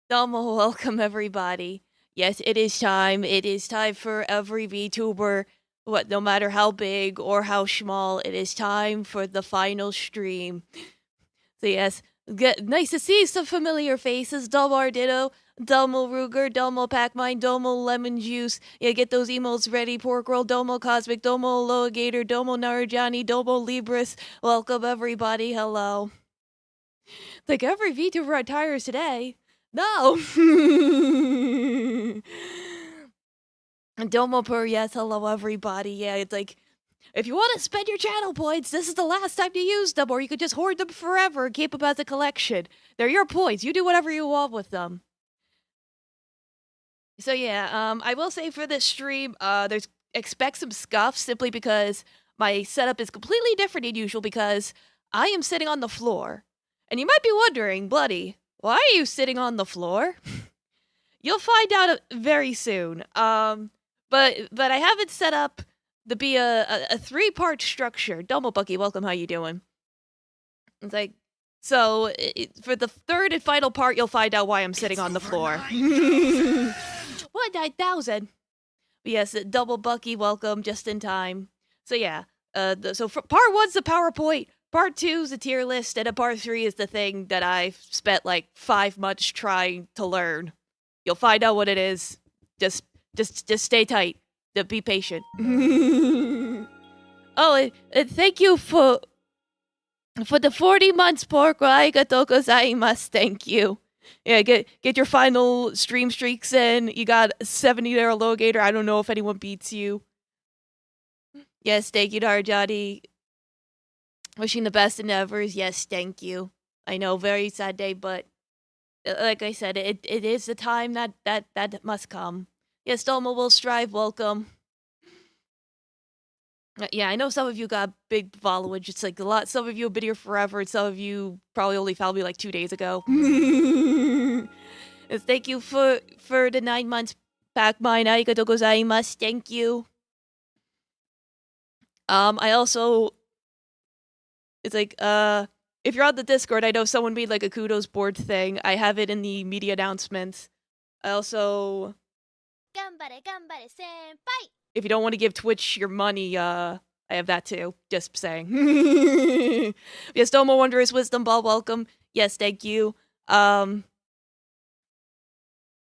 Domo, welcome everybody. Yes, it is time. It is time for every VTuber, no matter how big or how small, it is time for the final stream. So yes, nice to see some familiar faces. Domo Arditto, Domo Ruger, Domo Pacmine, Domo Lemon Juice. Yeah, get those emotes ready. Pork Roll, Domo Cosmic, Domo Loagator, Domo Narajani, Domo Libris. Welcome everybody. Hello. Like every VTuber retires today. No. Domo per, yes, hello everybody. Yeah, it's like if you want to spend your channel points, this is the last time to use them, or you could just hoard them forever and keep them as a collection. They're your points. You do whatever you want with them. So yeah, I will say for this stream, there's expect some scuff simply because my setup is completely different than usual because I am sitting on the floor. And you might be wondering, Bloody, why are you sitting on the floor? You'll find out very soon. But I have it set up to be a three-part structure. Domo Bucky, welcome. How you doing? It's like so for the third and final part, you'll find out why I'm sitting on the floor. What 9,000? Yes, Double Bucky, welcome just in time. So yeah, part one's the PowerPoint. Part 2's the tier list, and part 3 is the thing that I've spent like 5 months trying to learn. You'll find out what it is. Just stay tight. Be patient. Oh, and thank you for the 40 months, pork. Arigatou gozaimasu. Thank you. Yeah, get your final stream streaks in. You got 70 there, Logator. I don't know if anyone beats you. Yes, thank you, Darjadi. Wishing the best endeavors. Yes, thank you. I know, very sad day, but like I said, it is the time that must come. Yes, Domo will strive. Welcome. Yeah, I know some of you got big followage. It's like a lot. Some of you have been here forever, and some of you probably only found me like 2 days ago. Thank you for the 9 months, Pac-Mine. Arigatou gozaimasu. Thank you. I also, it's like, if you're on the Discord, I know someone made like a kudos board thing. I have it in the media announcements. I also, if you don't want to give Twitch your money, I have that too. Just saying. Yes, Domo Wondrous Wisdom Ball, welcome. Yes, thank you. So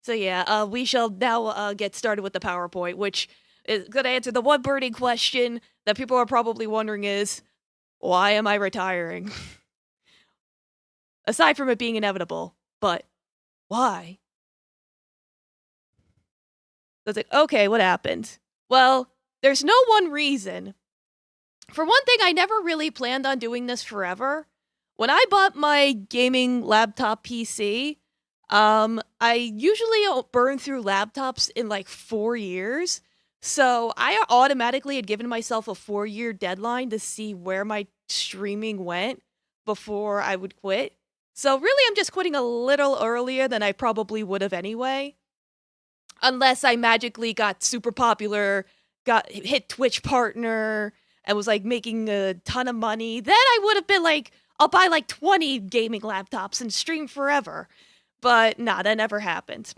yeah, we shall now get started with the PowerPoint, which is gonna answer the one burning question that people are probably wondering is, why am I retiring? Aside from it being inevitable, but why? So it's like, okay, what happened? Well, there's no one reason. For one thing, I never really planned on doing this forever. When I bought my gaming laptop PC, I usually burn through laptops in like 4 years. So I automatically had given myself a 4-year deadline to see where my streaming went before I would quit. So really, I'm just quitting a little earlier than I probably would have anyway. Unless I magically got super popular, got hit Twitch partner, and was like making a ton of money, then I would have been like, I'll buy like 20 gaming laptops and stream forever. But nah, that never happened.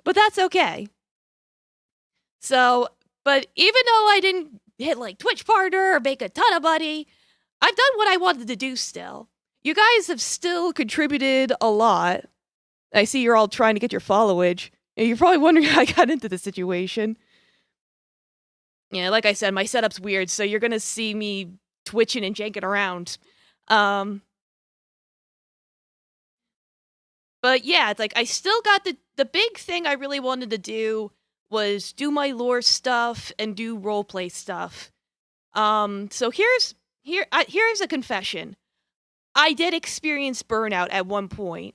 But that's okay. So, but even though I didn't hit like Twitch partner or make a ton of money, I've done what I wanted to do still. You guys have still contributed a lot. I see you're all trying to get your followage. You're probably wondering how I got into the situation. Yeah, like I said, my setup's weird, so you're gonna see me twitching and janking around. But yeah, it's like I still got the big thing I really wanted to do was do my lore stuff and do roleplay stuff. So here's a confession. I did experience burnout at one point.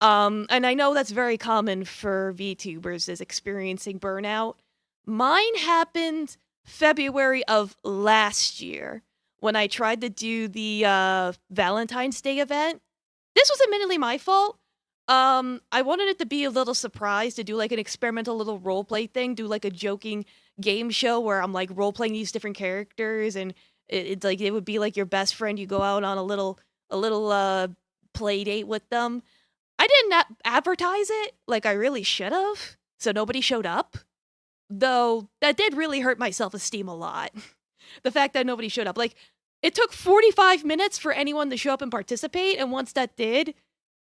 And I know that's very common for VTubers is experiencing burnout. Mine happened February of last year when I tried to do the Valentine's Day event. This was admittedly my fault. I wanted it to be a little surprise to do like an experimental little roleplay thing, do like a joking game show where I'm like role-playing these different characters and it's like it would be like your best friend. You go out on a little play date with them. I didn't advertise it like I really should have, so nobody showed up. Though that did really hurt my self-esteem a lot. The fact that nobody showed up. Like, it took 45 minutes for anyone to show up and participate, and once that did,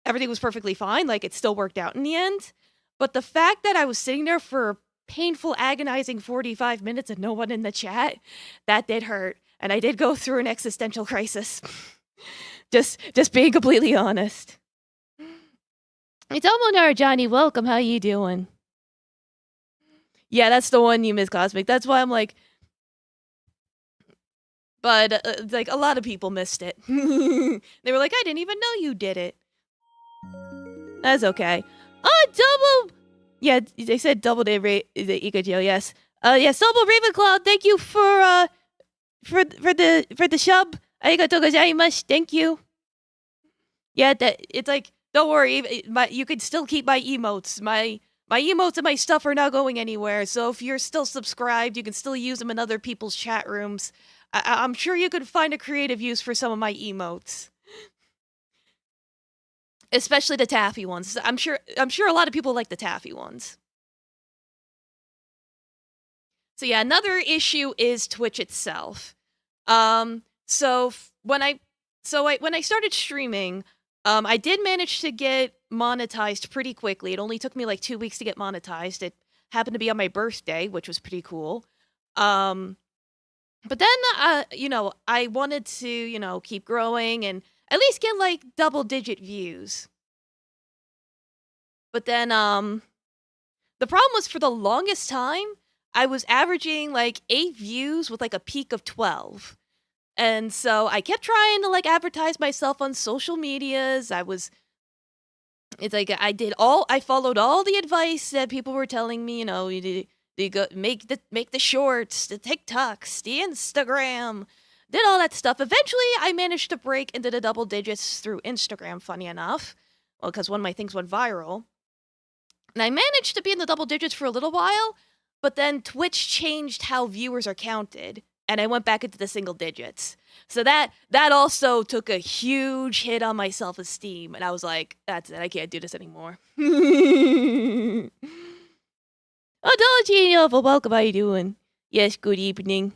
everything was perfectly fine. Like, it still worked out in the end. But the fact that I was sitting there for a painful, agonizing 45 minutes and no one in the chat, that did hurt. And I did go through an existential crisis. just being completely honest. It's Almonar, Johnny. Welcome. How you doing? Yeah, that's the one you missed, Cosmic. That's why I'm like... But, like, a lot of people missed it. They were like, I didn't even know you did it. That's okay. Oh, double... Yeah, they said double day rate the Ikajo, yes. Yes, double Ravenclaw, thank you for the sub. Arigatou gozaimasu, thank you. Yeah, it's like, don't worry, you can still keep my emotes. My emotes and my stuff are not going anywhere, so if you're still subscribed, you can still use them in other people's chat rooms. I'm sure you could find a creative use for some of my emotes. Especially the taffy ones. I'm sure a lot of people like the taffy ones. So yeah, another issue is Twitch itself. So when I started streaming, I did manage to get monetized pretty quickly. It only took me like 2 weeks to get monetized. It happened to be on my birthday, which was pretty cool. But then, you know, I wanted to, you know, keep growing and at least get like double-digit views. But then, the problem was for the longest time, I was averaging like 8 views with like a peak of 12. And so I kept trying to like advertise myself on social medias. It's like I followed all the advice that people were telling me, you know, you go make the shorts, the TikToks, the Instagram, did all that stuff. Eventually, I managed to break into the double digits through Instagram, funny enough. Well, because one of my things went viral. And I managed to be in the double digits for a little while, but then Twitch changed how viewers are counted, and I went back into the single digits. So that also took a huge hit on my self-esteem, and I was like, that's it, I can't do this anymore. Oh, Dollar welcome, how you doing? Yes, good evening.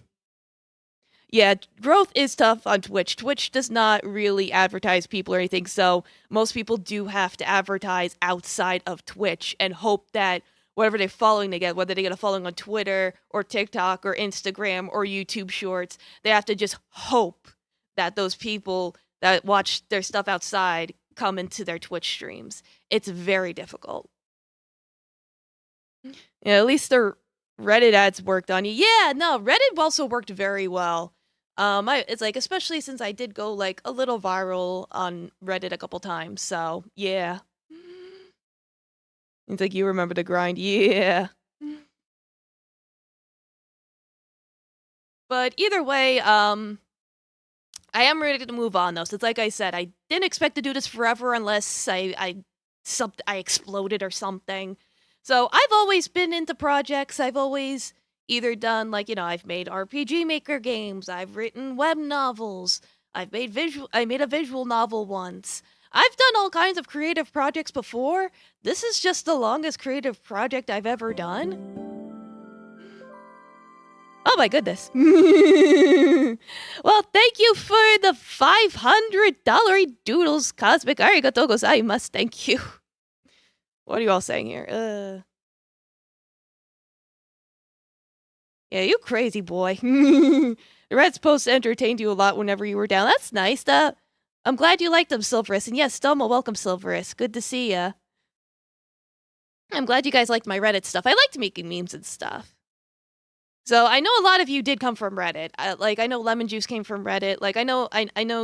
Yeah, growth is tough on Twitch. Twitch does not really advertise people or anything, so most people do have to advertise outside of Twitch and hope that whatever they're following they get, whether they get a following on Twitter or TikTok or Instagram or YouTube Shorts, they have to just hope that those people that watch their stuff outside come into their Twitch streams. It's very difficult. Yeah, at least their Reddit ads worked on you. Yeah, no, Reddit also worked very well. It's like, especially since I did go like a little viral on Reddit a couple times, so yeah. It's like, you remember the grind, yeah. But either way, I am ready to move on though. So it's like I said, I didn't expect to do this forever unless I exploded or something. So I've always been into projects. I've always either done, like, you know, I've made RPG Maker games, I've written web novels, I made a visual novel once. I've done all kinds of creative projects before. This is just the longest creative project I've ever done. Oh my goodness. Well, thank you for the $500 doodles, Cosmic. Arigatou gozaimasu. Thank you. What are you all saying here? Yeah, you crazy boy. The Red's posts entertained you a lot whenever you were down. That's nice. I'm glad you liked them, Silverus. And yes, Stelma, welcome, Silverus. Good to see ya. I'm glad you guys liked my Reddit stuff. I liked making memes and stuff. So I know a lot of you did come from Reddit. I know Lemon Juice came from Reddit. Like, I know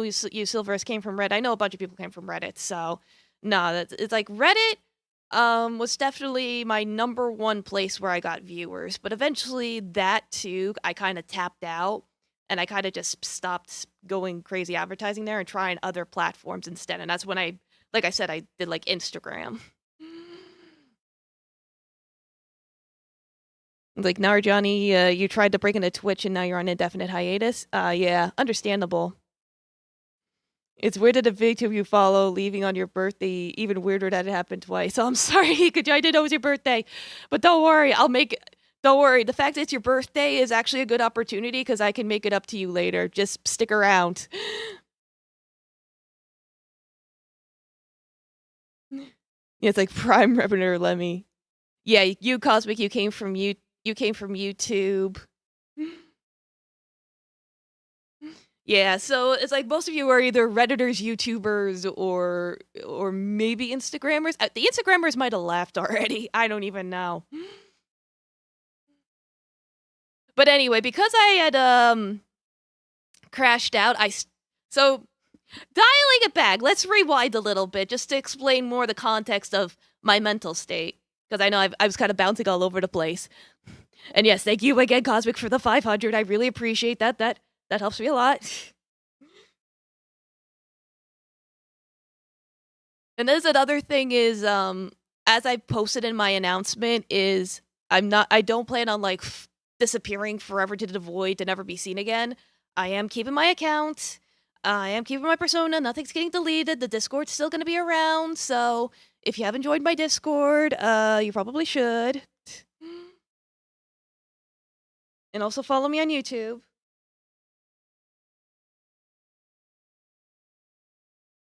you, Silverus, came from Reddit. I know a bunch of people came from Reddit. So, nah, it's like Reddit was definitely my number one place where I got viewers. But eventually that too, I kind of tapped out. And I kind of just stopped going crazy advertising there and trying other platforms instead. And that's when like I said, I did like Instagram. Like, Narjani, you tried to break into Twitch and now you're on indefinite hiatus. Yeah, understandable. It's weird that a victim you follow leaving on your birthday. Even weirder that it happened twice. So I'm sorry, I didn't know it was your birthday, but don't worry. Don't worry. The fact that it's your birthday is actually a good opportunity because I can make it up to you later. Just stick around. Yeah, it's like Prime Revenue Lemmy. Yeah, you Cosmic, you came from YouTube. Yeah, so it's like most of you are either Redditors, YouTubers, or maybe Instagrammers. The Instagrammers might have left already. I don't even know. But anyway, because I had crashed out, so dialing it back. Let's rewind a little bit just to explain more the context of my mental state because I know I was kind of bouncing all over the place. And yes, thank you again, Cosmic, for the 500. I really appreciate that. That helps me a lot. And there's another thing is, as I posted in my announcement, is I don't plan on like disappearing forever to the void to never be seen again. I am keeping my account. I am keeping my persona. Nothing's getting deleted. The Discord's still gonna be around. So if you haven't joined my Discord, you probably should. And also follow me on YouTube.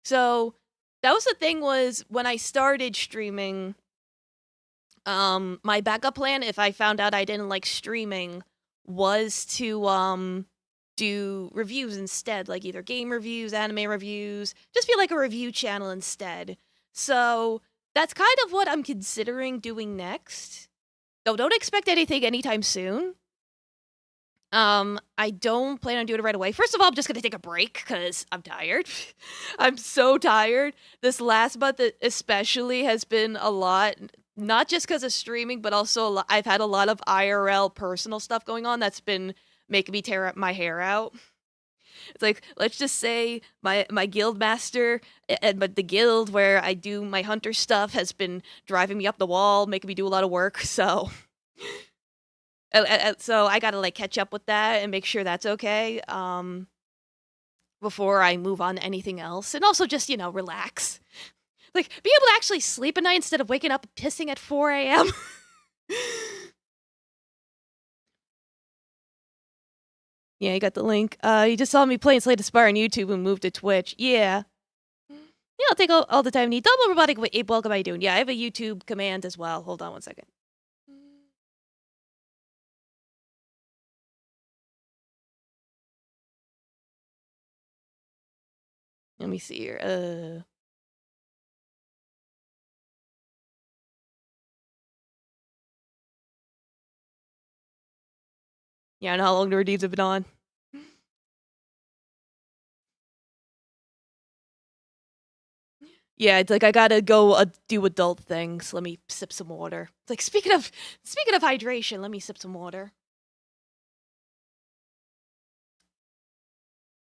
So that was the thing was when I started streaming, my backup plan, if I found out I didn't like streaming, was to do reviews instead, like either game reviews, anime reviews, just be like a review channel instead. So that's kind of what I'm considering doing next. Though don't expect anything anytime soon. I don't plan on doing it right away. First of all, I'm just gonna take a break because I'm tired. I'm so tired. This last month especially has been a lot, not just because of streaming, but also I've had a lot of IRL personal stuff going on that's been making me tear up my hair out. It's like, let's just say my guild master but the guild where I do my hunter stuff has been driving me up the wall, making me do a lot of work, so so I gotta like catch up with that and make sure that's okay before I move on to anything else, and also just relax, like be able to actually sleep at night instead of waking up pissing at 4 a.m. Yeah, you got the link. You just saw me playing Slay the Spire on YouTube and moved to Twitch. Yeah. Yeah, I'll take all the time I need. Double robotic ape, welcome, how you doing? Yeah, I have a YouTube command as well. Hold on one second. Let me see here. Yeah, and how long the redeems have been on. Yeah, it's like I gotta go do adult things. Let me sip some water. It's like speaking of hydration, let me sip some water.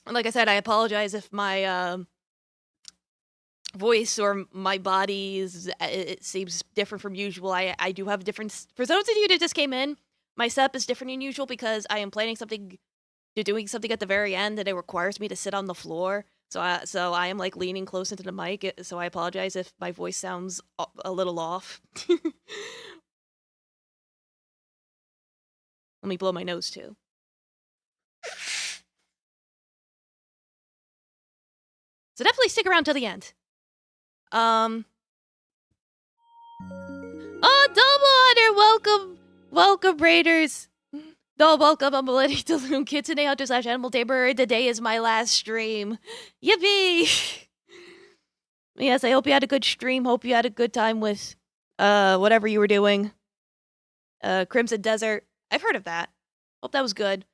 And like I said, I apologize if my voice or my body it seems different from usual. I do have a different. For those of you that just came in, my setup is different than usual because I am planning something, doing something at the very end, and it requires me to sit on the floor. So I am like leaning close into the mic. So I apologize if my voice sounds a little off. Let me blow my nose too. So definitely stick around till the end. Oh, Double Hunter, welcome, Raiders. Welcome, I'm Millennial Loom Kid today, Hunter/Animal Tamer. Today is my last stream. Yippee! Yes, I hope you had a good stream. Hope you had a good time with whatever you were doing. Crimson Desert. I've heard of that. Hope that was good.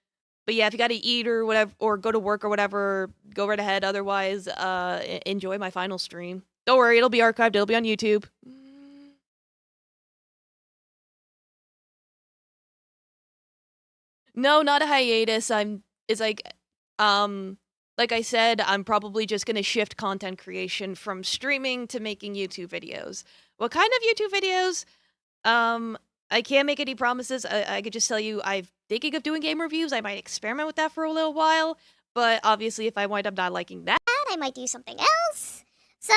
But yeah, if you gotta eat or whatever, or go to work or whatever, go right ahead. Otherwise, enjoy my final stream. Don't worry, it'll be archived. It'll be on YouTube. No, not a hiatus. It's like I said, I'm probably just gonna shift content creation from streaming to making YouTube videos. What kind of YouTube videos? I can't make any promises. I could just tell you I'm thinking of doing game reviews. I might experiment with that for a little while. But obviously, if I wind up not liking that, I I might do something else. So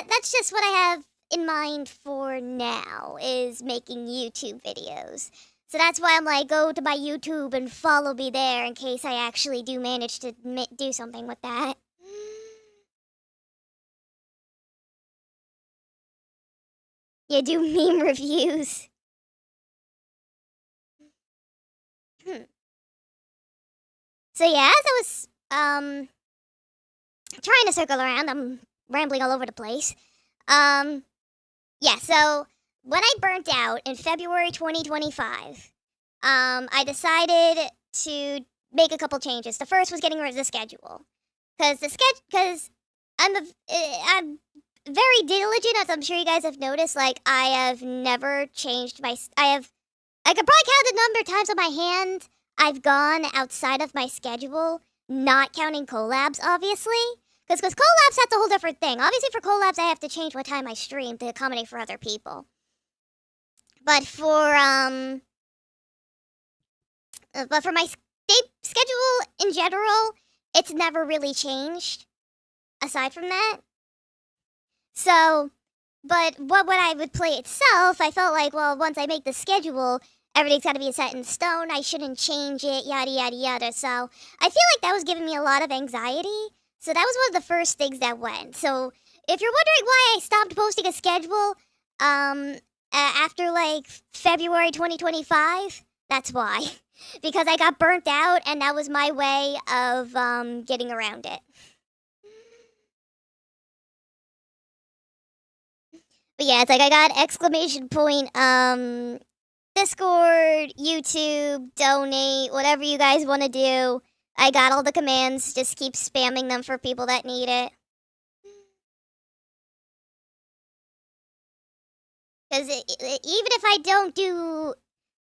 that's just what I have in mind for now, is making YouTube videos. So that's why I'm like, go to my YouTube and follow me there in case I actually do manage to do something with that. Yeah, do meme reviews. So yeah, as I was trying to circle around, I'm rambling all over the place. Yeah, so when I burnt out in February 2025, I decided to make a couple changes. The first was getting rid of the schedule, because I'm very diligent, as I'm sure you guys have noticed. Like, I have never changed I could probably count the number of times on my hand I've gone outside of my schedule, not counting collabs, obviously. Because collabs, that's a whole different thing. Obviously, for collabs, I have to change what time I stream to accommodate for other people. But for my schedule in general, it's never really changed. Aside from that, so, but when I would play itself, I felt like, well, once I make the schedule, everything's got to be set in stone. I shouldn't change it, yada yada yada. So I feel like that was giving me a lot of anxiety. So that was one of the first things that went. So if you're wondering why I stopped posting a schedule, after like February 2025, that's why. Because I got burnt out, and that was my way of getting around it. But yeah, it's like I got exclamation point, Discord, YouTube, donate, whatever you guys want to do. I got all the commands. Just keep spamming them for people that need it. Because even if I don't do,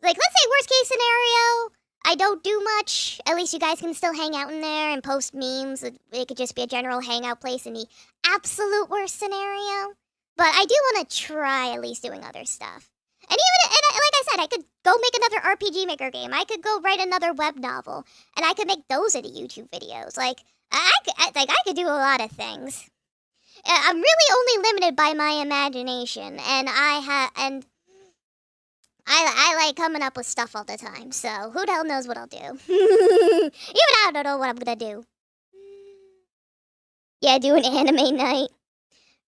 like, let's say worst case scenario, I don't do much, at least you guys can still hang out in there and post memes. It could just be a general hangout place in the absolute worst scenario. But I do want to try at least doing other stuff. And like I said, I could go make another RPG Maker game. I could go write another web novel, and I could make those into YouTube videos. Like I could do a lot of things. I'm really only limited by my imagination, and I like coming up with stuff all the time. So who the hell knows what I'll do? Even I don't know what I'm gonna do. Yeah, do an anime night.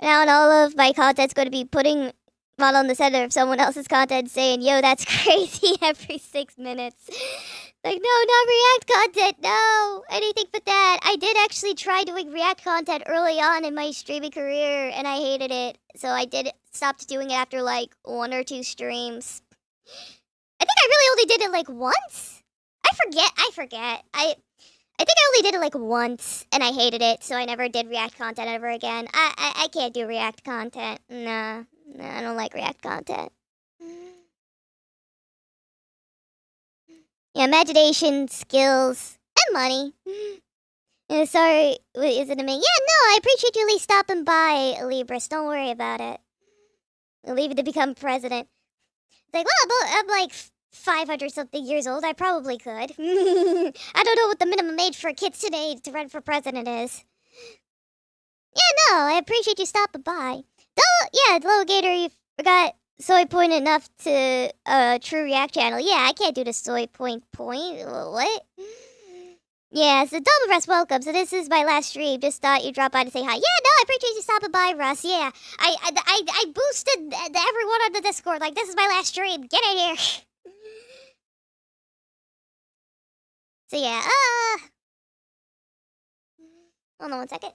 Now, and all of my content's going to be putting not on the center of someone else's content, saying, "Yo, that's crazy," every 6 minutes. Like, no, not React content, no, anything but that. I did actually try doing React content early on in my streaming career, and I hated it. So I did stop doing it after like 1 or 2 streams. I think I really only did it like once. I forget. I think I only did it like once, and I hated it, so I never did React content ever again. I can't do React content. Nah, I don't like React content. Yeah, imagination, skills, and money. Yeah, sorry, is it a me? Yeah, no, I appreciate you at least stopping by, Libris. Don't worry about it. I'll leave it to become president. It's like, well, I'm like 500 something years old. I probably could. I don't know what the minimum age for kids today to run for president is. Yeah, no, I appreciate you stopping by. Yeah, Gator, you forgot soy point enough to true React channel. Yeah, I can't do the soy point. What? Yeah, so double Russ, welcome. So this is my last stream. Just thought you'd drop by to say hi. Yeah, no, I appreciate you stopping by, Russ. Yeah, I boosted everyone on the Discord. Like, this is my last stream. Get in here. So yeah, hold on 1 second.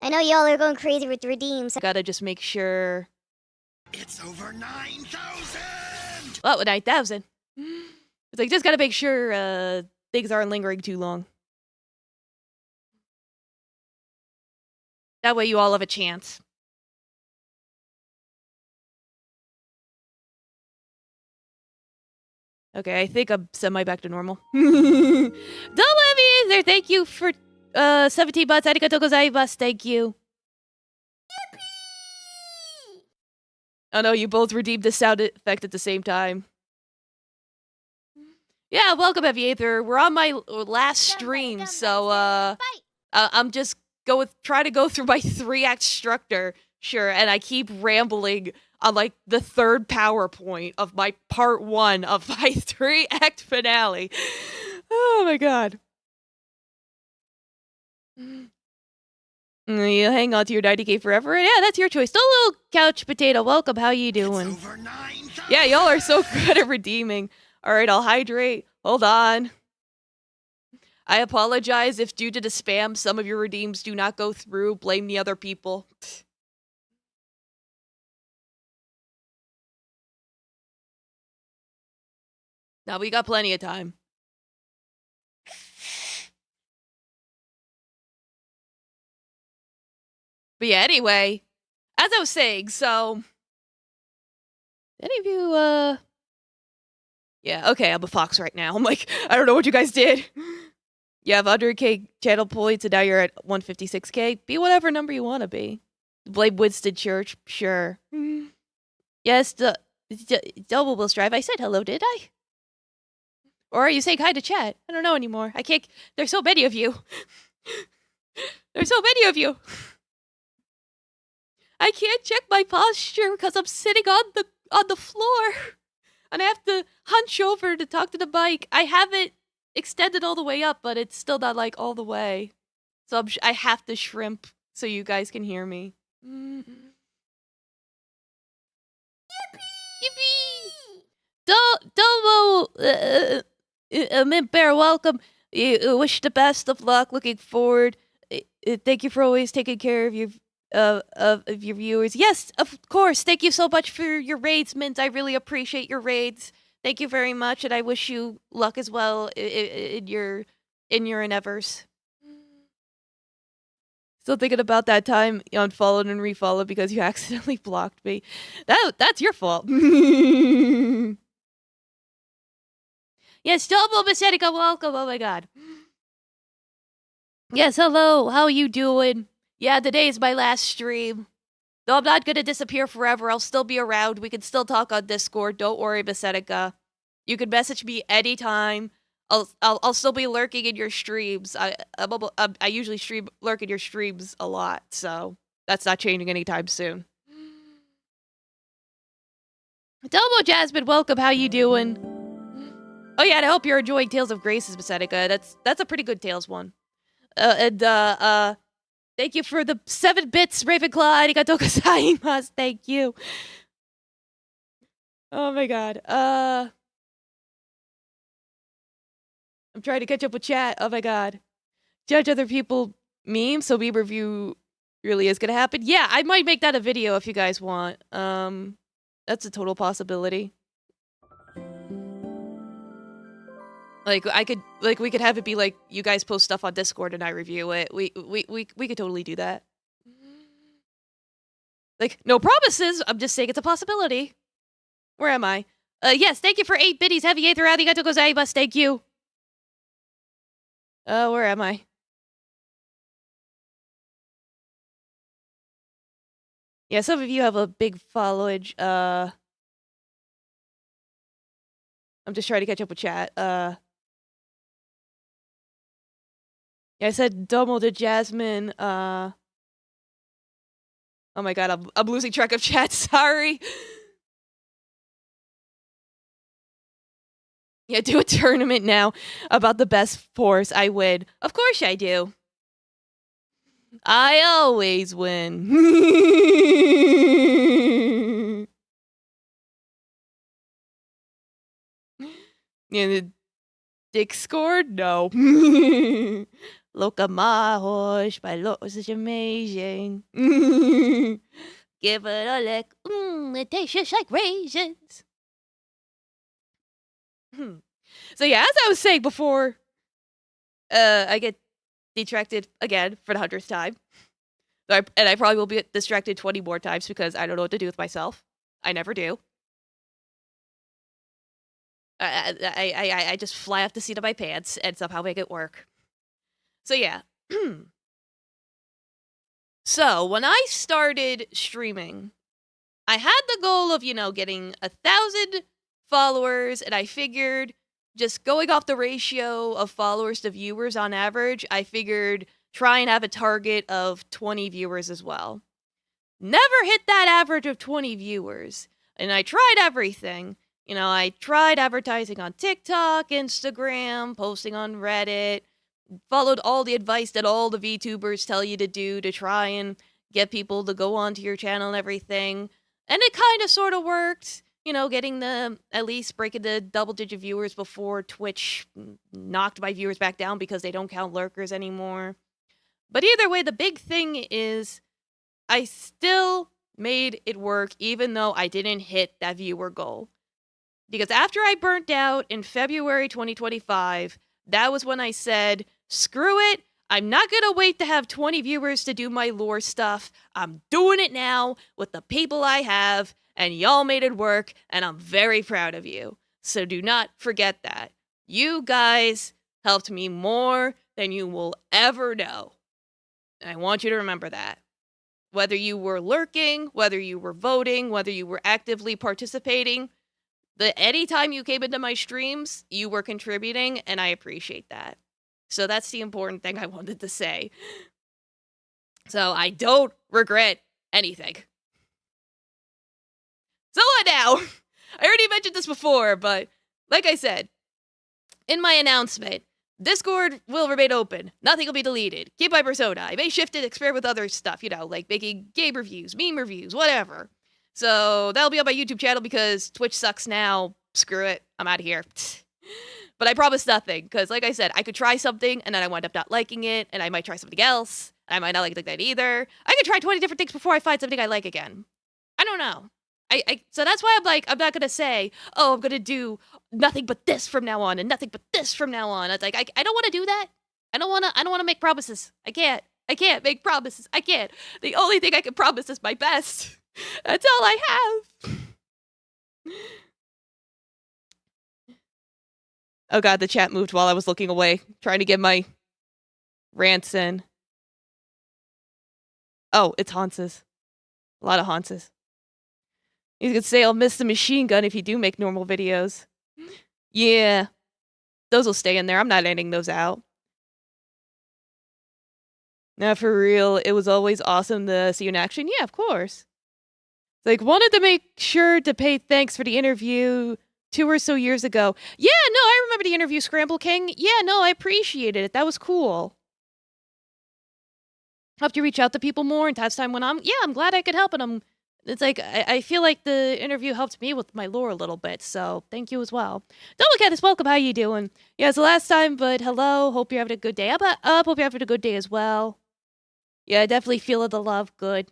I know y'all are going crazy with redeems. Gotta just make sure. It's over 9,000! Well, 9,000. It's like, just gotta make sure things aren't lingering too long. That way you all have a chance. Okay, I think I'm semi back to normal. Double is there. Thank you for 17 months. Arigatou gozaimasu. Thank you. Yippee! Oh no, you both redeemed the sound effect at the same time. Yeah, welcome, Aviator. We're on my last stream, so I'm just try to go through my 3-act structure, sure, and I keep rambling on like the third PowerPoint of my part 1 of my 3-act finale. Oh my god. You hang on to your 90K forever? Yeah, that's your choice. Still a little couch potato. Welcome. How you doing? It's over 9,000. Yeah, y'all are so good at redeeming. All right, I'll hydrate. Hold on. I apologize if due to the spam, some of your redeems do not go through. Blame the other people. Now we got plenty of time. But yeah, anyway, as I was saying, so any of you, yeah, okay, I'm a fox right now. I'm like, I don't know what you guys did. You have 100K channel points, and now you're at 156K. Be whatever number you want to be. Blame Winston Church, sure. Yes, the double will strive. I said hello, did I? Or are you saying hi to chat? I don't know anymore. I can't. There's so many of you. There's so many of you. I can't check my posture because I'm sitting on the floor, and I have to hunch over to talk to the mic. I have it extended all the way up, but it's still not like all the way. So I have to shrimp so you guys can hear me. Yippee! Domo, Mint Bear, welcome. Wish the best of luck. Looking forward. Thank you for always taking care of your viewers. Yes, of course. Thank you so much for your raids, Mint. I really appreciate your raids. Thank you very much, and I wish you luck as well in your endeavors. Still thinking about that time you unfollowed and refollowed because you accidentally blocked me. That's your fault. Yes, Double Basetica, welcome. Oh my god. Yes, hello. How you doing? Yeah, today is my last stream. Though I'm not gonna disappear forever. I'll still be around. We can still talk on Discord. Don't worry, Basetica. You can message me anytime. I'll still be lurking in your streams. I usually lurk in your streams a lot, so that's not changing anytime soon. Delmo Jasmine, welcome. How you doing? Oh yeah, and I hope you're enjoying Tales of Graces, Basetica. That's a pretty good Tales one. Thank you for the 7 bits, Ravenclaw. Arigatou gozaimasu. Thank you. Oh my god. I'm trying to catch up with chat. Oh my god. Judge other people memes, so we review really is gonna happen. Yeah, I might make that a video if you guys want. That's a total possibility. Like we could have it be like you guys post stuff on Discord and I review it. We could totally do that. Like, no promises. I'm just saying it's a possibility. Where am I? Yes, thank you for 8 biddies. Heavy Aether Arigatou gozaimasu. Thank you. Where am I? Yeah, some of you have a big followage. I'm just trying to catch up with chat. Yeah, I said Domo to Jasmine. Oh my god, I'm losing track of chat. Sorry. Yeah, do a tournament now about the best force. I win. Of course I do. I always win. Yeah, the dick scored? No. Look at my horse. My horse is amazing. Give it a lick. It tastes just like raisins. So yeah, as I was saying before, I get detracted again for the 100th time. And I probably will be distracted 20 more times because I don't know what to do with myself. I never do. I just fly off the seat of my pants and somehow make it work. So yeah. So when I started streaming, I had the goal of, getting 1,000 followers, and I figured just going off the ratio of followers to viewers on average, I figured try and have a target of 20 viewers as well. Never hit that average of 20 viewers. And I tried everything. You know, I tried advertising on TikTok, Instagram, posting on Reddit, followed all the advice that all the VTubers tell you to do to try and get people to go onto your channel and everything. And it kind of sort of worked. You know, getting at least breaking the double-digit viewers before Twitch knocked my viewers back down because they don't count lurkers anymore. But either way, the big thing is I still made it work even though I didn't hit that viewer goal. Because after I burnt out in February 2025, that was when I said, screw it, I'm not gonna wait to have 20 viewers to do my lore stuff. I'm doing it now with the people I have, and y'all made it work, and I'm very proud of you. So do not forget that. You guys helped me more than you will ever know. And I want you to remember that. Whether you were lurking, whether you were voting, whether you were actively participating, anytime you came into my streams, you were contributing, and I appreciate that. So that's the important thing I wanted to say. So I don't regret anything. So what now? I already mentioned this before, but like I said, in my announcement, Discord will remain open. Nothing will be deleted. Keep my persona. I may shift it, experiment with other stuff, you know, like making game reviews, meme reviews, whatever. So that'll be on my YouTube channel because Twitch sucks now. Screw it. I'm out of here. But I promise nothing, because like I said, I could try something, and then I wind up not liking it, and I might try something else, and I might not like that either. I could try 20 different things before I find something I like again. I don't know. So that's why I'm like, I'm not gonna say, oh, I'm gonna do nothing but this from now on, and nothing but this from now on. It's like, I don't want to do that. I don't want to make promises. I can't make promises. I can't. The only thing I can promise is my best. That's all I have. Oh god, the chat moved while I was looking away, trying to get my rants in. Oh, it's Hans's. A lot of Hans's. You could say I'll miss the machine gun if you do make normal videos. Yeah. Those will stay in there. I'm not editing those out. Now, for real, it was always awesome to see you in action. Yeah, of course. Like, wanted to make sure to pay thanks for the interview 2 or so years ago. Yeah, no, I remember the interview, Scramble King. Yeah, no, I appreciated it. That was cool. Helped you reach out to people more, and as time went on, yeah, I'm glad I could help, and it's like, I feel like the interview helped me with my lore a little bit, so thank you as well. Don't look at this, welcome, how you doing? Yeah, it's the last time, but hello, hope you're having a good day. Hope you're having a good day as well. Yeah, I definitely feel the love, good.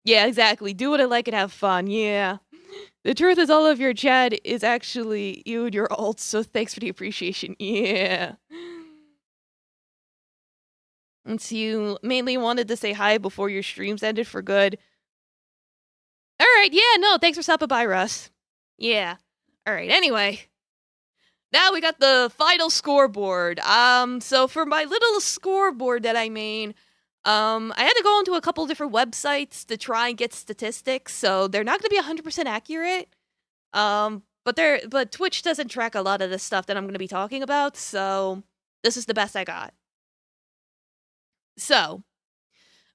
Yeah, exactly, do what I like and have fun, yeah. The truth is all of your chat is actually you and your alts, so thanks for the appreciation, yeah. And so you mainly wanted to say hi before your streams ended for good. Alright, yeah, no, thanks for stopping by, Russ. Yeah. Alright, anyway. Now we got the final scoreboard. So for my little scoreboard that I made, I had to go onto a couple different websites to try and get statistics, so they're not gonna be 100% accurate. But Twitch doesn't track a lot of the stuff that I'm gonna be talking about, so this is the best I got. So,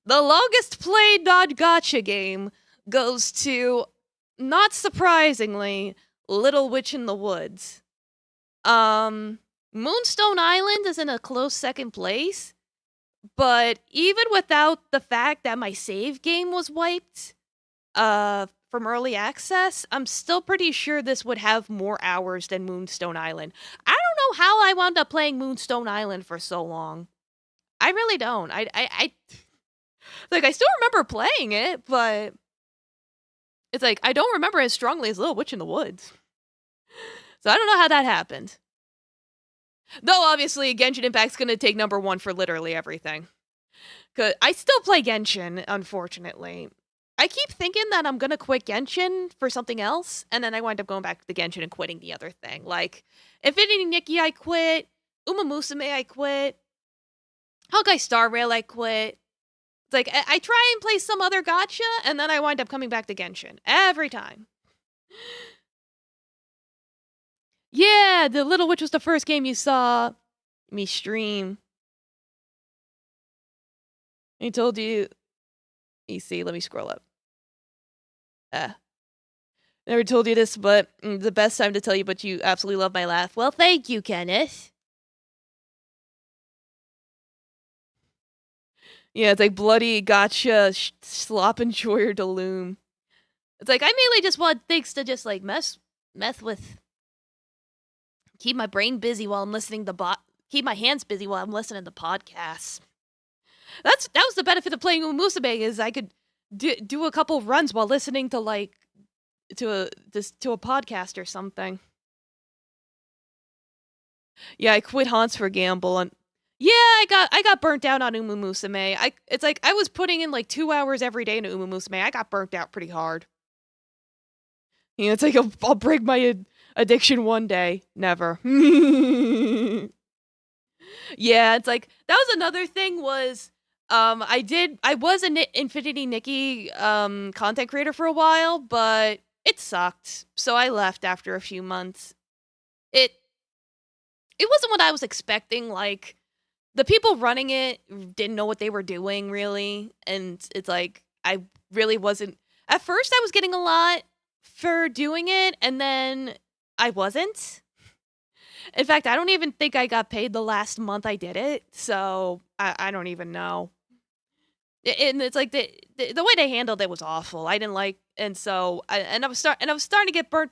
the longest played non-gacha game goes to, not surprisingly, Little Witch in the Woods. Moonstone Island is in a close second place, but even without the fact that my save game was wiped from early access, I'm still pretty sure this would have more hours than Moonstone Island. I don't know how I wound up playing Moonstone Island for so long. I really don't. I like, I still remember playing it, but it's like, I don't remember as strongly as Little Witch in the Woods. So I don't know how that happened. Though, obviously, Genshin Impact's gonna take #1 for literally everything. 'Cause I still play Genshin, unfortunately. I keep thinking that I'm gonna quit Genshin for something else, and then I wind up going back to Genshin and quitting the other thing. Like, Infinity Nikki I quit, Uma Musume I quit, Honkai Star Rail I quit. It's like, I try and play some other gacha, and then I wind up coming back to Genshin. Every time. Yeah, The Little Witch was the first game you saw me stream. I told you. You see, let me scroll up. Never told you this, but the best time to tell you, but you absolutely love my laugh. Well, thank you, Kenneth. Yeah, it's like bloody gotcha, slop enjoyer de loom. It's like I mainly just want things to just like mess with, keep my brain busy while I'm listening to keep my hands busy while I'm listening to podcasts. That was the benefit of playing Umusume is I could do a couple runs while listening to like to a podcast or something. Yeah, I quit Haunts for Gamble and yeah, I got burnt out on Umusume. It's like I was putting in like 2 hours every day into Umusume. I got burnt out pretty hard. You know, it's like I'll break my addiction one day. Never. Yeah, it's like that was another thing was I was an Infinity Nikki content creator for a while, but it sucked. So I left after a few months. It wasn't what I was expecting. Like the people running it didn't know what they were doing really, and it's like I really wasn't. At first I was getting a lot for doing it, and then I wasn't. In fact, I don't even think I got paid the last month I did it, so I don't even know. And it's like the way they handled it was awful. I didn't like, and so I was starting to get burnt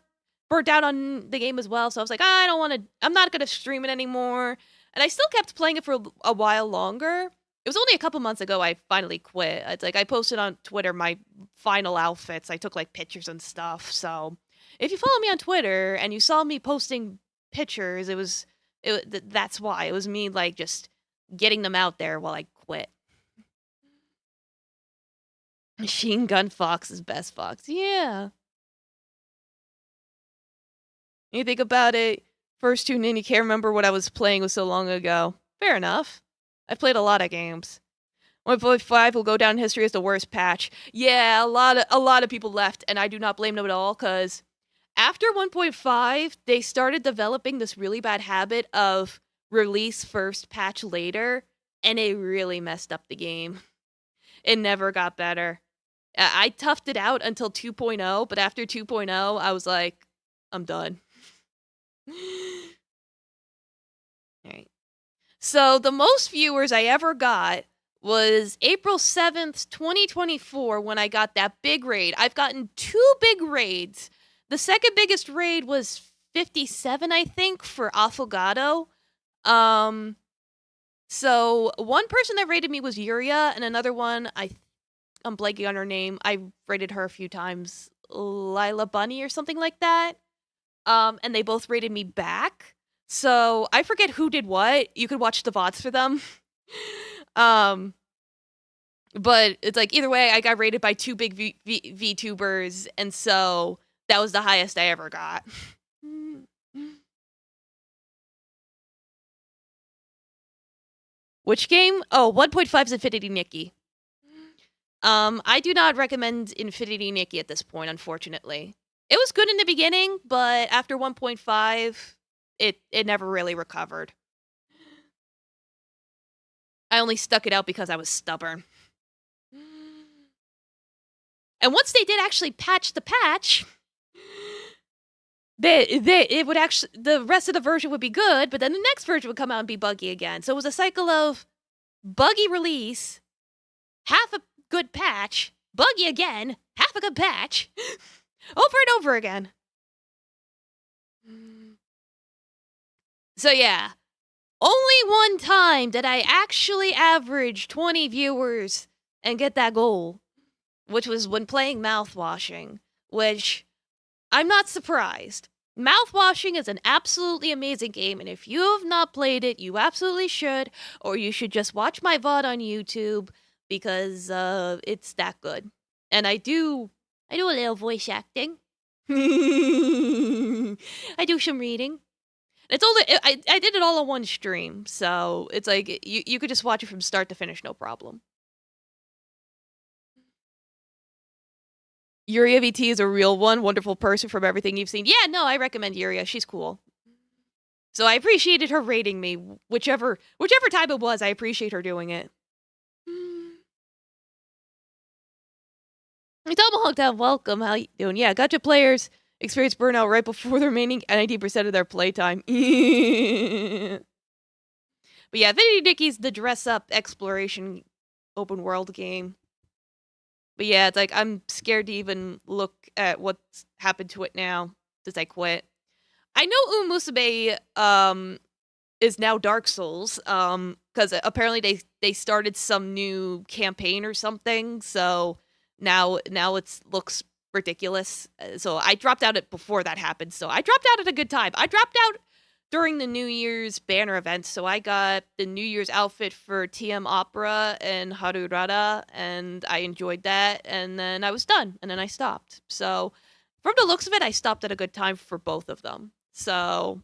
out on the game as well. So I was like, I don't want to. I'm not gonna stream it anymore. And I still kept playing it for a while longer. It was only a couple months ago I finally quit. It's like I posted on Twitter my final outfits. I took like pictures and stuff. So if you follow me on Twitter and you saw me posting pictures, that's why. It was me like just getting them out there while I quit. Machine Gun Fox is best Fox. Yeah. You think about it, first tune in, you can't remember what I was playing was so long ago. Fair enough. I've played a lot of games. 1.5 will go down in history as the worst patch. Yeah, a lot of people left, and I do not blame them at all, because after 1.5, they started developing this really bad habit of release first, patch later, and it really messed up the game. It never got better. I toughed it out until 2.0, but after 2.0, I was like, I'm done. Alright. So the most viewers I ever got was April 7th, 2024, when I got that big raid. I've gotten 2 big raids. The second biggest raid was 57, I think, for Affogato. So one person that raided me was Yuria, and another one, I'm blanking on her name. I rated her a few times. Lila Bunny or something like that. And they both rated me back. So I forget who did what. You could watch the VODs for them. But it's like either way, I got rated by 2 big VTubers, and so that was the highest I ever got. Which game? Oh, 1.5 is Infinity Nikki. I do not recommend Infinity Nikki at this point, unfortunately. It was good in the beginning, but after 1.5, it never really recovered. I only stuck it out because I was stubborn. And once they did actually patch the patch, it would actually, the rest of the version would be good, but then the next version would come out and be buggy again. So it was a cycle of buggy release, half a good patch, buggy again, half a good patch, over and over again. So yeah, only one time did I actually average 20 viewers and get that goal, which was when playing Mouthwashing, which I'm not surprised. Mouthwashing is an absolutely amazing game, and if you have not played it, you absolutely should, or you should just watch my VOD on YouTube, because it's that good. And I do a little voice acting. I do some reading. It's only I did it all on one stream, so it's like you could just watch it from start to finish, no problem. Yuria VT is a real one, wonderful person from everything you've seen. Yeah, no, I recommend Yuria. She's cool. So I appreciated her rating me, whichever time it was. I appreciate her doing it. Tomahawk Down, welcome. How you doing? Yeah, gotcha players experience burnout right before the remaining 90% of their playtime. But yeah, Vinny Dickie's the dress-up exploration open world game. But yeah, it's like I'm scared to even look at what's happened to it now since I quit. I know Umusume is now Dark Souls because apparently they started some new campaign or something, so now it looks ridiculous. So I dropped out before that happened, so I dropped out at a good time. I dropped out during the New Year's banner event, so I got the New Year's outfit for TM Opera and Harurara, and I enjoyed that, and then I was done, and then I stopped. So from the looks of it, I stopped at a good time for both of them. So,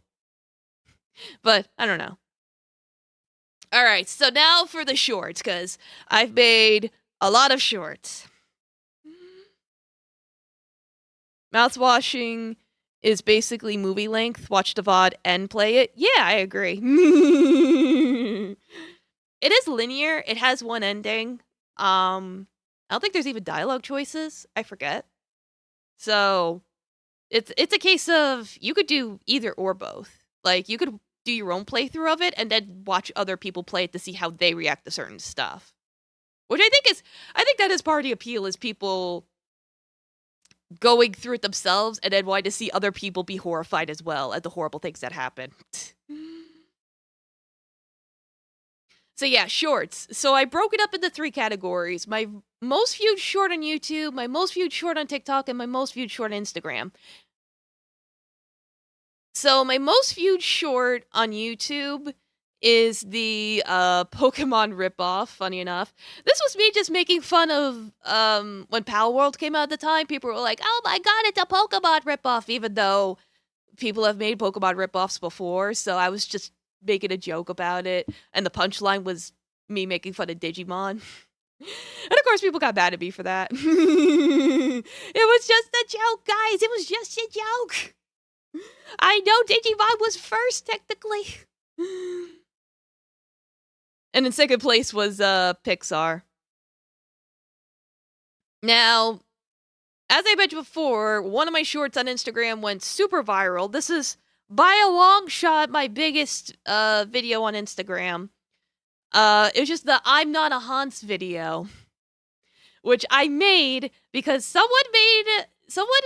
but I don't know. All right, so now for the shorts, because I've made a lot of shorts. Mouthwashing is basically movie length. Watch the VOD and play it. Yeah, I agree. It is linear. It has one ending. I don't think there's even dialogue choices. I forget. So it's a case of you could do either or both. Like you could do your own playthrough of it and then watch other people play it to see how they react to certain stuff. Which I think that is part of the appeal is people going through it themselves and then wanting to see other people be horrified as well at the horrible things that happen. So yeah, shorts. So I broke it up into 3 categories. My most viewed short on YouTube, my most viewed short on TikTok, and my most viewed short on Instagram. So my most viewed short on YouTube is the Pokemon ripoff, funny enough. This was me just making fun of when Pal World came out at the time. People were like, oh my god, it's a Pokemon ripoff, even though people have made Pokemon ripoffs before. So I was just making a joke about it. And the punchline was me making fun of Digimon. And of course, people got mad at me for that. It was just a joke, guys. It was just a joke. I know Digimon was first, technically. And in second place was Pixar. Now, as I mentioned before, one of my shorts on Instagram went super viral. This is, by a long shot, my biggest video on Instagram. It was just the I'm Not a Hans video, which I made because someone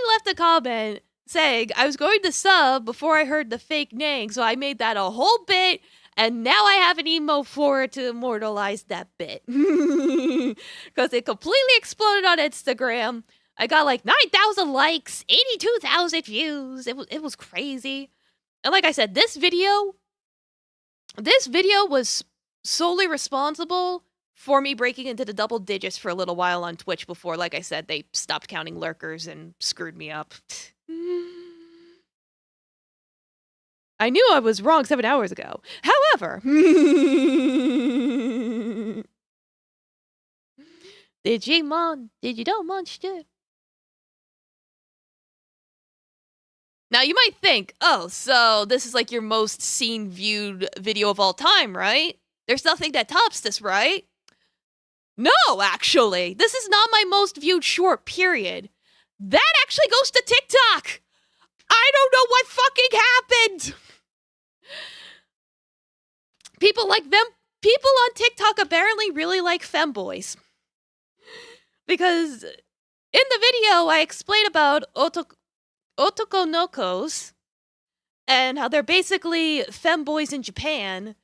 left a comment saying I was going to sub before I heard the fake name, so I made that a whole bit, and now I have an emo for it to immortalize that bit. Because it completely exploded on Instagram. I got like 9,000 likes, 82,000 views. It was crazy. And like I said, this video was solely responsible for me breaking into the double digits for a little while on Twitch before, like I said, they stopped counting lurkers and screwed me up. I knew I was wrong 7 hours ago. However, Digimon, Digital Monster. Now you might think, oh, so this is like your most seen viewed video of all time, right? There's nothing that tops this, right? No, actually. This is not my most viewed short, period. That actually goes to TikTok. I don't know what fucking happened. People on TikTok apparently really like femboys. Because in the video, I explain about otokonokos and how they're basically femboys in Japan.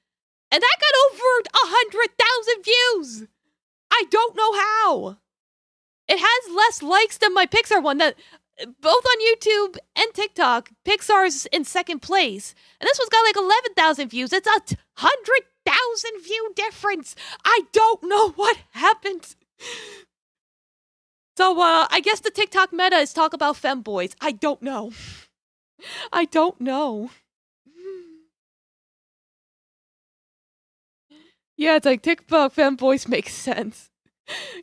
And that got over 100,000 views. I don't know how. It has less likes than my Pixar one. That both on YouTube and TikTok, Pixar's in second place. And this one's got like 11,000 views. It's a 100,000 view difference. I don't know what happened. So, I guess the TikTok meta is talk about femboys. I don't know. I don't know. Yeah, it's like TikTok femboys make sense.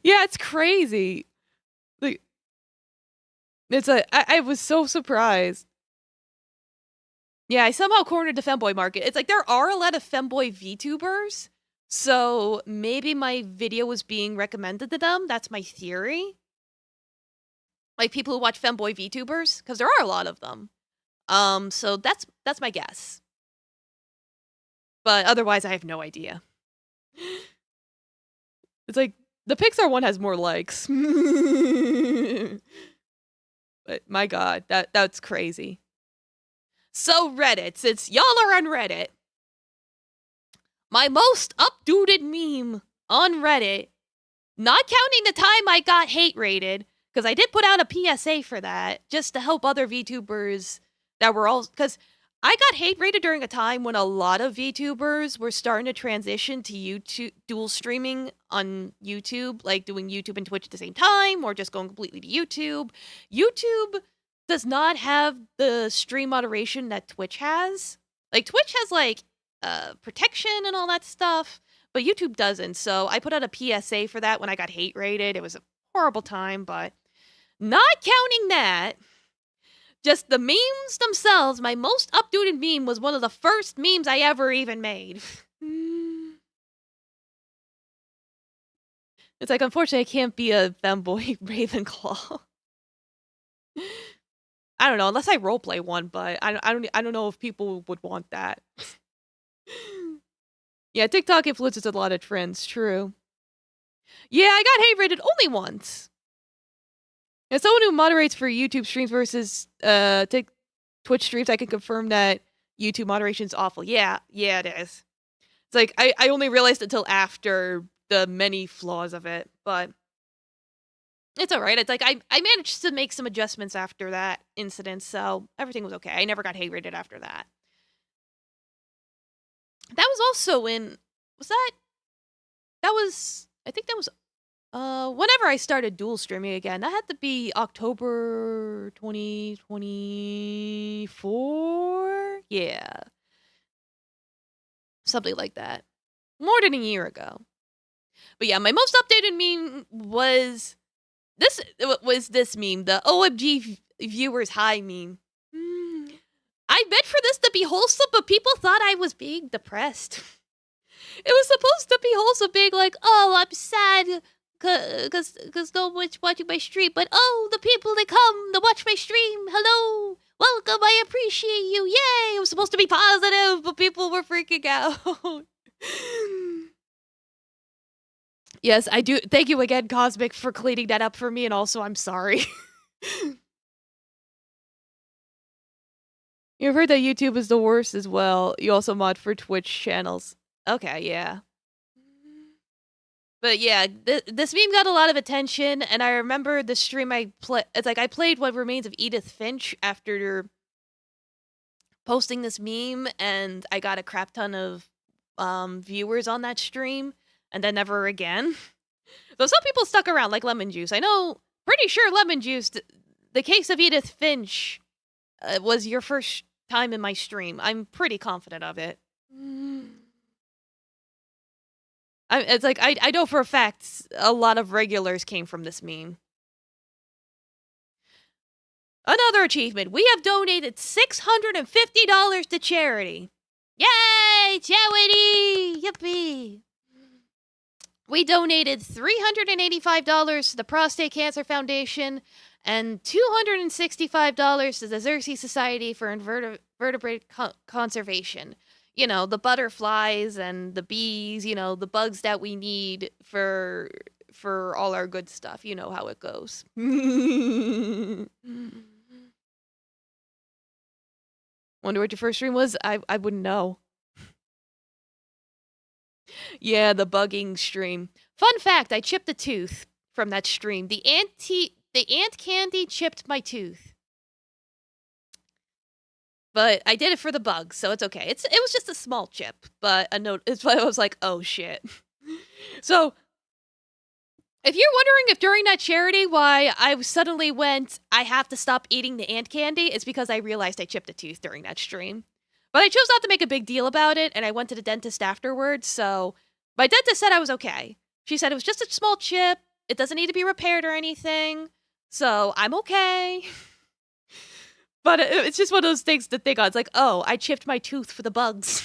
Yeah, it's crazy. Like, it's like, I was so surprised. Yeah, I somehow cornered the femboy market. It's like there are a lot of femboy VTubers, so maybe my video was being recommended to them. That's my theory. Like people who watch femboy VTubers, because there are a lot of them. So that's my guess. But otherwise, I have no idea. It's like the Pixar one has more likes. But my God, that's crazy. So Reddit, since y'all are on Reddit, my most updated meme on Reddit, not counting the time I got hate rated, because I did put out a PSA for that, just to help other VTubers that were all, because I got hate rated during a time when a lot of VTubers were starting to transition to YouTube, dual streaming on YouTube, like doing YouTube and Twitch at the same time, or just going completely to YouTube. YouTube does not have the stream moderation that Twitch has. Like, Twitch has, like, protection and all that stuff, but YouTube doesn't. So I put out a PSA for that when I got hate rated. It was a horrible time, but not counting that, just the memes themselves, my most updated meme was one of the first memes I ever even made. It's like, unfortunately, I can't be a femboy Ravenclaw. I don't know, unless I roleplay one, but I don't know if people would want that. Yeah, TikTok influences a lot of trends, true. Yeah, I got hate rated only once. As someone who moderates for YouTube streams versus Twitch streams, I can confirm that YouTube moderation is awful. Yeah, it is. It's like, I only realized until after the many flaws of it, but it's alright. It's like, I managed to make some adjustments after that incident, so everything was okay. I never got hate rated after that. That was also in, I think that was whenever I started dual streaming again. That had to be October 2024? Yeah. Something like that. More than a year ago. But yeah, my most updated meme was this meme, the OMG viewers high meme. I meant for this to be wholesome, but people thought I was being depressed. It was supposed to be wholesome, being like, oh, I'm sad because no one's watching my stream, but oh, the people that come to watch my stream, hello, welcome, I appreciate you, yay! It was supposed to be positive, but people were freaking out. Yes, I do. Thank you again, Cosmic, for cleaning that up for me, and also I'm sorry. You've heard that YouTube is the worst as well. You also mod for Twitch channels. Okay, yeah. But yeah, this meme got a lot of attention, and I remember the stream it's like I played What Remains of Edith Finch after posting this meme, and I got a crap ton of viewers on that stream, and then never again. So some people stuck around, like Lemon Juice. I know, pretty sure Lemon Juice, the case of Edith Finch was your first time in my stream. I'm pretty confident of it. It's like, I know for a fact a lot of regulars came from this meme. Another achievement. We have donated $650 to charity. Yay! Charity! Yippee! We donated $385 to the Prostate Cancer Foundation and $265 to the Xerxes Society for Invertebrate Conservation. You know, the butterflies and the bees, you know, the bugs that we need for all our good stuff. You know how it goes. Wonder what your first stream was? I wouldn't know. Yeah, the bugging stream. Fun fact, I chipped a tooth from that stream. The ant candy chipped my tooth. But I did it for the bugs, so it's okay. It was just a small chip, but I was like, oh shit. So, if you're wondering if during that charity why I suddenly went, I have to stop eating the ant candy, it's because I realized I chipped a tooth during that stream. But I chose not to make a big deal about it, and I went to the dentist afterwards, so my dentist said I was okay. She said it was just a small chip, it doesn't need to be repaired or anything, so I'm okay. But it's just one of those things to think on. It's like, oh, I chipped my tooth for the bugs.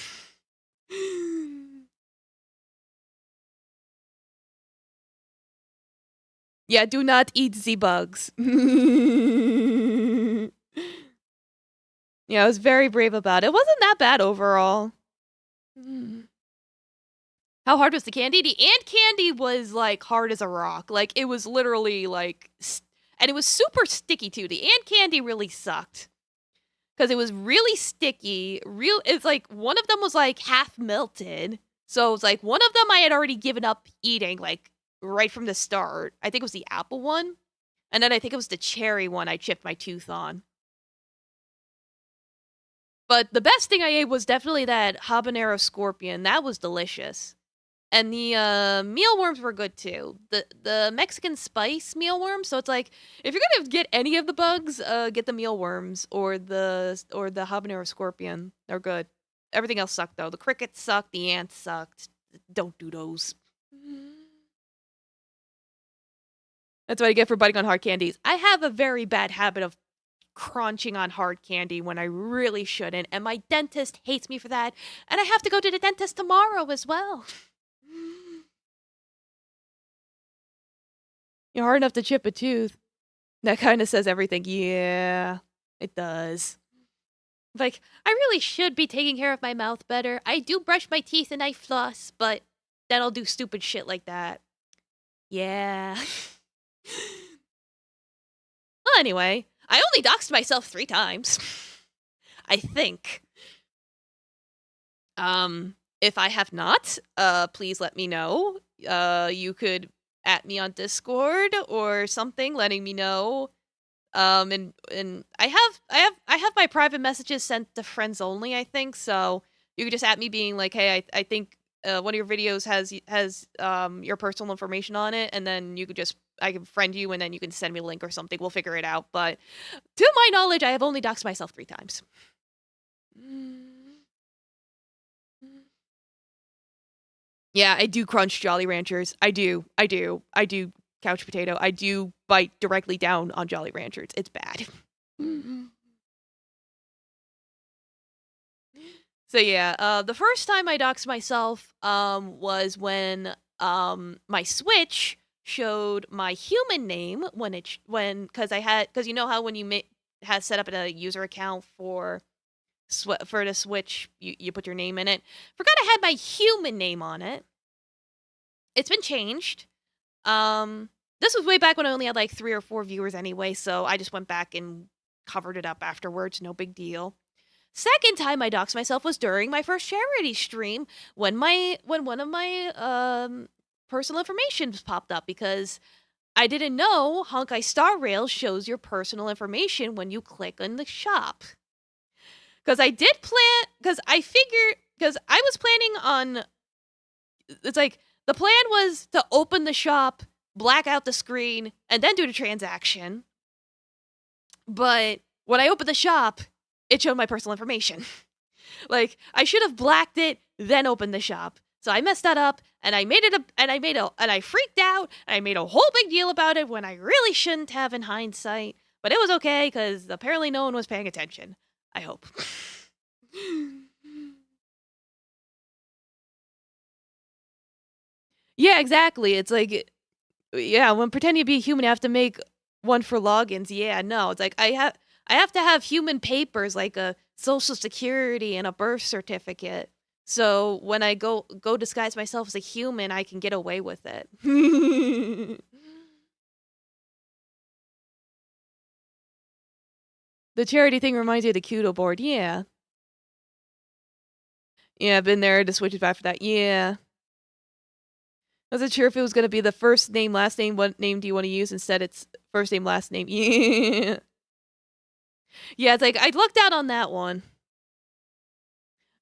Yeah, do not eat the bugs. Yeah, I was very brave about it. It wasn't that bad overall. How hard was the candy? The ant candy was like hard as a rock. Like it was literally like, and it was super sticky too. The ant candy really sucked because it was really sticky. It's like one of them was like half melted. So it was like one of them I had already given up eating like right from the start. I think it was the apple one, and then I think it was the cherry one I chipped my tooth on. But the best thing I ate was definitely that habanero scorpion. That was delicious. And the mealworms were good too. The Mexican spice mealworms. So it's like if you're gonna get any of the bugs, get the mealworms or the habanero scorpion. They're good. Everything else sucked though. The crickets sucked. The ants sucked. Don't do those. That's what I get for biting on hard candies. I have a very bad habit of crunching on hard candy when I really shouldn't, and my dentist hates me for that, and I have to go to the dentist tomorrow as well. You're hard enough to chip a tooth. That kind of says everything. Yeah, it does. Like, I really should be taking care of my mouth better. I do brush my teeth and I floss, but then I'll do stupid shit like that. Yeah. Well, anyway, I only doxed myself 3 times. I think. If I have not, please let me know. You could at me on Discord or something, letting me know. And I have my private messages sent to friends only, I think. So you could just at me being like, hey, I think one of your videos has your personal information on it, and then you could just I can friend you, and then you can send me a link or something. We'll figure it out. But to my knowledge, I have only doxed myself 3 times. Yeah, I do crunch Jolly Ranchers. I do couch potato. I do bite directly down on Jolly Ranchers. It's bad. So yeah, the first time I doxed myself was when my Switch showed my human name because you know how when you has set up a user account for the Switch, you put your name in it. Forgot I had my human name on it. It's been changed. This was way back when I only had like 3 or 4 viewers anyway, so I just went back and covered it up afterwards. No big deal. Second time I doxed myself was during my first charity stream when one of my personal information popped up because I didn't know Honkai Star Rail shows your personal information when you click on the shop. Because I was planning on, it's like, the plan was to open the shop, black out the screen, and then do the transaction. But when I opened the shop, it showed my personal information. Like, I should have blacked it, then opened the shop. So I messed that up, and I freaked out, and I made a whole big deal about it when I really shouldn't have in hindsight. But it was okay, because apparently no one was paying attention. I hope. Yeah, exactly. It's like, yeah, when pretending to be a human, you have to make one for logins. Yeah, no, it's like I have to have human papers like a social security and a birth certificate. So when I go disguise myself as a human, I can get away with it. The charity thing reminds you of the Kudo board. Yeah. Yeah, I've been there to switch it back for that. Yeah. I wasn't sure if it was going to be the first name, last name, what name do you want to use? Instead, it's first name, last name. Yeah. Yeah, it's like, I lucked out on that one.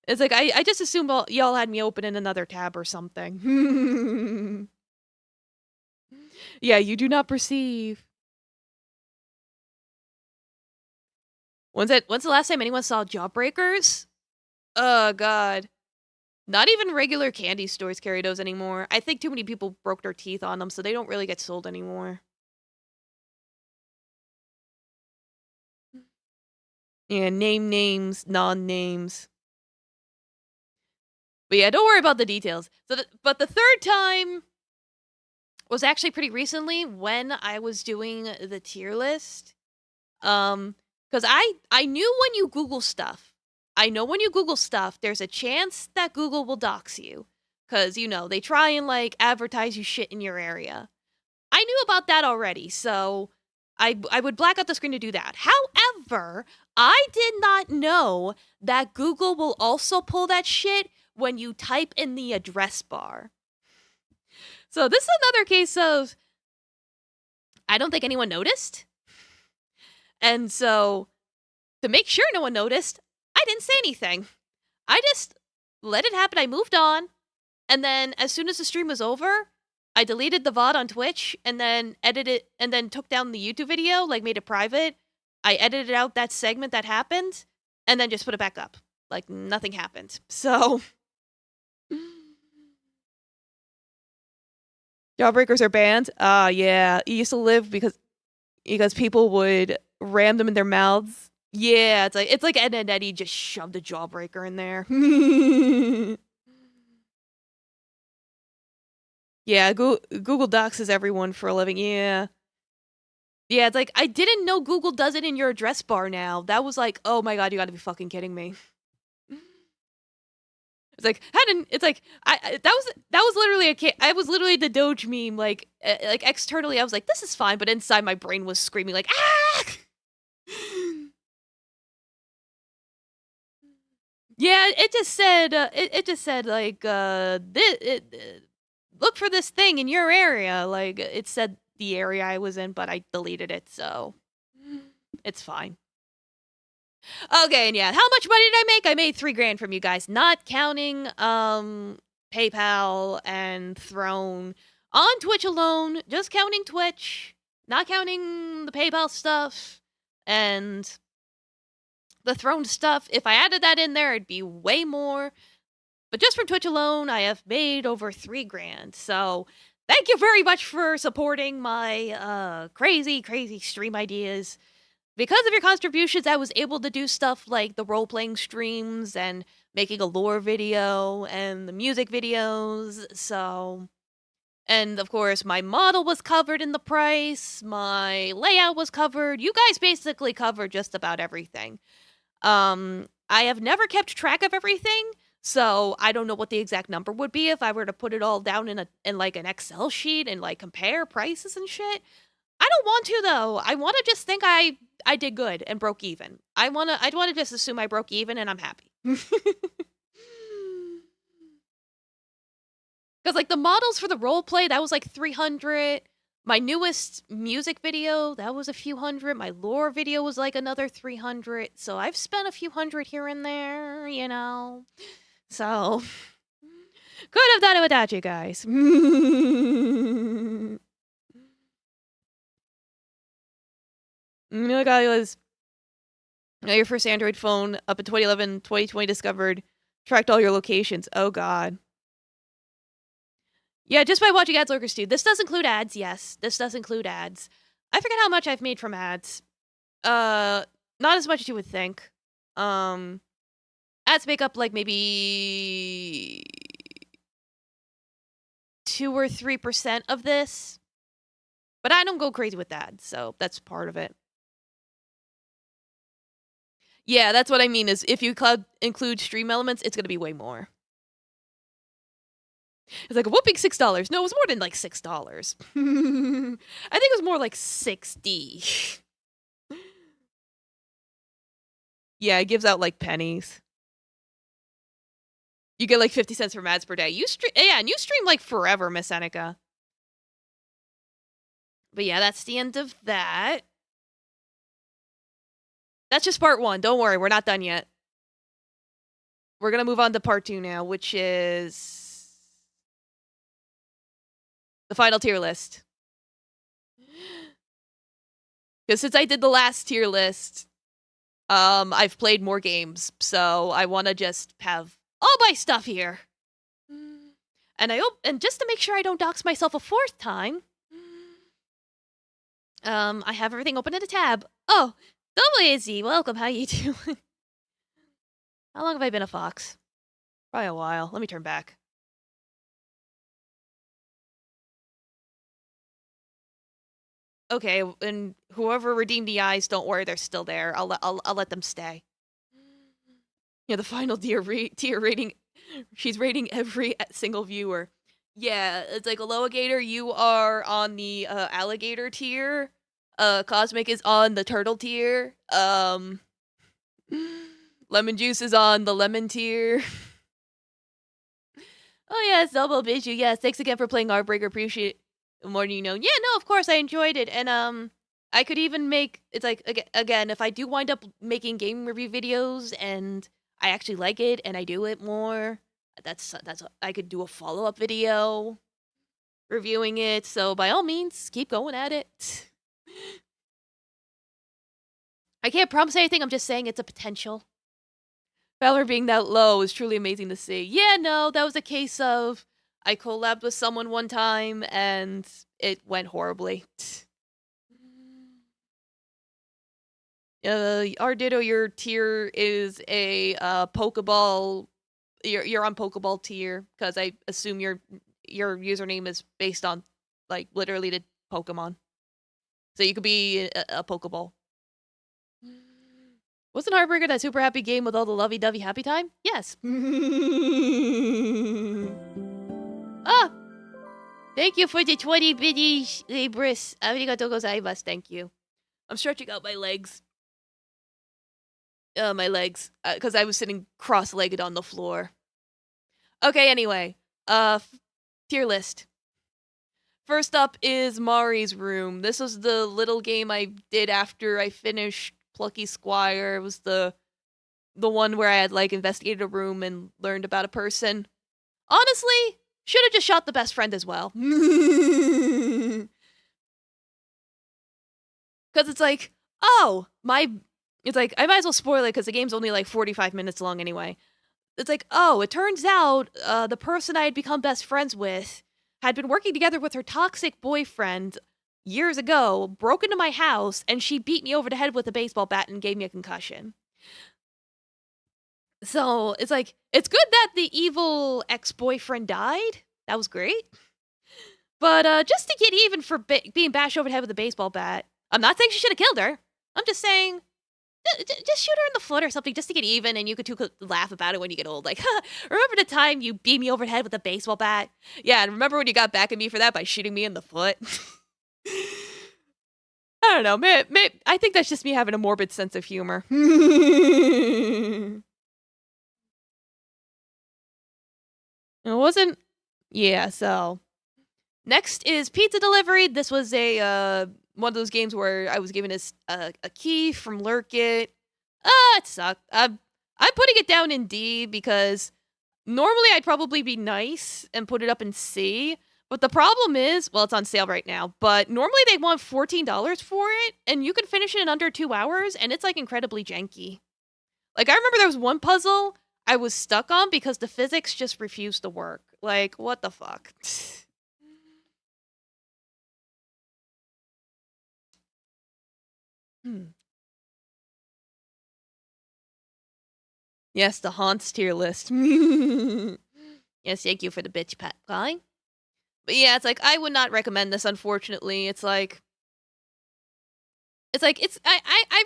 It's like, I just assumed y'all had me open in another tab or something. Yeah, you do not perceive. When's the last time anyone saw Jawbreakers? Oh, God. Not even regular candy stores carry those anymore. I think too many people broke their teeth on them, so they don't really get sold anymore. Yeah, name names, non-names. But yeah, don't worry about the details. But the third time was actually pretty recently when I was doing the tier list. Because I knew when you Google stuff, I know when you Google stuff, there's a chance that Google will dox you. Because, they try and, like, advertise you shit in your area. I knew about that already, so I would black out the screen to do that. However, I did not know that Google will also pull that shit when you type in the address bar. So this is another case of I don't think anyone noticed. And so to make sure no one noticed, I didn't say anything. I just let it happen. I moved on. And then as soon as the stream was over, I deleted the VOD on Twitch and then edited and then took down the YouTube video, like made it private. I edited out that segment that happened and then just put it back up. Like nothing happened. So Jawbreakers are banned. Yeah. It used to live because people would ram them in their mouths. Yeah, it's like Ed and Eddie just shoved a jawbreaker in there. Yeah, Google Docs is everyone for a living. Yeah. Yeah, it's like I didn't know Google does it in your address bar now. That was like, oh my god, you got to be fucking kidding me. It's like that was literally I was literally the Doge meme. Like externally, I was like, this is fine, but inside my brain was screaming like, ah. Yeah, it just said like look for this thing in your area. Like it said the area I was in, but I deleted it, so it's fine. Okay, and yeah, how much money did I make? I made $3,000 from you guys, not counting PayPal and Throne on Twitch alone, just counting Twitch, not counting the PayPal stuff and the Throne stuff. If I added that in there, it'd be way more. But just from Twitch alone, I have made over $3,000. So thank you very much for supporting my crazy, crazy stream ideas. Because of your contributions, I was able to do stuff like the role-playing streams and making a lore video and the music videos. So, and of course, my model was covered in the price. My layout was covered. You guys basically covered just about everything. I have never kept track of everything, so I don't know what the exact number would be if I were to put it all down in like an Excel sheet and like compare prices and shit. I don't want to though. I want to just think I did good and broke even. I'd want to just assume I broke even and I'm happy. Cuz like the models for the role play, that was like 300. My newest music video, that was a few hundred. My lore video was like another 300. So I've spent a few hundred here and there, So could have done it without you guys. Guys, your first Android phone up in 2011, 2020 discovered, tracked all your locations. Oh god. Yeah, just by watching ads lurkers too. This does include ads, yes. This does include ads. I forget how much I've made from ads. Not as much as you would think. Ads make up like maybe 2 or 3% of this. But I don't go crazy with ads, so that's part of it. Yeah, that's what I mean is if you include stream elements, it's going to be way more. It's like a whooping $6. No, it was more than like $6. I think it was more like 60. Yeah, it gives out like pennies. You get like 50 cents from ads per day. And you stream like forever, Miss Seneca. But yeah, that's the end of that. That's just part 1. Don't worry, we're not done yet. We're going to move on to part 2 now, which is the final tier list. Because since I did the last tier list, I've played more games, so I want to just have all my stuff here. And just to make sure I don't dox myself a 4th time, I have everything open in a tab. Oh, Izzy, welcome. How you doing? How long have I been a fox? Probably a while. Let me turn back. Okay, and whoever redeemed the eyes, don't worry, they're still there. I'll let them stay. Yeah, the final tier rating. She's rating every single viewer. Yeah, it's like a alligator. You are on the alligator tier. Cosmic is on the turtle tier. Lemon juice is on the lemon tier. Oh yes, Double Biju. Yes, thanks again for playing Heartbreaker. Appreciate it more than you know. Yeah, no, of course I enjoyed it, and I could even make it's like again if I do wind up making game review videos and I actually like it and I do it more. That's I could do a follow-up video reviewing it. So by all means, keep going at it. I can't promise anything. I'm just saying it's a potential. Valor being that low is truly amazing to see. Yeah, no, that was a case of I collabed with someone one time and it went horribly. Arditto, your tier is a Pokeball. You're on Pokeball tier because I assume your username is based on like literally the Pokemon. So you could be a Pokeball. Wasn't Heartbreaker that super happy game with all the lovey-dovey happy time? Yes. Ah! Thank you for the 20 biddies, Libris. Arigato gozaimasu. Thank you. I'm stretching out my legs. Because I was sitting cross-legged on the floor. Okay, anyway. Tier list. First up is Mari's Room. This was the little game I did after I finished Plucky Squire. It was the one where I had like investigated a room and learned about a person. Honestly, should have just shot the best friend as well. Because it's like, it's like, I might as well spoil it because the game's only like 45 minutes long anyway. It's like, it turns out the person I had become best friends with had been working together with her toxic boyfriend years ago, broke into my house, and she beat me over the head with a baseball bat and gave me a concussion. So it's like, it's good that the evil ex-boyfriend died. That was great. But just to get even for being bashed over the head with a baseball bat, I'm not saying she should have killed her. I'm just saying, just shoot her in the foot or something just to get even, and you could laugh about it when you get old. Like, remember the time you beat me over the head with a baseball bat? Yeah, and remember when you got back at me for that by shooting me in the foot? I don't know. I think that's just me having a morbid sense of humor. It wasn't... Yeah, so... Next is Pizza Delivery. This was a one of those games where I was given a key from Lurk It. It sucked. I'm putting it down in D because normally I'd probably be nice and put it up in C. But the problem is, well, it's on sale right now, but normally they want $14 for it, and you can finish it in under 2 hours, and it's like incredibly janky. Like, I remember there was one puzzle I was stuck on because the physics just refused to work. Like, what the fuck? Yes, the haunts tier list. Yes, thank you for the bitch pat guy. But yeah, it's like I would not recommend this. Unfortunately, I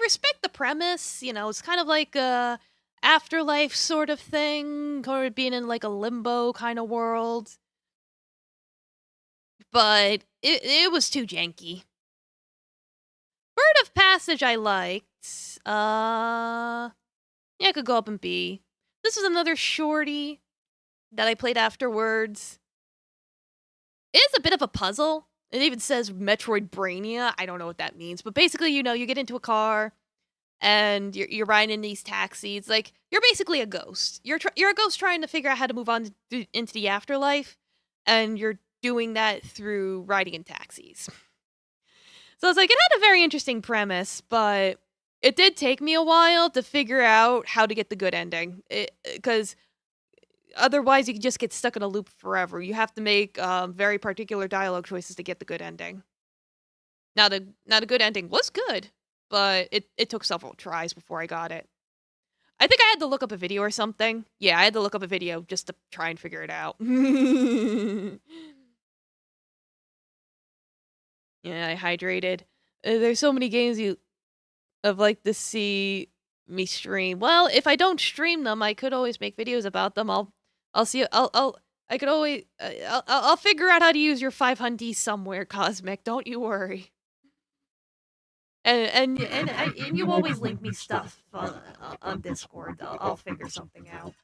respect the premise. You know, it's kind of like a afterlife sort of thing, or being in like a limbo kind of world. But it was too janky. Bird of Passage I liked. Yeah, I could go up and B. This was another shorty that I played afterwards. It is a bit of a puzzle. It even says Metroid Brainia. I don't know what that means. But basically, you get into a car and you're riding in these taxis. Like, you're basically a ghost. You're a ghost trying to figure out how to move on into the afterlife. And you're doing that through riding in taxis. So it's like, it had a very interesting premise, but it did take me a while to figure out how to get the good ending. Because otherwise you could just get stuck in a loop forever. You have to make very particular dialogue choices to get the good ending. Now the good ending was good, but it took several tries before I got it. I think I had to look up a video or something. Yeah, I had to look up a video just to try and figure it out. Yeah, I hydrated. There's so many games you of like to see me stream. Well, if I don't stream them, I could always make videos about them. I'll see. I could always. I'll figure out how to use your 500 somewhere, Cosmic. Don't you worry. And you always link me stuff on Discord. I'll figure something out.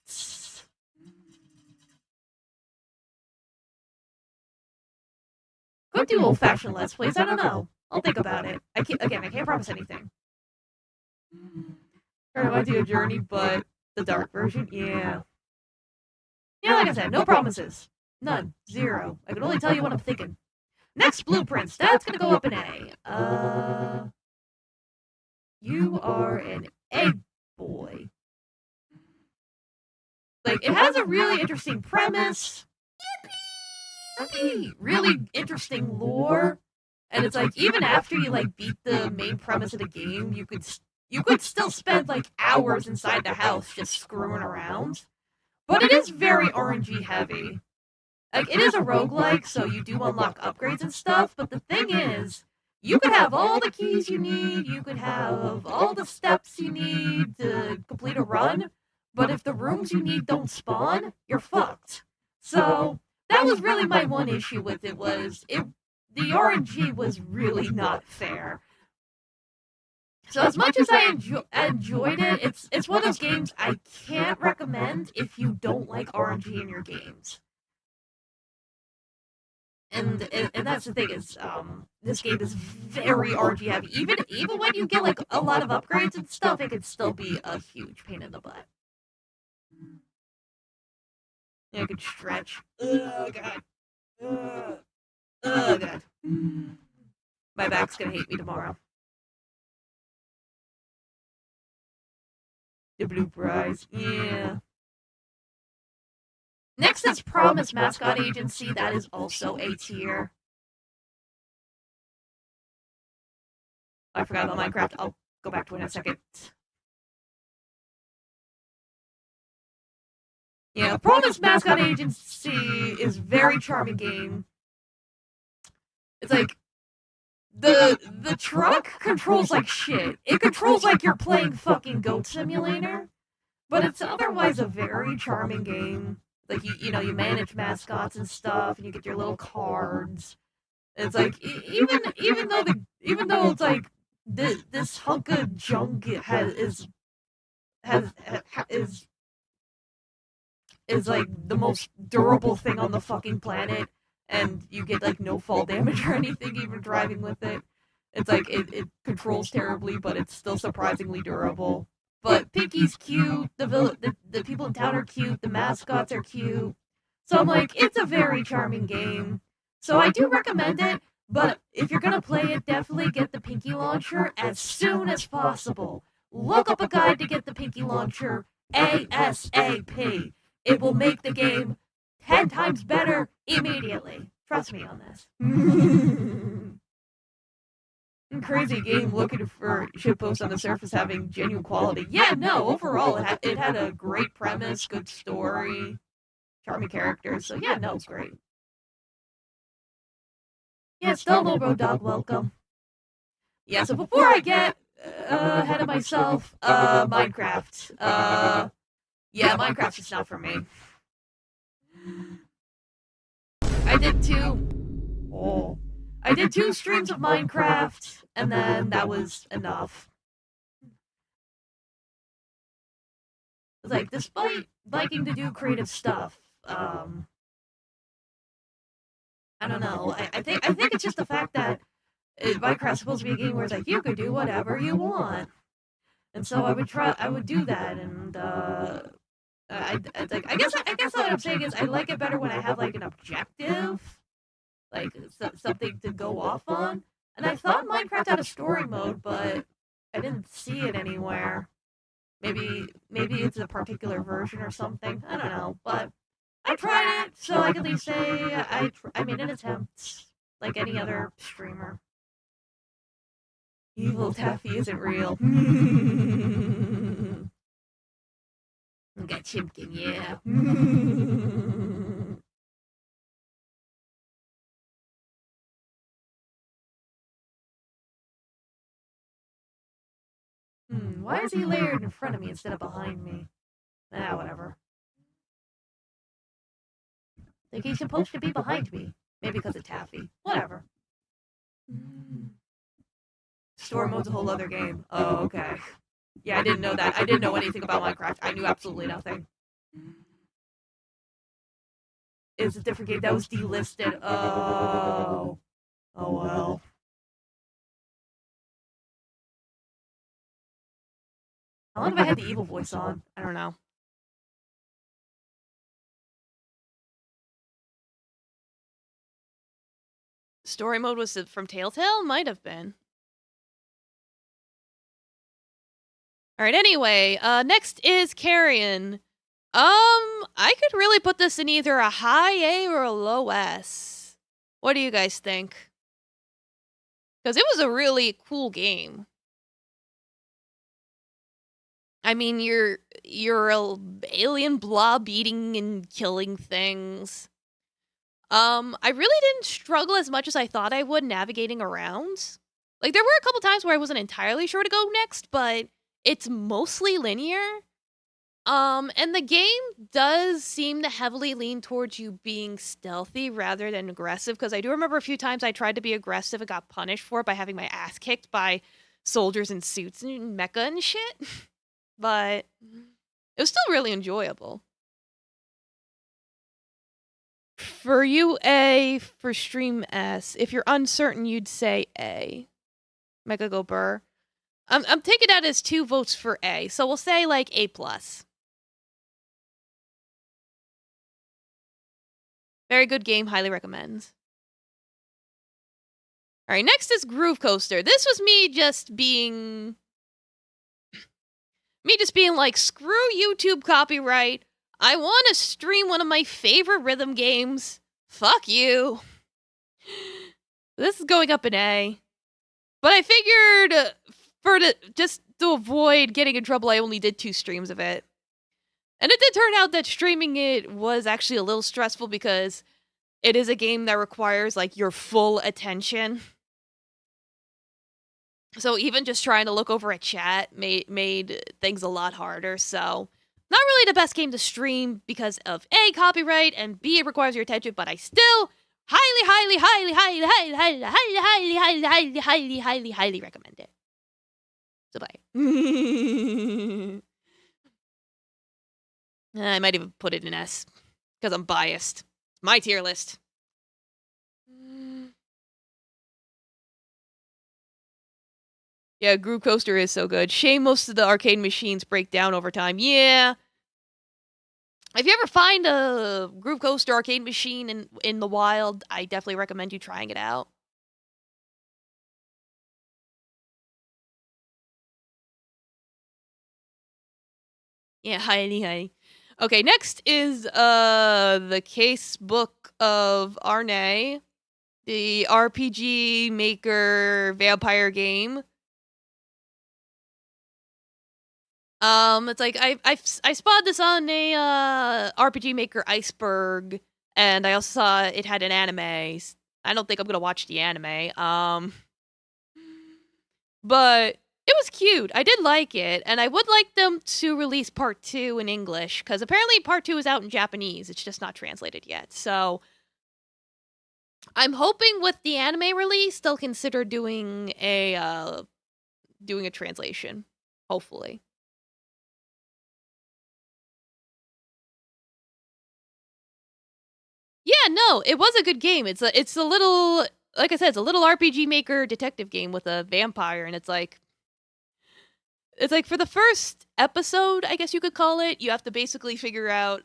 Could do old-fashioned Let's Plays. I don't know. I'll think about it. I can't promise anything. Or I might do a journey, but the dark version, yeah. Yeah, like I said, no promises. None. Zero. I can only tell you what I'm thinking. Next blueprints. That's gonna go up in A. You are an egg boy. Like, it has a really interesting premise. Really interesting lore. And it's like, even after you, like, beat the main premise of the game, you could still spend, like, hours inside the house just screwing around. But it is very RNG heavy. Like, it is a roguelike, so you do unlock upgrades and stuff, but the thing is, you could have all the keys you need, you could have all the steps you need to complete a run, but if the rooms you need don't spawn, you're fucked. So, that was really my one issue with it, the RNG was really not fair. So as much as I enjoyed it, it's one of those games I can't recommend if you don't like RNG in your games. And that's the thing is, this game is very RNG heavy. Even when you get like a lot of upgrades and stuff, it can still be a huge pain in the butt. Yeah, I could stretch. Oh god. Oh god. My back's gonna hate me tomorrow. The blue prize, yeah. Next is Promise Mascot Agency. That is also A tier. I forgot about Minecraft. I'll go back to it in a second. Yeah, Promise Mascot Agency is very charming game. It's like the truck controls like shit. It controls like you're playing fucking Goat Simulator, but it's otherwise a very charming game. Like you know, you manage mascots and stuff, and you get your little cards. It's like even though it's like this hunk of junk is like the most durable thing on the fucking planet, and you get like no fall damage or anything even driving with it. It's like it controls terribly, but it's still surprisingly durable. But Pinky's cute, the people in town are cute, the mascots are cute. So I'm like, it's a very charming game. So I do recommend it, but if you're gonna play it, definitely get the Pinky launcher as soon as possible. Look up a guide to get the Pinky launcher ASAP. It will make the game 10 times better immediately. Trust me on this. Crazy game looking for shitposts on the surface having genuine quality. Yeah, no, overall it had a great premise, good story, charming characters. So yeah, no, it's great. Yeah, still no Road Dog, welcome. Yeah, so before I get ahead of myself, Minecraft. Yeah, Minecraft's just not for me. I did two streams of Minecraft, and then that was enough. Like, despite liking to do creative stuff, I don't know. I think it's just the fact that Minecraft's supposed to be a game where it's like you could do whatever you want, and so I would do that, and I guess what I'm saying is I like it better when I have like an objective, like something to go off on. And I thought Minecraft had a story mode, but I didn't see it anywhere. Maybe it's a particular version or something. I don't know, but I tried it, so I can at least say I made an attempt, like any other streamer. Evil Taffy isn't real. Got Chimkin, yeah. Why is he layered in front of me instead of behind me? Ah, whatever. Like he's supposed to be behind me. Maybe because of Taffy. Whatever. Store mode's a whole other game. Oh, okay. Yeah, I didn't know that. I didn't know anything about Minecraft. I knew absolutely nothing. It's a different game that was delisted. Oh. Oh well. How long have I had the evil voice on? I don't know. Story mode was from Telltale? Might have been. Alright, anyway, next is Carrion. I could really put this in either a high A or a low S. What do you guys think? Because it was a really cool game. I mean, you're a alien blob eating and killing things. I really didn't struggle as much as I thought I would navigating around. Like, there were a couple times where I wasn't entirely sure to go next, but it's mostly linear. And the game does seem to heavily lean towards you being stealthy rather than aggressive, because I do remember a few times I tried to be aggressive and got punished for it by having my ass kicked by soldiers in suits and mecha and shit. But it was still really enjoyable. For you, A. For stream, S. If you're uncertain, you'd say A. Mega Go Burr. I'm taking that as 2 votes for A, so we'll say like A+. Very good game, highly recommends. Alright, next is Groove Coaster. This was me just being like, screw YouTube copyright. I want to stream one of my favorite rhythm games. Fuck you. This is going up an A. But I figured just to avoid getting in trouble, I only did 2 streams of it. And it did turn out that streaming it was actually a little stressful because it is a game that requires, like, your full attention. So even just trying to look over a chat made things a lot harder, so not really the best game to stream because of A, copyright, and B, it requires your attention, but I still highly recommend it. So bye. I might even put it in S, because I'm biased. It's my tier list. Yeah, Groove Coaster is so good. Shame most of the arcade machines break down over time. Yeah. If you ever find a Groove Coaster arcade machine in the wild, I definitely recommend you trying it out. Yeah, highly. Okay, next is the case book of Arne, the RPG Maker vampire game. It's like I spotted this on a RPG Maker Iceberg, and I also saw it had an anime. I don't think I'm gonna watch the anime. But it was cute. I did like it, and I would like them to release part 2 in English, because apparently part 2 is out in Japanese. It's just not translated yet. So I'm hoping with the anime release, they'll consider doing a translation. Hopefully. Yeah, no, it was a good game. It's a little, like I said, it's a little RPG Maker detective game with a vampire, and it's like for the first episode, I guess you could call it, you have to basically figure out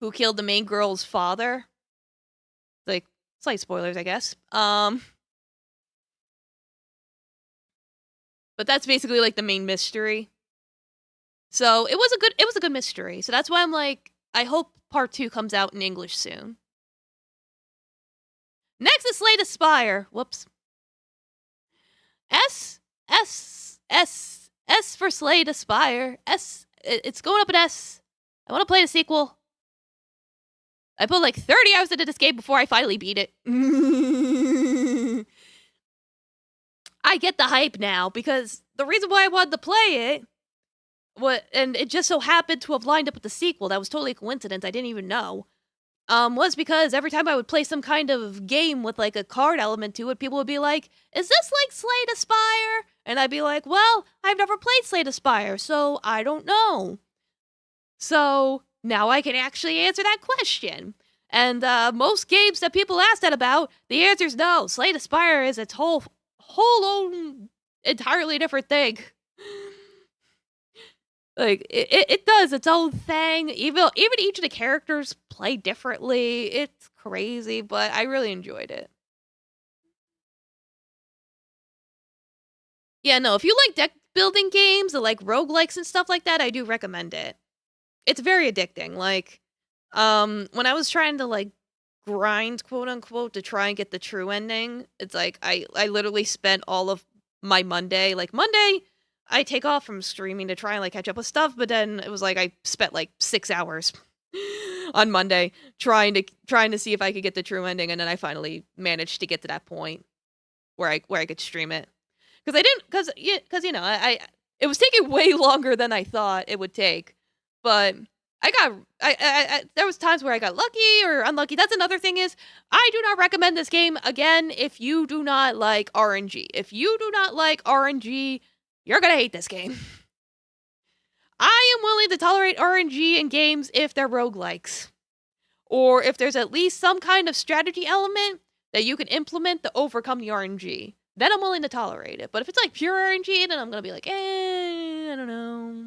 who killed the main girl's father. Like, slight spoilers, I guess. But that's basically like the main mystery. So it was a good mystery. So that's why I'm like, I hope part 2 comes out in English soon. Next is Slay the Spire. Whoops. S, S, S, S for Slay the Spire. S, it's going up an S. I want to play the sequel. I put like 30 hours into this game before I finally beat it. I get the hype now because the reason why I wanted to play it, and it just so happened to have lined up with the sequel, that was totally a coincidence, I didn't even know, was because every time I would play some kind of game with like a card element to it, people would be like, is this like Slay the Spire? And I'd be like, well, I've never played Slay the Spire, so I don't know. So now I can actually answer that question. And most games that people ask that about, the answer is no. Slay the Spire is its whole own entirely different thing. Like it does its own thing. Even each of the characters play differently. It's crazy, but I really enjoyed it. Yeah, no, if you like deck building games or like roguelikes and stuff like that, I do recommend it. It's very addicting. Like, when I was trying to like grind, quote unquote, to try and get the true ending, it's like I literally spent all of my Monday. Like Monday, I take off from streaming to try and like catch up with stuff, but then it was like I spent like 6 hours on Monday trying to see if I could get the true ending, and then I finally managed to get to that point where I could stream it. Because I didn't, because you know, I it was taking way longer than I thought it would take, but I there was times where I got lucky or unlucky. That's another thing is, I do not recommend this game again if you do not like RNG. If you do not like RNG, you're gonna hate this game. I am willing to tolerate RNG in games if they're roguelikes, or if there's at least some kind of strategy element that you can implement to overcome the RNG. Then I'm willing to tolerate it. But if it's like pure RNG, then I'm gonna be like, I don't know.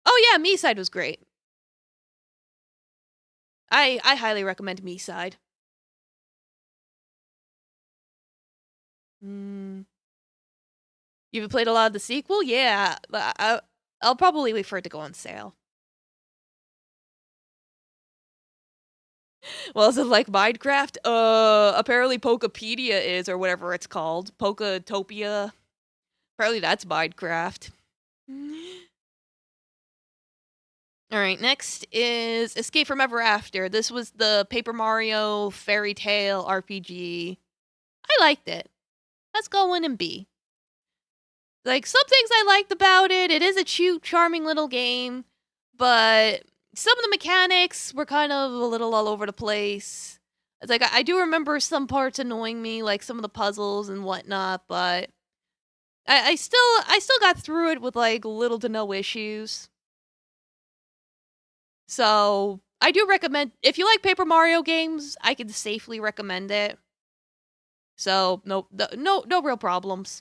Oh yeah, Me-Side was great. I highly recommend Me-Side. You've played a lot of the sequel? Yeah, I'll probably wait for it to go on sale. Well, is it like Minecraft? Apparently Pokepedia is, or whatever it's called. Poketopia. Apparently that's Minecraft. Alright, next is Escape from Ever After. This was the Paper Mario Fairy Tale RPG. I liked it. Let's go in and B. Like, some things I liked about it. It is a cute, charming little game, but some of the mechanics were kind of a little all over the place. It's like, I do remember some parts annoying me, like some of the puzzles and whatnot, but I still got through it with like little to no issues. So I do recommend, if you like Paper Mario games, I can safely recommend it. So no real problems.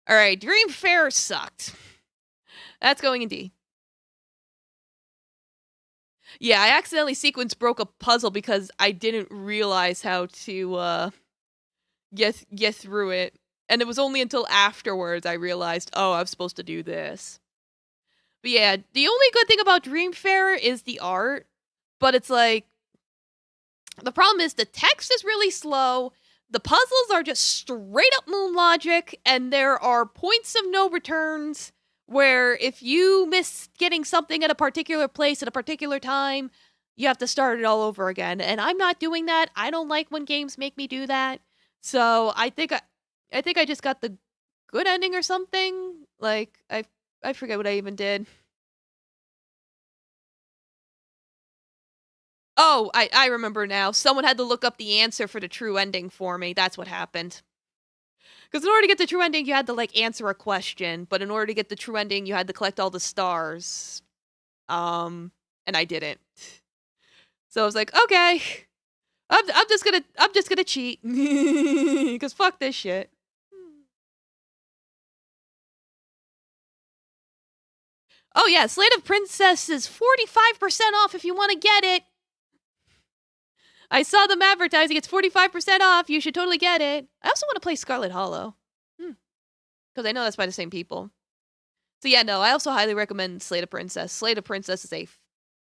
All right, Dream Fair sucked. That's going in D. Yeah, I accidentally sequence broke a puzzle because I didn't realize how to get through it, and it was only until afterwards I realized, oh, I was supposed to do this. But yeah, the only good thing about Dream Fair is the art, but it's like, the problem is the text is really slow, the puzzles are just straight up moon logic, and there are points of no returns where if you miss getting something at a particular place at a particular time, you have to start it all over again. And I'm not doing that. I don't like when games make me do that. So I think I just got the good ending or something. Like, I forget what I even did. Oh, I remember now. Someone had to look up the answer for the true ending for me. That's what happened. Because in order to get the true ending, you had to, like, answer a question. But in order to get the true ending, you had to collect all the stars. And I didn't. So I was like, okay. I'm just gonna cheat. Because fuck this shit. Oh yeah, Slate of Princess is 45% off if you want to get it. I saw them advertising. It's 45% off. You should totally get it. I also want to play Scarlet Hollow. Because I know that's by the same people. So yeah, no, I also highly recommend Slate of Princess. Slate of Princess is a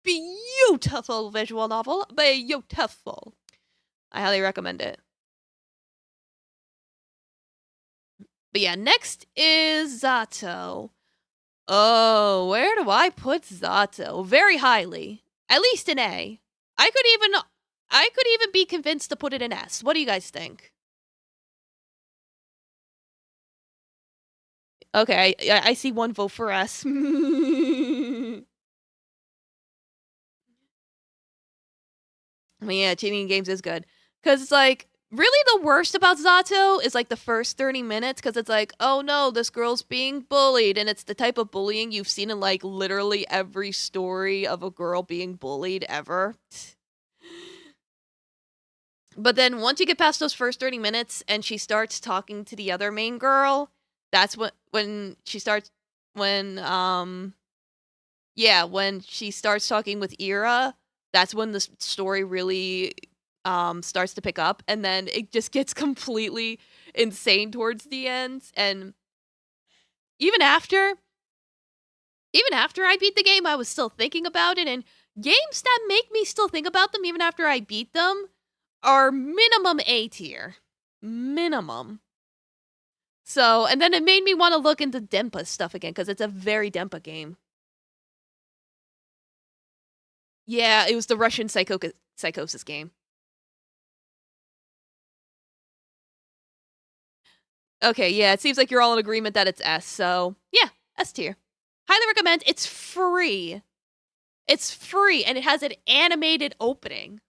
beautiful beautiful visual novel. Beautiful. I highly recommend it. But yeah, next is Zato. Oh, where do I put Zato? Very highly. At least an A. I could even be convinced to put it in S. What do you guys think? Okay, I see one vote for S. Yeah, cheating in games is good. Because it's like, really the worst about Zato is like the first 30 minutes, because it's like, oh no, this girl's being bullied, and it's the type of bullying you've seen in like literally every story of a girl being bullied ever. But then once you get past those first 30 minutes and she starts talking to the other main girl, that's when she starts when she starts talking with Ira, that's when the story really starts to pick up, and then it just gets completely insane towards the end. And even after I beat the game, I was still thinking about it, and games that make me still think about them even after I beat them are minimum A tier. Minimum. So, and then it made me want to look into Denpa stuff again, because it's a very Denpa game. Yeah, it was the Russian psychosis game. Okay, yeah, it seems like you're all in agreement that it's S, so yeah, S tier. Highly recommend. It's free. It's free, and it has an animated opening.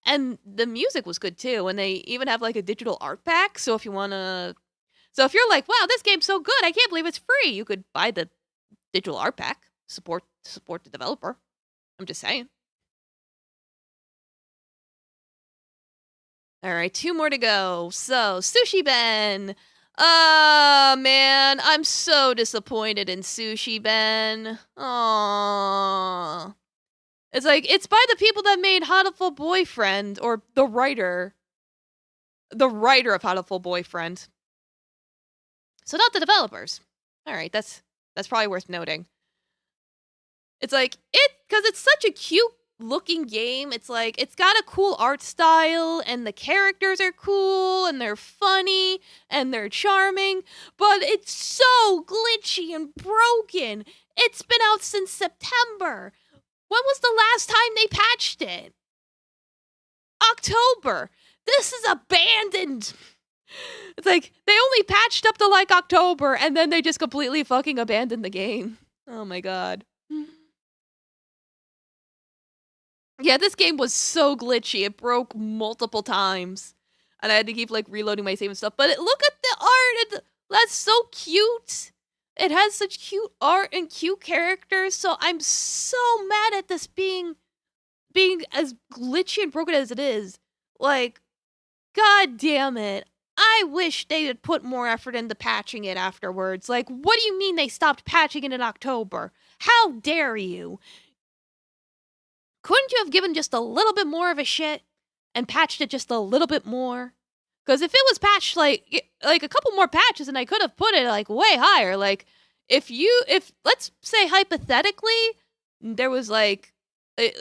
And the music was good too, and they even have like a digital art pack, so if you wanna... So if you're like, wow, this game's so good, I can't believe it's free, you could buy the digital art pack. Support the developer. I'm just saying. Alright, 2 more to go. So, Sushi Ben. Man, I'm so disappointed in Sushi Ben. Aww. It's like, it's by the people that made Hatoful Boyfriend, or the writer. The writer of Hatoful Boyfriend. So not the developers. Alright, that's probably worth noting. It's like, because it's such a cute looking game. It's like, it's got a cool art style, and the characters are cool, and they're funny, and they're charming, but it's so glitchy and broken. It's been out since September. When was the last time they patched it? October. This is abandoned. It's like, they only patched up to like October, and then they just completely fucking abandoned the game. Oh my god. Yeah, this game was so glitchy. It broke multiple times. And I had to keep like reloading my save and stuff. But look at the art. That's so cute. It has such cute art and cute characters. So I'm so mad at this being as glitchy and broken as it is. Like, god damn it. I wish they had put more effort into patching it afterwards. Like, what do you mean they stopped patching it in October? How dare you? Couldn't you have given just a little bit more of a shit and patched it just a little bit more? Because if it was patched like a couple more patches, and I could have put it like way higher. Like, if let's say hypothetically there was like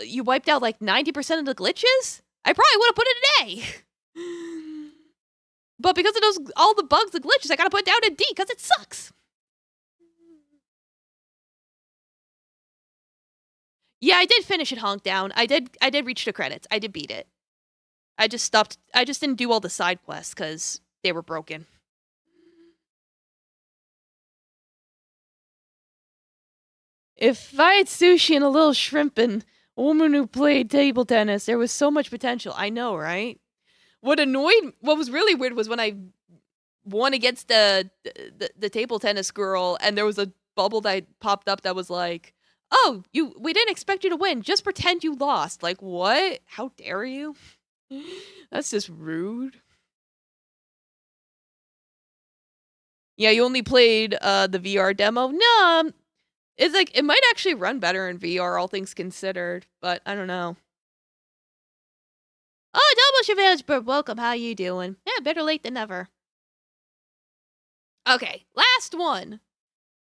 you wiped out like 90% of the glitches, I probably would have put it an A. But because of all the bugs, the glitches, I gotta put it down a D because it sucks. Yeah, I did finish it honk down. I did reach the credits. I did beat it. I just didn't do all the side quests because they were broken. If I had sushi and a little shrimp and a woman who played table tennis, there was so much potential. I know, right? What was really weird was when I won against the table tennis girl, and there was a bubble that popped up that was like, oh, we didn't expect you to win. Just pretend you lost. Like, what? How dare you? That's just rude. Yeah, you only played the VR demo? No, it's like, it might actually run better in VR, all things considered, but I don't know. Oh, Double Chevalier, welcome. How you doing? Yeah, better late than never. Okay, last one.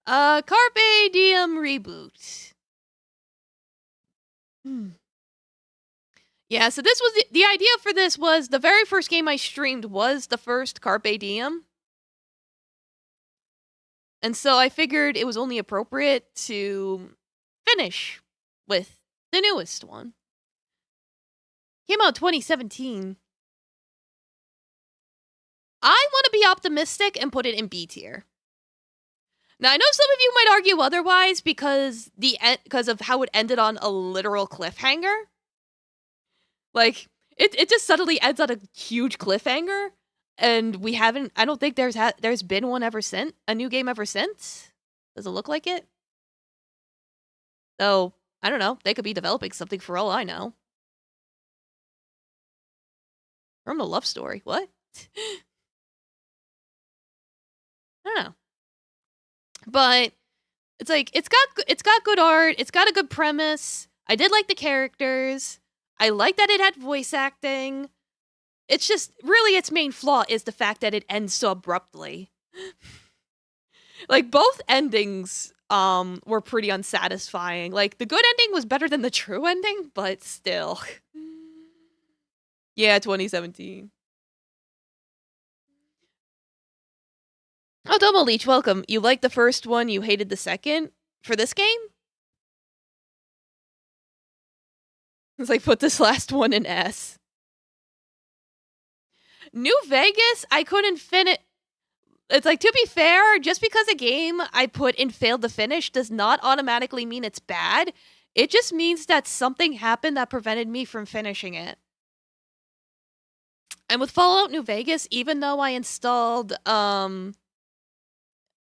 Carpe Diem reboot. Yeah, so this was the idea for this was the very first game I streamed was the first Carpe Diem. And so I figured it was only appropriate to finish with the newest one. Came out 2017. I want to be optimistic and put it in B tier. Now, I know some of you might argue otherwise because of how it ended on a literal cliffhanger. Like, it just suddenly ends on a huge cliffhanger, and I don't think there's been one ever since, a new game ever since. Does it look like it? Though, I don't know, they could be developing something for all I know. From the love story, what? I don't know. But it's like it's got good art, it's got a good premise. I did like the characters. I like that it had voice acting. It's just really its main flaw is the fact that it ends so abruptly. Like both endings were pretty unsatisfying. Like the good ending was better than the true ending, but still. Yeah, 2017. Oh, Domo Leech, welcome. You liked the first one, you hated the second? For this game? It's like, put this last one in S. New Vegas, I couldn't finish. It's like, to be fair, just because a game I put in failed to finish does not automatically mean it's bad. It just means that something happened that prevented me from finishing it. And with Fallout New Vegas, even though I installed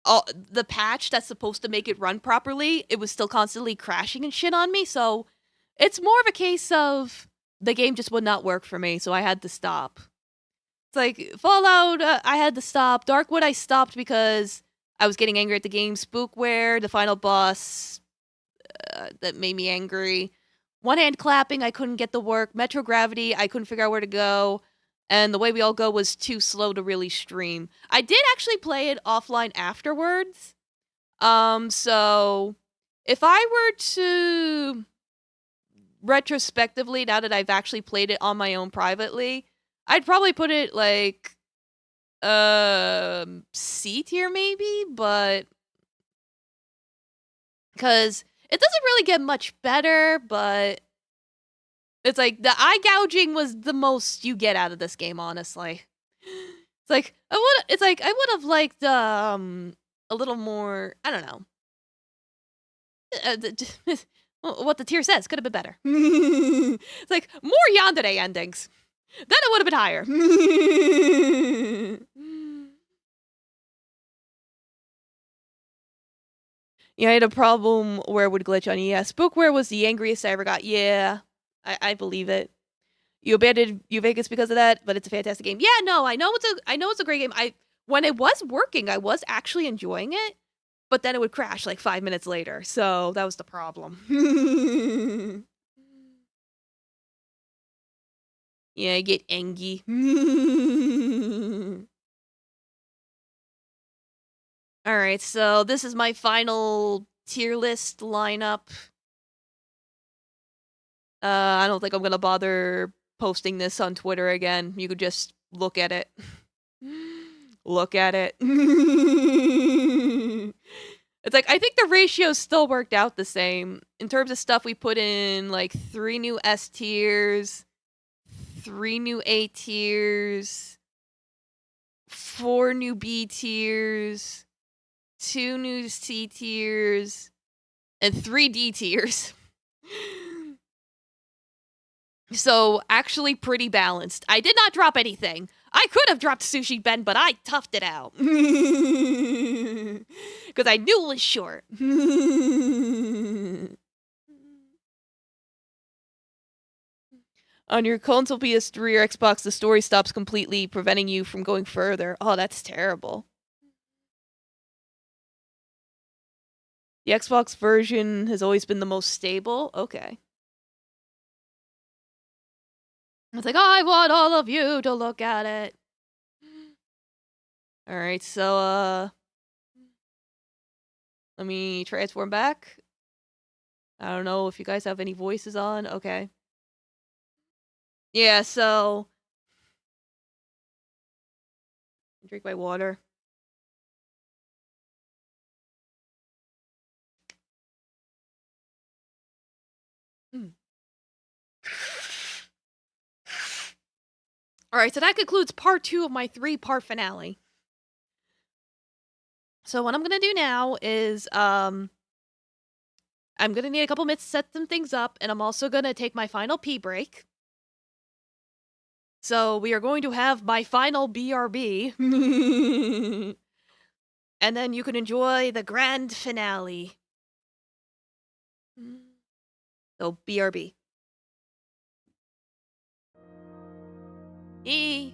the patch that's supposed to make it run properly, it was still constantly crashing and shit on me. So it's more of a case of the game just would not work for me, so I had to stop. It's like Fallout, I had to stop. Darkwood, I stopped because I was getting angry at the game. Spookware, the final boss, that made me angry. One Hand Clapping, I couldn't get the work. Metro Gravity, I couldn't figure out where to go. And The Way We All Go was too slow to really stream. I did actually play it offline afterwards. So if I were to retrospectively, now that I've actually played it on my own privately, I'd probably put it like C tier maybe, but because it doesn't really get much better, but it's like the eye gouging was the most you get out of this game, honestly. It's like I would have liked a little more, I don't know. What the tier says could have been better. It's like more yandere endings. Then it would have been higher. Yeah, I had a problem where it would glitch on you. Yeah, Spookware was the angriest I ever got. Yeah, I believe it. You abandoned New Vegas because of that, but it's a fantastic game. Yeah, no, I know it's a great game. When it was working, I was actually enjoying it, but then it would crash like 5 minutes later. So that was the problem. Yeah, I get angry. All right, so this is my final tier list lineup. I don't think I'm gonna bother posting this on Twitter again. You could just look at it. Look at it. It's like, I think the ratios still worked out the same. In terms of stuff we put in, like 3 new S tiers, 3 new A tiers, 4 new B tiers, 2 new C tiers, and 3 D tiers. So, actually pretty balanced. I did not drop anything. I could have dropped Sushi Ben, but I toughed it out. Because I knew it was short. On your console, PS3, or Xbox, the story stops completely, preventing you from going further. Oh, that's terrible. The Xbox version has always been the most stable? Okay. It's like, I want all of you to look at it. Alright, so, let me transform back. I don't know if you guys have any voices on. Okay. Yeah, so drink my water. Mm. All right, so that concludes part 2 of my 3-part finale. So what I'm going to do now is I'm going to need a couple minutes to set some things up, and I'm also going to take my final pee break. So we are going to have my final BRB. And then you can enjoy the grand finale. So BRB. E.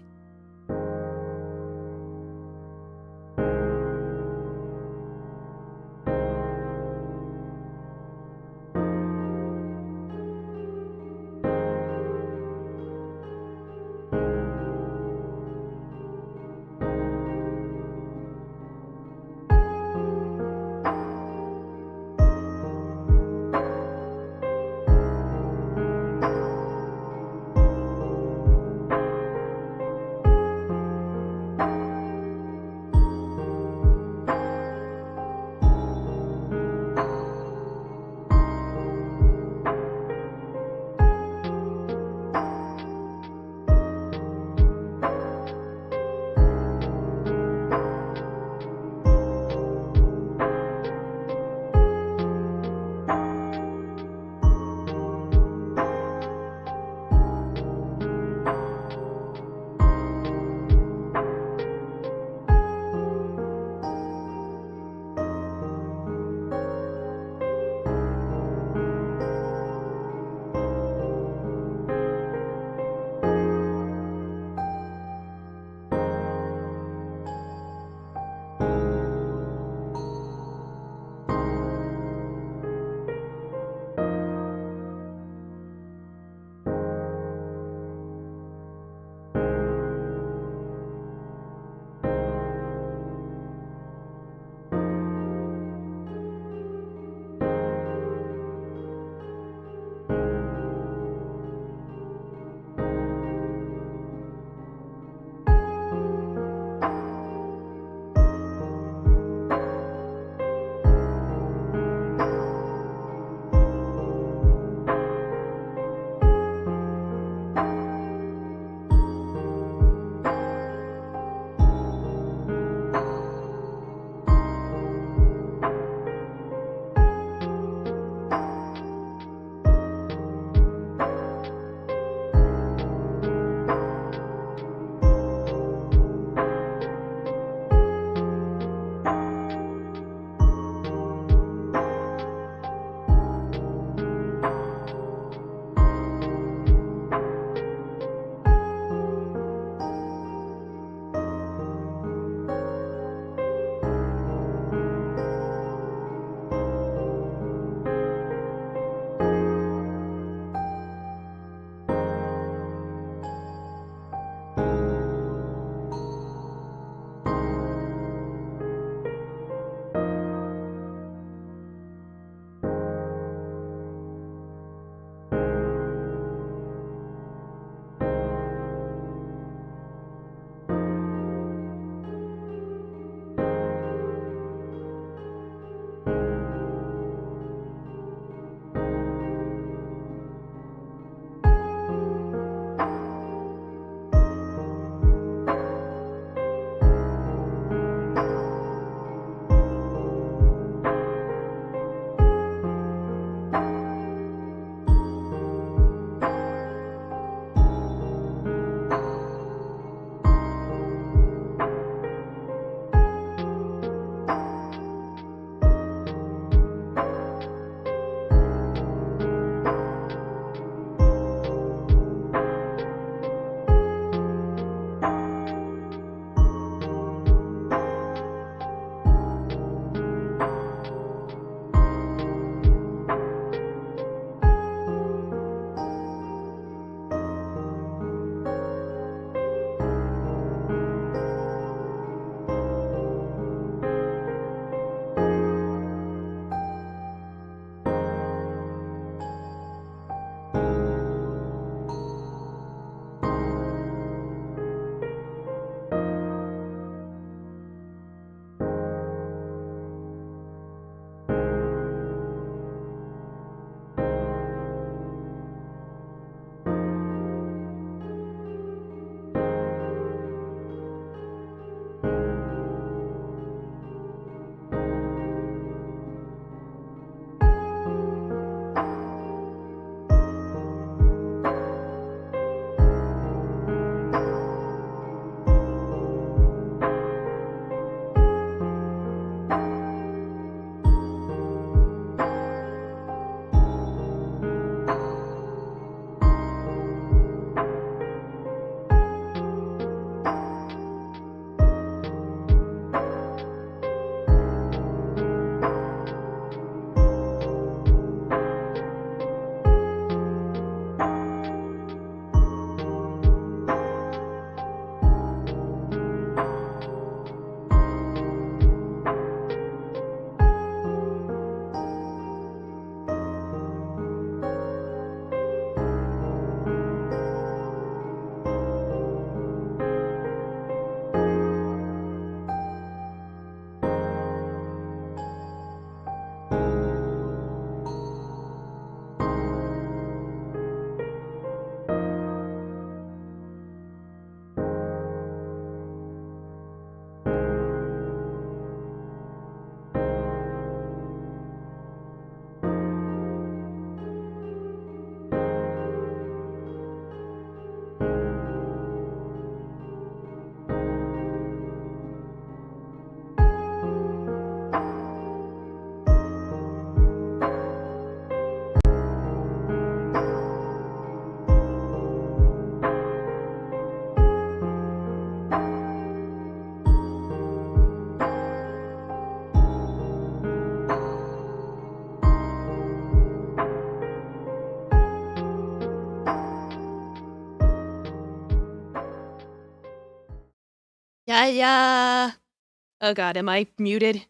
Oh god, am I muted?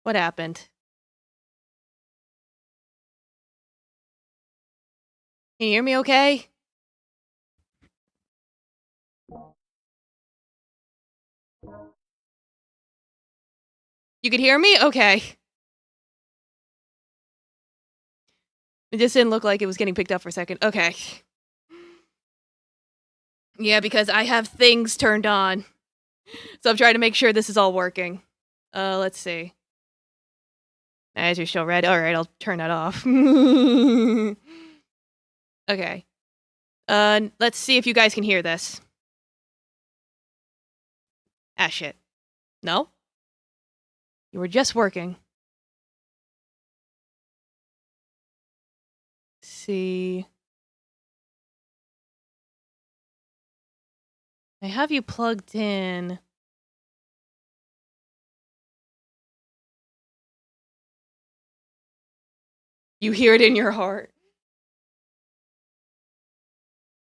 What happened? Can you hear me okay? You could hear me? Okay. It just didn't look like it was getting picked up for a second. Okay. Yeah, because I have things turned on. So I'm trying to make sure this is all working. Let's see. As you're still red. Alright, I'll turn that off. Okay. Let's see if you guys can hear this. Ah, shit. No? You were just working. Let's see. I have you plugged in. You hear it in your heart.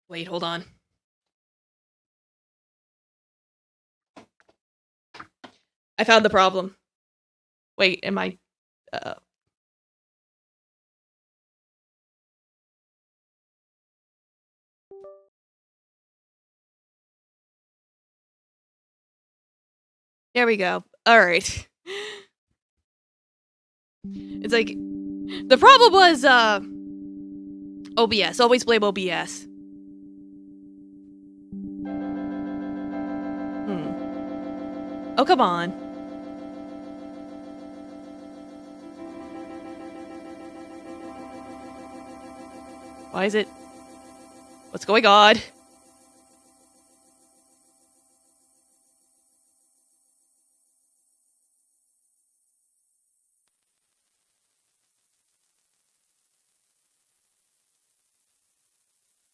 Wait, hold on. I found the problem. Wait, am I... There we go. Alright. It's like... The problem was, OBS. Always blame OBS. Oh, come on. Why is it... What's going on?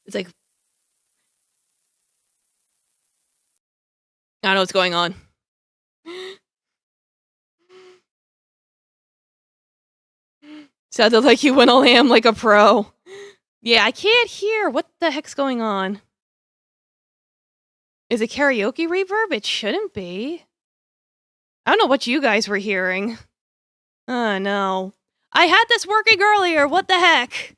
It's like... I don't know what's going on. Sounded like you went all ham like a pro. Yeah, I can't hear. What the heck's going on? Is it karaoke reverb? It shouldn't be. I don't know what you guys were hearing. Oh, no. I had this working earlier. What the heck?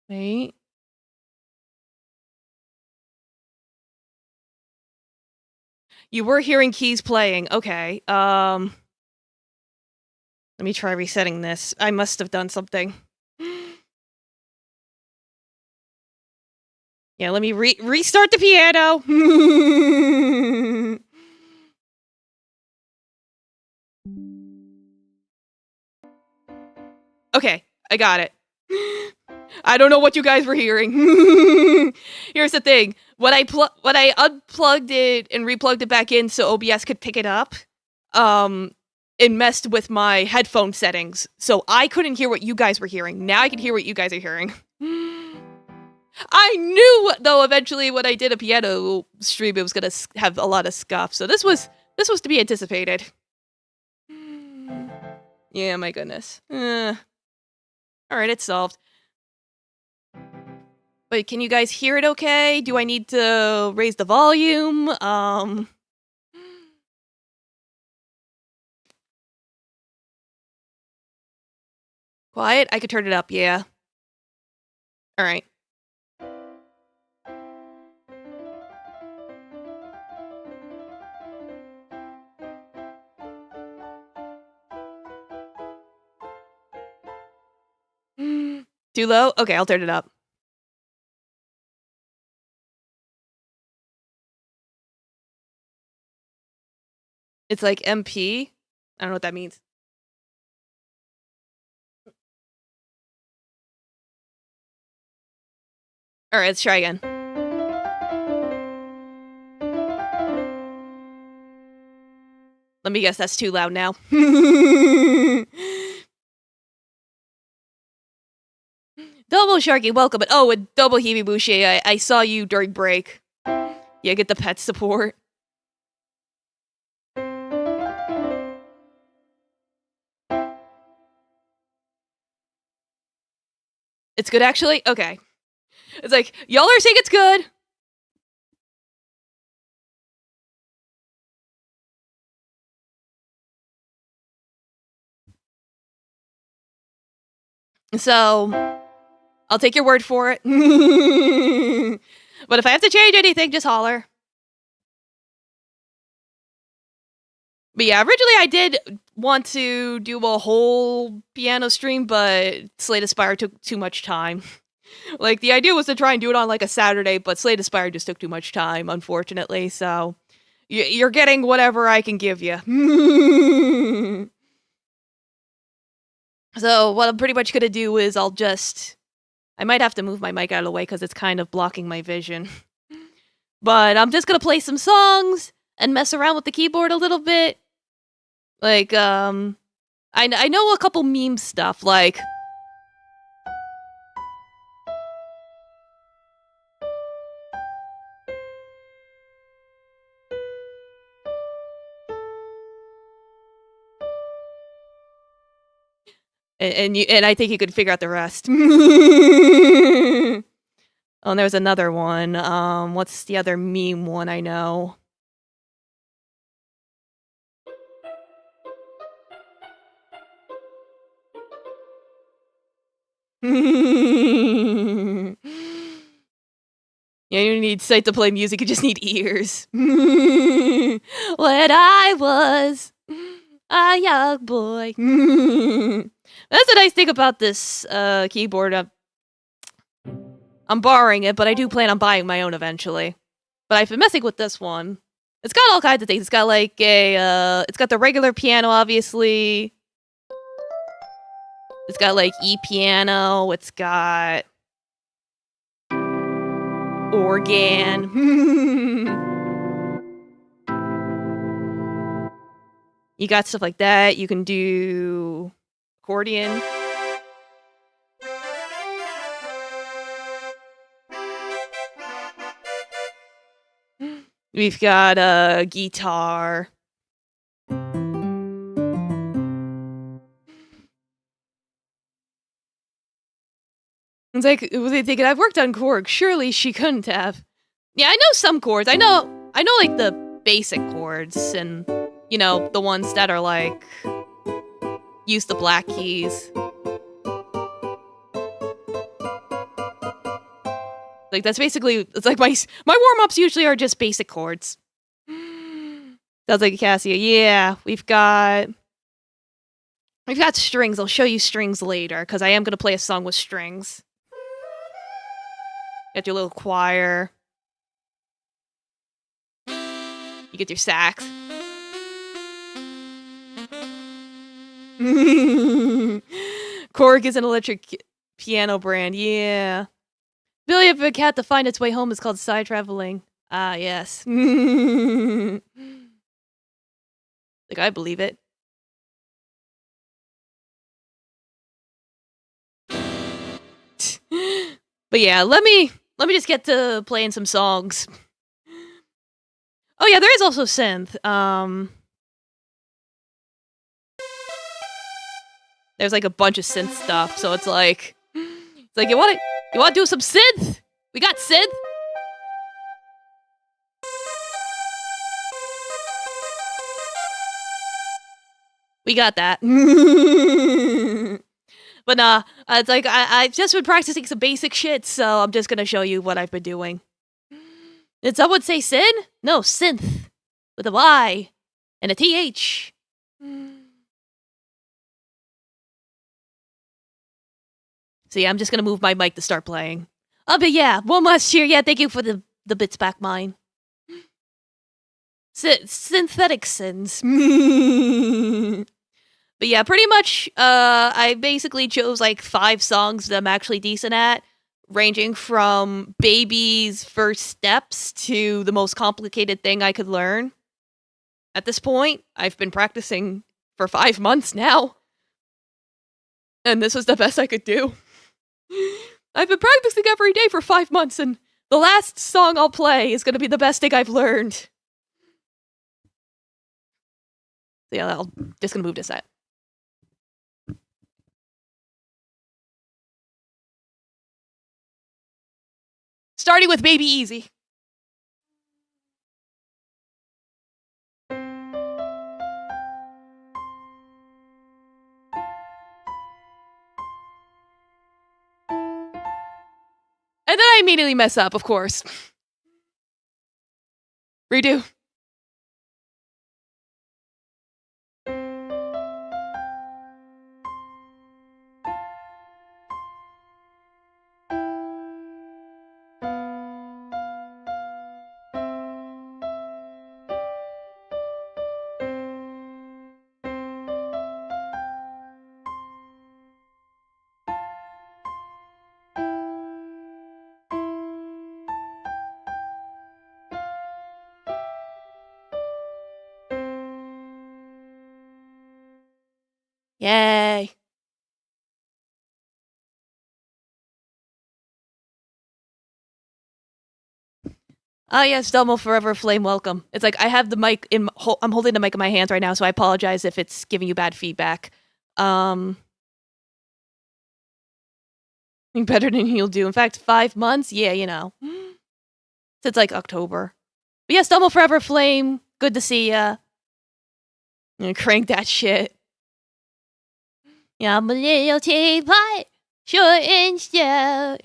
Wait. You were hearing keys playing. Okay. Let me try resetting this. I must have done something. Yeah, let me restart the piano. Okay, I got it. I don't know what you guys were hearing. Here's the thing. When I unplugged it and replugged it back in so OBS could pick it up, it messed with my headphone settings. So I couldn't hear what you guys were hearing. Now I can hear what you guys are hearing. I knew, though, eventually when I did a piano stream, it was gonna have a lot of scuff. So this was to be anticipated. Yeah, my goodness. Alright, it's solved. But can you guys hear it okay? Do I need to raise the volume? Quiet? I could turn it up, yeah. Alright. Too low? Okay, I'll turn it up. It's like MP? I don't know what that means. Alright, let's try again. Let me guess, that's too loud now. Double Sharky, welcome. Oh, and Double Hebe Boucher, I saw you during break. Yeah, get the pet support. It's good, actually? Okay. It's like, y'all are saying it's good. So, I'll take your word for it. But if I have to change anything, just holler. But yeah, originally I did want to do a whole piano stream, but Slay Aspire took too much time. Like, the idea was to try and do it on, like, a Saturday, but Slay Aspire just took too much time, unfortunately, so... You're getting whatever I can give you. So, what I'm pretty much gonna do is I might have to move my mic out of the way because it's kind of blocking my vision. But I'm just gonna play some songs and mess around with the keyboard a little bit. Like, I know a couple meme stuff, like... And I think you could figure out the rest. Oh, and there's another one. What's the other meme one I know? Yeah, you don't need sight to play music, you just need ears. When I was a young boy. That's a nice thing about this keyboard. I'm borrowing it, but I do plan on buying my own eventually. But I've been messing with this one. It's got all kinds of things. It's got like it's got the regular piano, obviously. It's got like E-piano. It's got organ. You got stuff like that. You can do accordion. We've got a guitar. It's like, was they thinking, I've worked on chords. Surely she couldn't have. Yeah, I know some chords. I know like the basic chords and, you know, the ones that are like, use the black keys. Like, that's basically, it's like my warm-ups usually are just basic chords. Sounds like a Cassia. Yeah, we've got strings. I'll show you strings later, because I am going to play a song with strings. Got your little choir. You get your sax. Korg is an electric piano brand. Yeah. Billy of a cat to find its way home is called side traveling. Ah, yes. Like, I believe it. But yeah, let me just get to playing some songs. Oh yeah, there is also synth. There's like a bunch of synth stuff, so it's like you want to do some synth? We got synth. We got that. But nah, it's like I've just been practicing some basic shit, so I'm just gonna show you what I've been doing. Did someone say sin? No, synth. With a Y. And a TH. So yeah, I'm just gonna move my mic to start playing. Oh, but yeah, one last cheer. Yeah, thank you for the bits back mine. Synthetic sins. But yeah, pretty much, I basically chose like 5 songs that I'm actually decent at, ranging from baby's first steps to the most complicated thing I could learn. At this point, I've been practicing for 5 months now. And this was the best I could do. I've been practicing every day for 5 months, and the last song I'll play is gonna be the best thing I've learned. So yeah, I'm just gonna move to set. Starting with Baby Easy. And then I immediately mess up, of course. Redo. Yay. Ah, yes, Double Forever Flame, welcome. It's like I have the mic in. I'm holding the mic in my hands right now, so I apologize if it's giving you bad feedback. Better than you'll do. In fact, 5 months. Yeah, you know, since like October. But yes, Double Forever Flame. Good to see ya. And crank that shit. Yeah, I'm a little teapot, short and stout.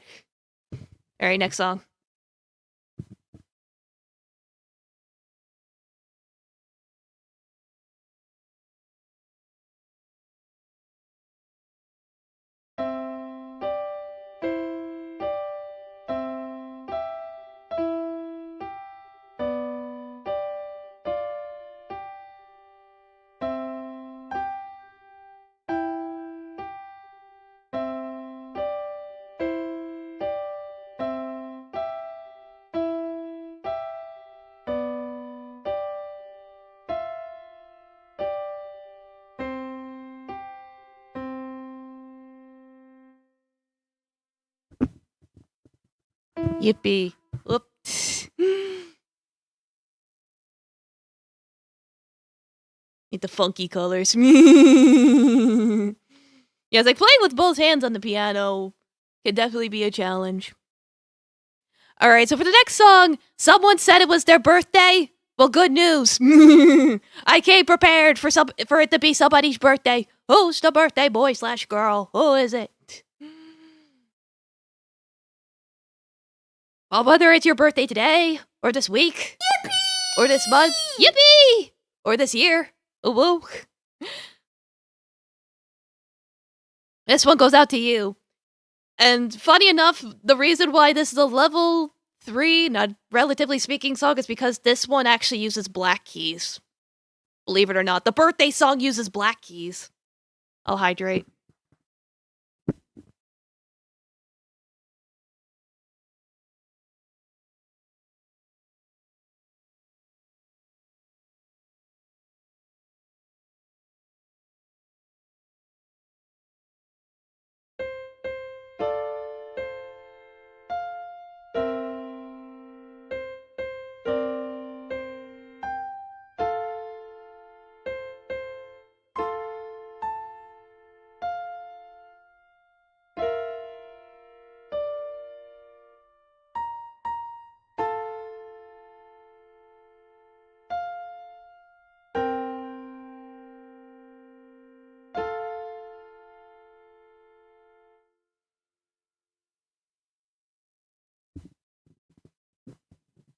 All right, next song. Yippee. Oops. Need the funky colors. Yeah, it's like playing with both hands on the piano can definitely be a challenge. All right, so for the next song, someone said it was their birthday. Well, good news. I came prepared for it to be somebody's birthday. Who's the birthday boy / girl? Who is it? Well, whether it's your birthday today, or this week, yippee! Or this month, yippee! Or this year, woo. This one goes out to you. And funny enough, the reason why this is a level 3, not relatively speaking, song is because this one actually uses black keys. Believe it or not, the birthday song uses black keys. I'll hydrate.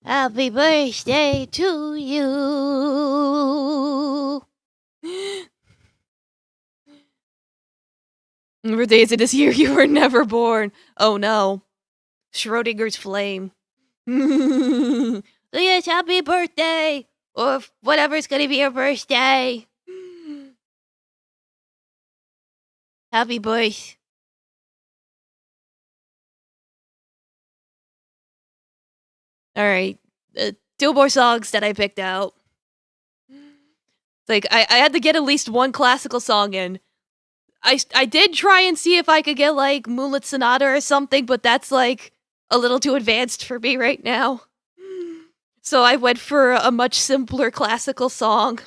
Happy birthday to you. Birthday is this year you were never born. Oh no. Schrodinger's flame. Yes, happy birthday. Or whatever's gonna be your birthday. Happy birthday. Alright. 2 more songs that I picked out. Like, I had to get at least one classical song in. I did try and see if I could get, like, Moonlit Sonata or something, but that's, like, a little too advanced for me right now. So I went for a much simpler classical song.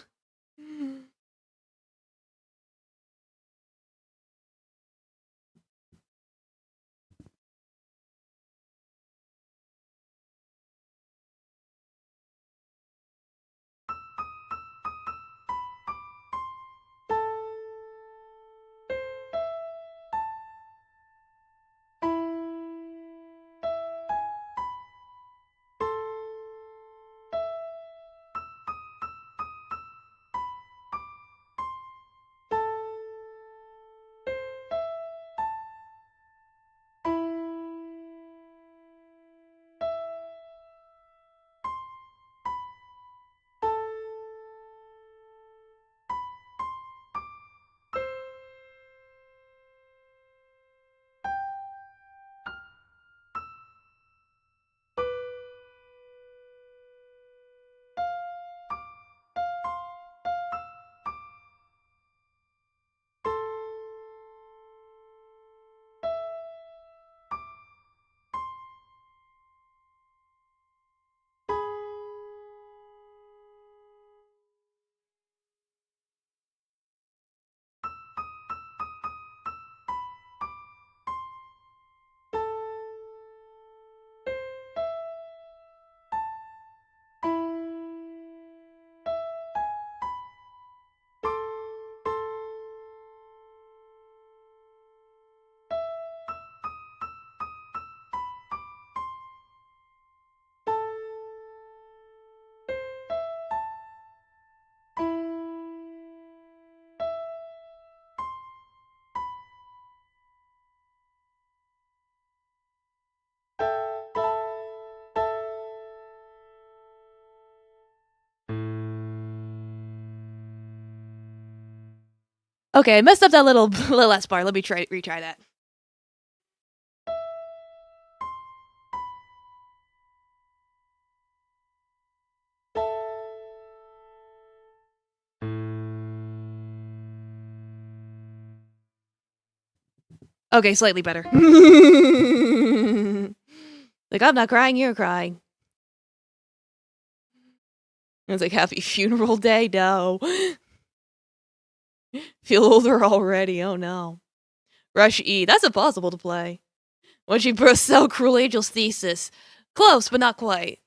Okay, I messed up that little last bar. Let me retry that. Okay, slightly better. Like, I'm not crying, you're crying. I was like, happy funeral day? No. Feel older already, oh no. Rush E, that's impossible to play. When she bursts out Cruel Angel's Thesis. Close, but not quite.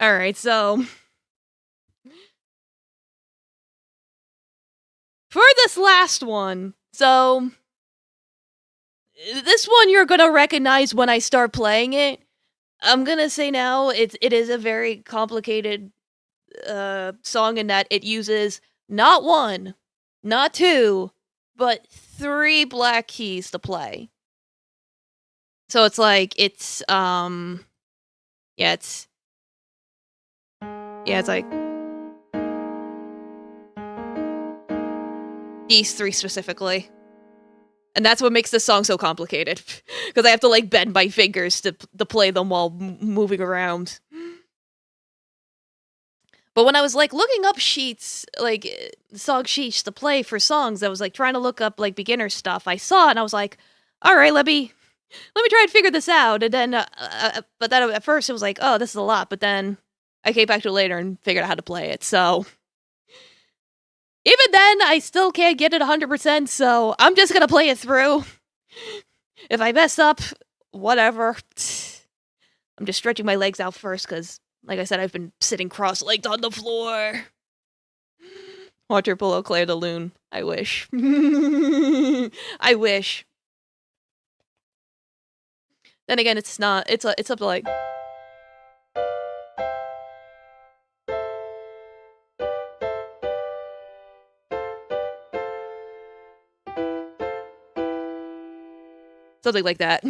Alright, so... For this last one, so... This one you're gonna recognize when I start playing it. I'm gonna say now, it is a very complicated song in that it uses not one, not two, but 3 black keys to play. So it's like, it's it's like these 3 specifically. And that's what makes this song so complicated. Because I have to, like, bend my fingers to play them while moving around. But when I was, like, looking up sheets, like, song sheets to play for songs, I was, like, trying to look up, like, beginner stuff. I saw it, and I was like, alright, let me try and figure this out. And then, but then at first it was like, oh, this is a lot. But then I came back to it later and figured out how to play it, so... Even then, I still can't get it 100%, so I'm just gonna play it through. If I mess up, whatever. I'm just stretching my legs out first, because, like I said, I've been sitting cross-legged on the floor. Watch her pull out Claire de Lune. I wish. I wish. Then again, it's not. It's up to, like... something like that.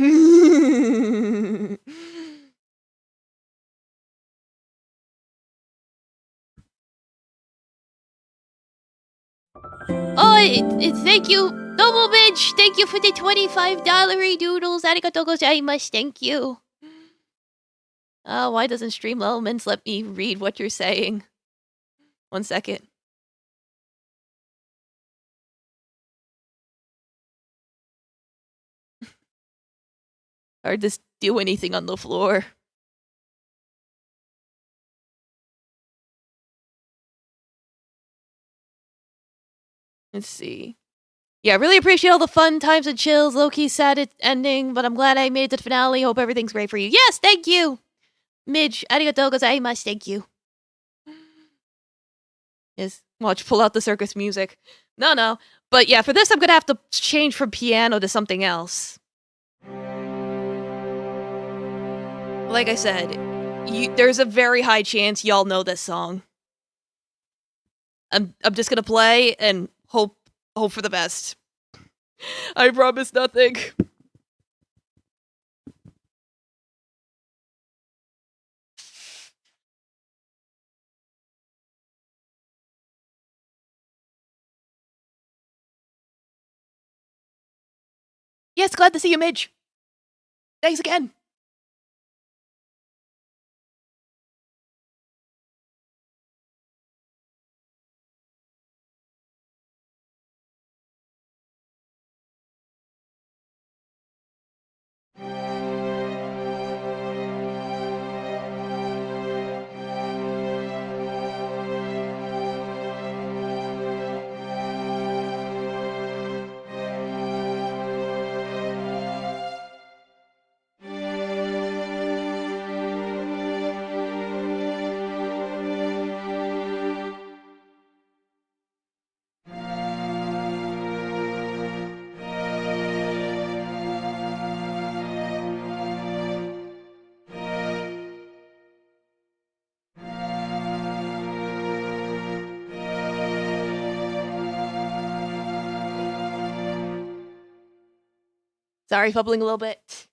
Oh, thank you, Noble Bitch. Thank you for the $25 doodles. Arigatou gozaimasu. Thank you. Why doesn't Stream Elements let me read what you're saying? 1 second. Hard to do anything on the floor. Let's see. Yeah, I really appreciate all the fun times and chills. Low-key sad it's ending, but I'm glad I made the finale. Hope everything's great for you. Yes, thank you! Midge, arigatou gozaimasu. Thank you. Yes, watch, pull out the circus music. No. But yeah, for this, I'm gonna have to change from piano to something else. Like I said, there's a very high chance y'all know this song. I'm just gonna play and hope for the best. I promise nothing. Yes, glad to see you, Midge. Thanks again. Sorry, fumbling a little bit.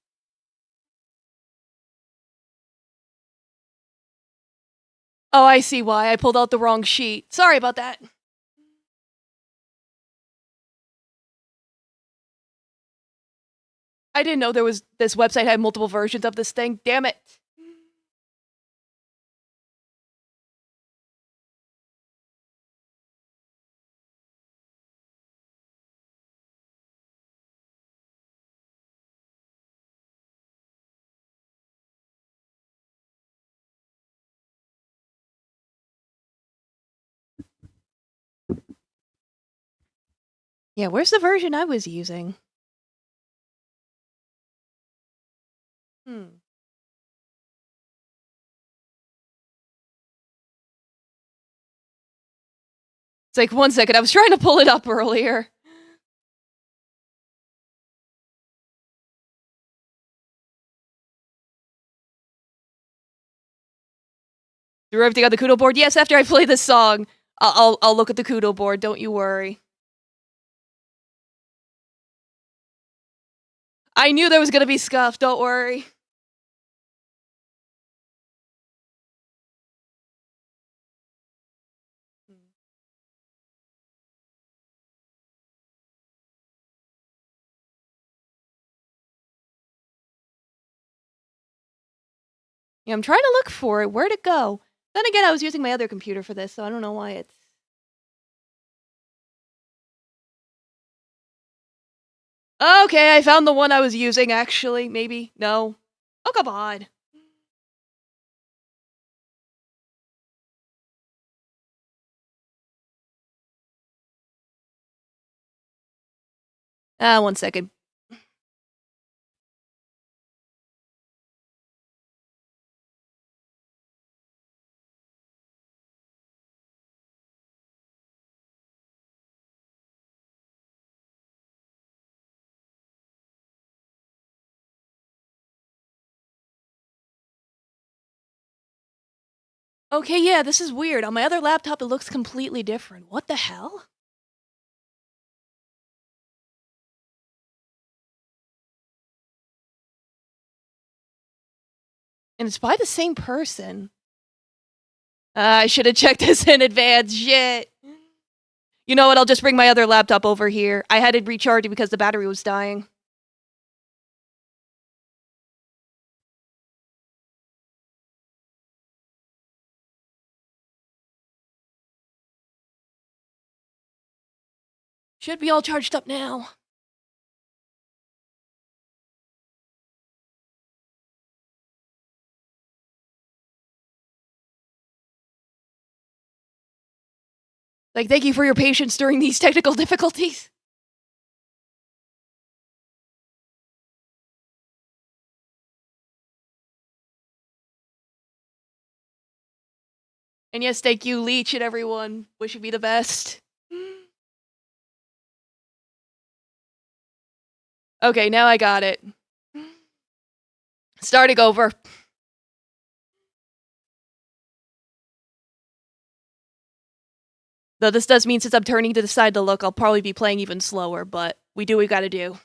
Oh, I see why. I pulled out the wrong sheet. Sorry about that. I didn't know this website had multiple versions of this thing. Damn it. Yeah, where's the version I was using? Hmm. It's like, 1 second, I was trying to pull it up earlier. Threw everything on the Kudo board? Yes, after I play this song, I'll look at the Kudo board, don't you worry. I knew there was gonna be scuff, don't worry. Yeah, I'm trying to look for it. Where'd it go? Then again, I was using my other computer for this, so I don't know why it's... Okay, I found the one I was using, actually. Maybe. No. Oh, come on. Ah, 1 second. Okay, yeah, this is weird. On my other laptop, it looks completely different. What the hell? And it's by the same person. I should have checked this in advance. Shit. You know what? I'll just bring my other laptop over here. I had it recharged because the battery was dying. Should be all charged up now. Like, thank you for your patience during these technical difficulties. And yes, thank you, Leech and everyone. Wishing me the best. Okay, now I got it. Starting over. Though this does mean since I'm turning to the side to look, I'll probably be playing even slower, but we do what we gotta do.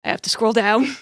I have to scroll down.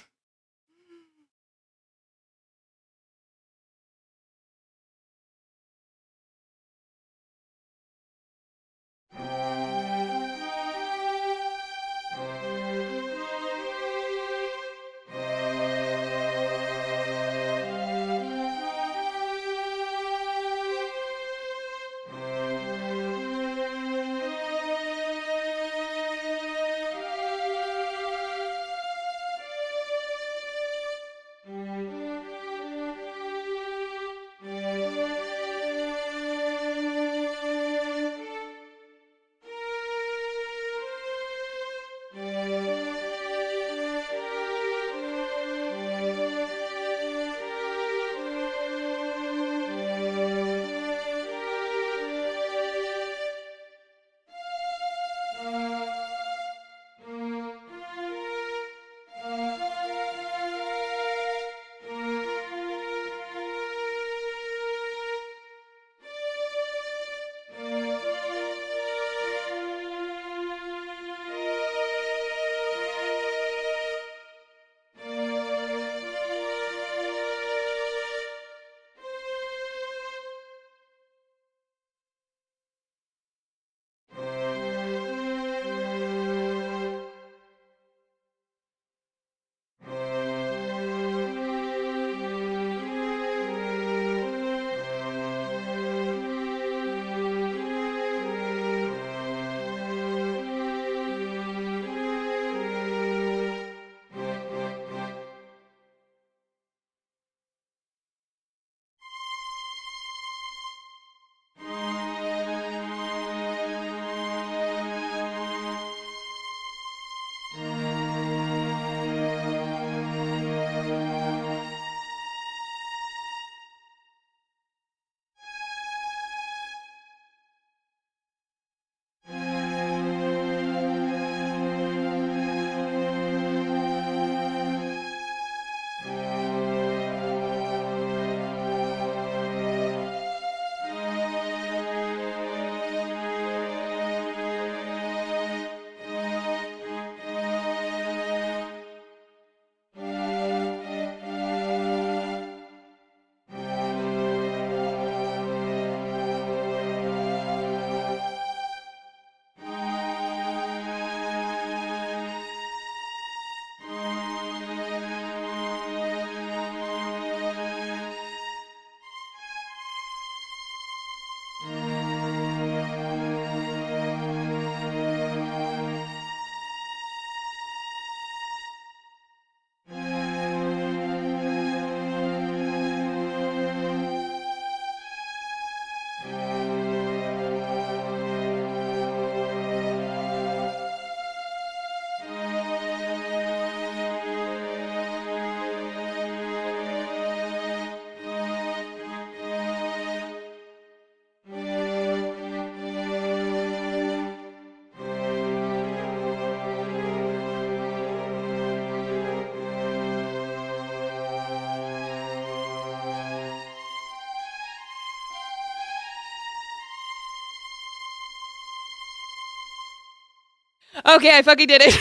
Okay, I fucking did it.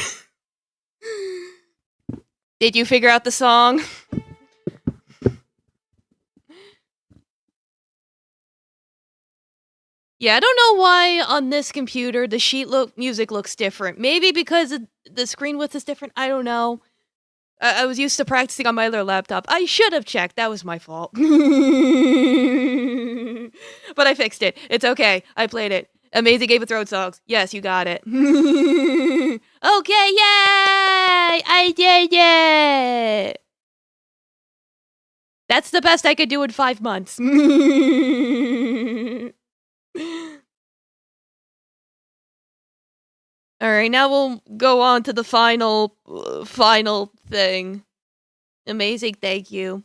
Did you figure out the song? Yeah, I don't know why on this computer the music looks different. Maybe because the screen width is different. I don't know. I was used to practicing on my other laptop. I should have checked. That was my fault. But I fixed it. It's okay. I played it. Amazing Game of Thrones songs. Yes, you got it. Okay, yay! I did it! That's the best I could do in 5 months. Alright, now we'll go on to the final thing. Amazing, thank you.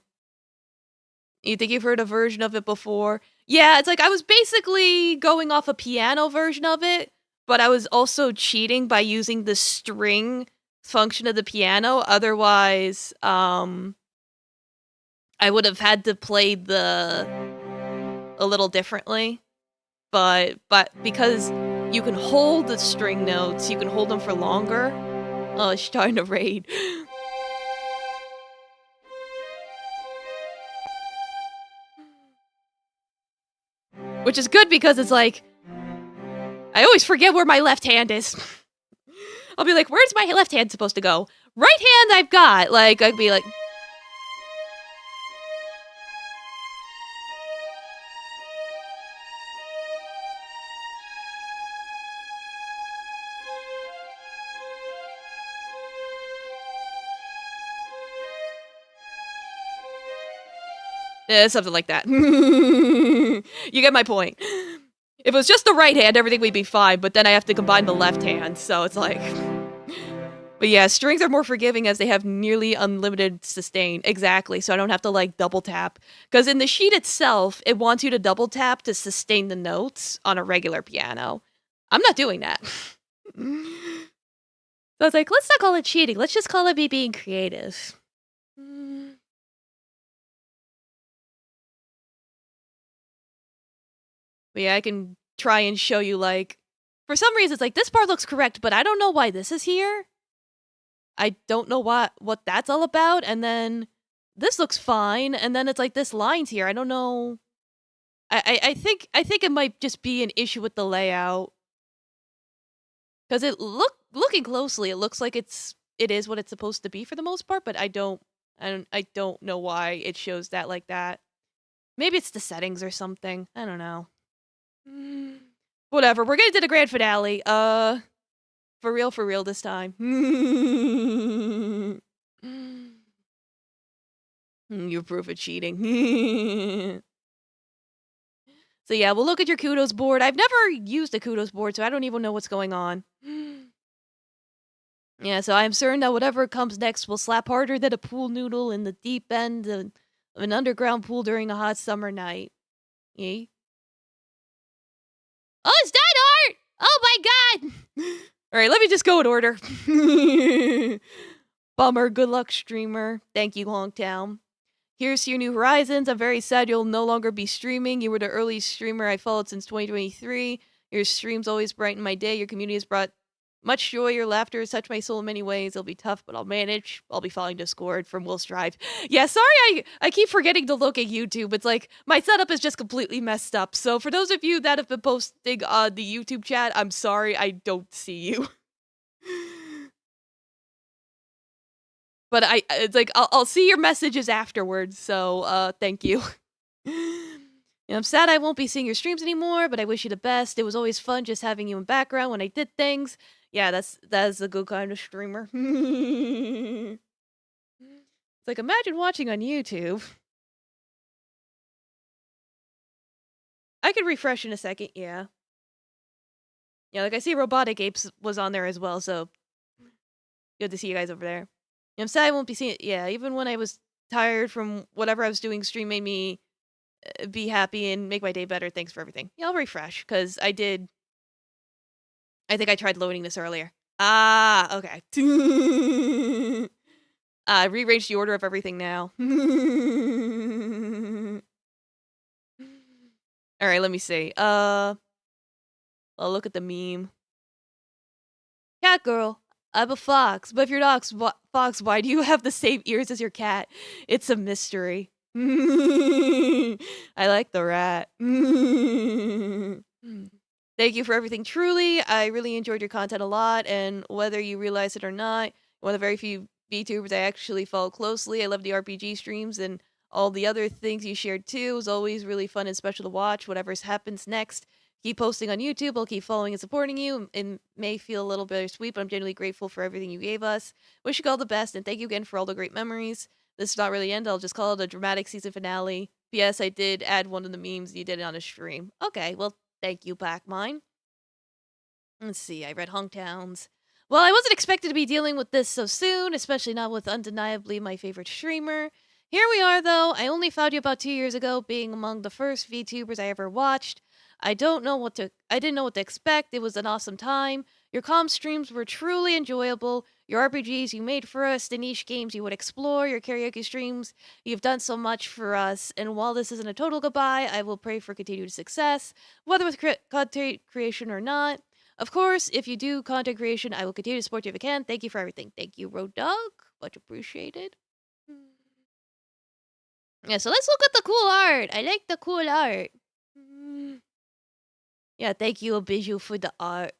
You think you've heard a version of it before? Yeah, it's like I was basically going off a piano version of it, but I was also cheating by using the string function of the piano. Otherwise, I would have had to play a little differently. But because you can hold the string notes, you can hold them for longer. Oh, she's starting to raid. Which is good because it's like, I always forget where my left hand is. I'll be like, where's my left hand supposed to go? Right hand I've got. Like, I'd be like... Yeah, something like that. You get my point. If it was just the right hand, everything would be fine, but then I have to combine the left hand, so it's like... But yeah, strings are more forgiving as they have nearly unlimited sustain. Exactly, so I don't have to, like, double tap. Because in the sheet itself, it wants you to double tap to sustain the notes on a regular piano. I'm not doing that. So I was like, let's not call it cheating. Let's just call it me being creative. But yeah, I can try and show you, like, for some reason, it's like, this part looks correct, but I don't know why this is here. I don't know what that's all about, and then this looks fine, and then it's like, this line's here. I don't know. I think it might just be an issue with the layout. Because looking closely, it looks like it is what it's supposed to be for the most part, but I don't know why it shows that like that. Maybe it's the settings or something. I don't know. Whatever. We're gonna do the grand finale. For real this time. You proof of cheating. So yeah, we'll look at your kudos board. I've never used a kudos board, so I don't even know what's going on. Yeah, so I'm certain that whatever comes next will slap harder than a pool noodle in the deep end of an underground pool during a hot summer night. Yeah. Oh, it's that art! Oh my god! Alright, let me just go in order. Bummer, good luck, streamer. Thank you, Longtown. Here's to your new horizons. I'm very sad you'll no longer be streaming. You were the early streamer I followed since 2023. Your streams always brighten my day. Your community has brought much joy. Your laughter has touched my soul in many ways. It'll be tough, but I'll manage. I'll be following Discord from Will Strive. Yeah, sorry I keep forgetting to look at YouTube. It's like, my setup is just completely messed up. So for those of you that have been posting on the YouTube chat, I'm sorry I don't see you. But it's like, I'll see your messages afterwards, so, thank you. And I'm sad I won't be seeing your streams anymore, but I wish you the best. It was always fun just having you in background when I did things. Yeah, that's a good kind of streamer. It's like, imagine watching on YouTube. I could refresh in a second, yeah. Yeah, like I see Robotic Apes was on there as well, so good to see you guys over there. I'm sad I won't be seeing it. Yeah, even when I was tired from whatever I was doing, stream made me be happy and make my day better. Thanks for everything. Yeah, I'll refresh, because I think I tried loading this earlier. Ah, okay. I rearranged the order of everything now. Alright, let me see. I'll look at the meme. Cat girl. I'm a fox, but if your dog's fox, why do you have the same ears as your cat? It's a mystery. I like the rat. Thank you for everything, truly. I really enjoyed your content a lot, and whether you realize it or not, one of the very few VTubers I actually follow closely. I love the RPG streams and all the other things you shared too. It was always really fun and special to watch. Whatever happens next, keep posting on YouTube. I'll keep following and supporting you. It may feel a little bittersweet, but I'm genuinely grateful for everything you gave us. Wish you all the best, and thank you again for all the great memories. This is not really end. I'll just call it a dramatic season finale. P.S. I did add one of the memes. You did it on a stream. Okay, well, thank you, Pac-Mine. Let's see. I read Hongtowns. Well, I wasn't expected to be dealing with this so soon, especially not with undeniably my favorite streamer. Here we are, though. I only found you about 2 years ago, being among the first VTubers I ever watched. I didn't know what to expect. It was an awesome time. Your calm streams were truly enjoyable. Your RPGs you made for us, the niche games you would explore, your karaoke streams, you've done so much for us. And while this isn't a total goodbye, I will pray for continued success, whether with content creation or not. Of course, if you do content creation, I will continue to support you if I can. Thank you for everything. Thank you, Road Dog. Much appreciated. Yeah, so let's look at the cool art. I like the cool art. Yeah, thank you, Abiju, for the art.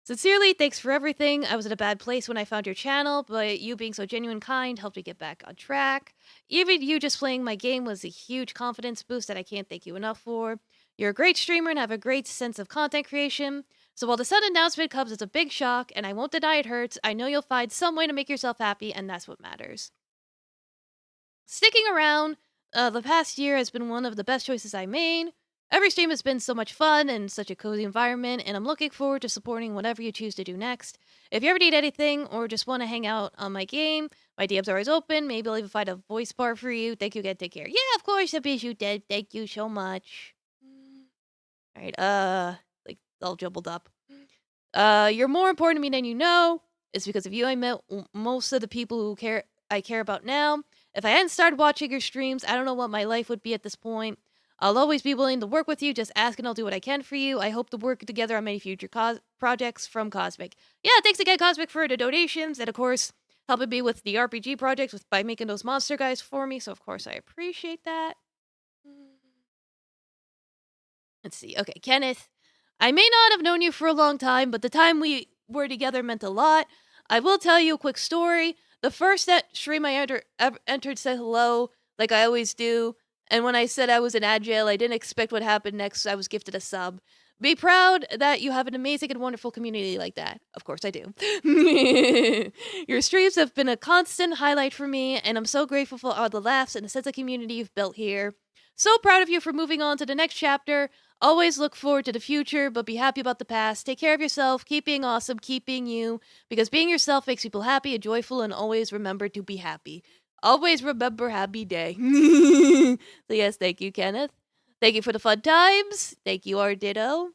Sincerely, thanks for everything. I was in a bad place when I found your channel, but you being so genuine kind helped me get back on track. Even you just playing my game was a huge confidence boost that I can't thank you enough for. You're a great streamer and have a great sense of content creation. So while the sudden announcement comes, it's a big shock, and I won't deny it hurts. I know you'll find some way to make yourself happy, and that's what matters. Sticking around the past year has been one of the best choices I made. Every stream has been so much fun and such a cozy environment, and I'm looking forward to supporting whatever you choose to do next. If you ever need anything or just want to hang out on my game, my DMs are always open. Maybe I'll even find a voice bar for you. Thank you again. Take care. Yeah, of course, you did. Thank you so much. All right, like all jumbled up. You're more important to me than you know. It's because of you I met most of the people who I care about now. If I hadn't started watching your streams, I don't know what my life would be at this point. I'll always be willing to work with you. Just ask and I'll do what I can for you. I hope to work together on many future projects from Cosmic. Yeah, thanks again, Cosmic, for the donations. And of course, helping me with the RPG projects by making those monster guys for me. So, of course, I appreciate that. Let's see. Okay, Kenneth. I may not have known you for a long time, but the time we were together meant a lot. I will tell you a quick story. The first stream I entered said hello, like I always do. And when I said I was in Agile, I didn't expect what happened next. I was gifted a sub. Be proud that you have an amazing and wonderful community like that. Of course I do. Your streams have been a constant highlight for me, and I'm so grateful for all the laughs and the sense of community you've built here. So proud of you for moving on to the next chapter. Always look forward to the future, but be happy about the past. Take care of yourself. Keep being awesome. Keep being you. Because being yourself makes people happy and joyful, and always remember to be happy. Always remember happy day. So yes, thank you, Kenneth. Thank you for the fun times. Thank you, Arditto.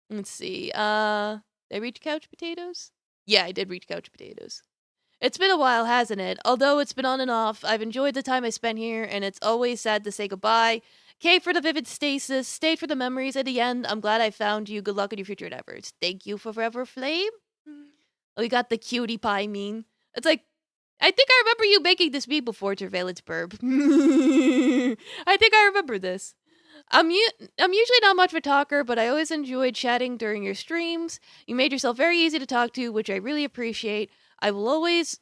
Let's see. Did I reach couch potatoes? Yeah, I did reach couch potatoes. It's been a while, hasn't it? Although it's been on and off, I've enjoyed the time I spent here, and it's always sad to say goodbye. K for the vivid stasis, stay for the memories. At the end, I'm glad I found you. Good luck in your future endeavors. Thank you for Forever Flame. Oh, you got the cutie pie meme. It's like, I think I remember you making this meme before, Surveillance Burb. I think I remember this. I'm usually not much of a talker, but I always enjoyed chatting during your streams. You made yourself very easy to talk to, which I really appreciate. I was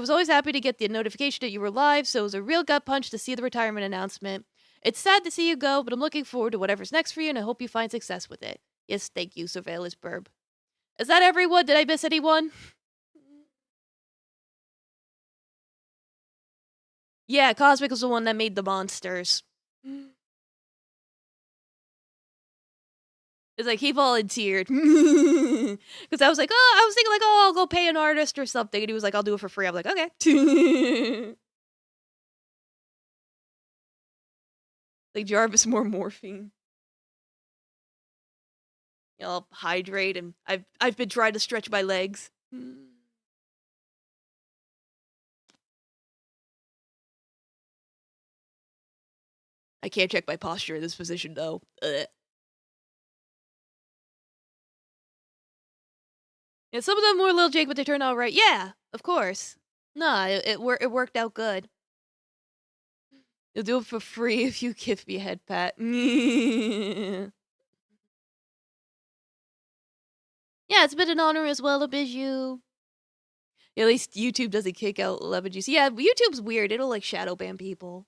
always happy to get the notification that you were live, so it was a real gut punch to see the retirement announcement. It's sad to see you go, but I'm looking forward to whatever's next for you, and I hope you find success with it. Yes, thank you, Surveillance Burb. Is that everyone? Did I miss anyone? Yeah, Cosmic was the one that made the monsters. It's like he volunteered. Because I was like, I was thinking like, I'll go pay an artist or something. And he was like, I'll do it for free. I'm like, okay. Like Jarvis more morphine. I'll hydrate, and I've been trying to stretch my legs. I can't check my posture in this position though. Yeah, some of them were a little jake, but they turned out right. Yeah, of course. Nah, it worked out good. You'll do it for free if you give me a head pat. Yeah, it's been an honor as well, Abiju. Yeah, at least YouTube doesn't kick out lemon juice. Yeah, YouTube's weird. It'll like shadow ban people.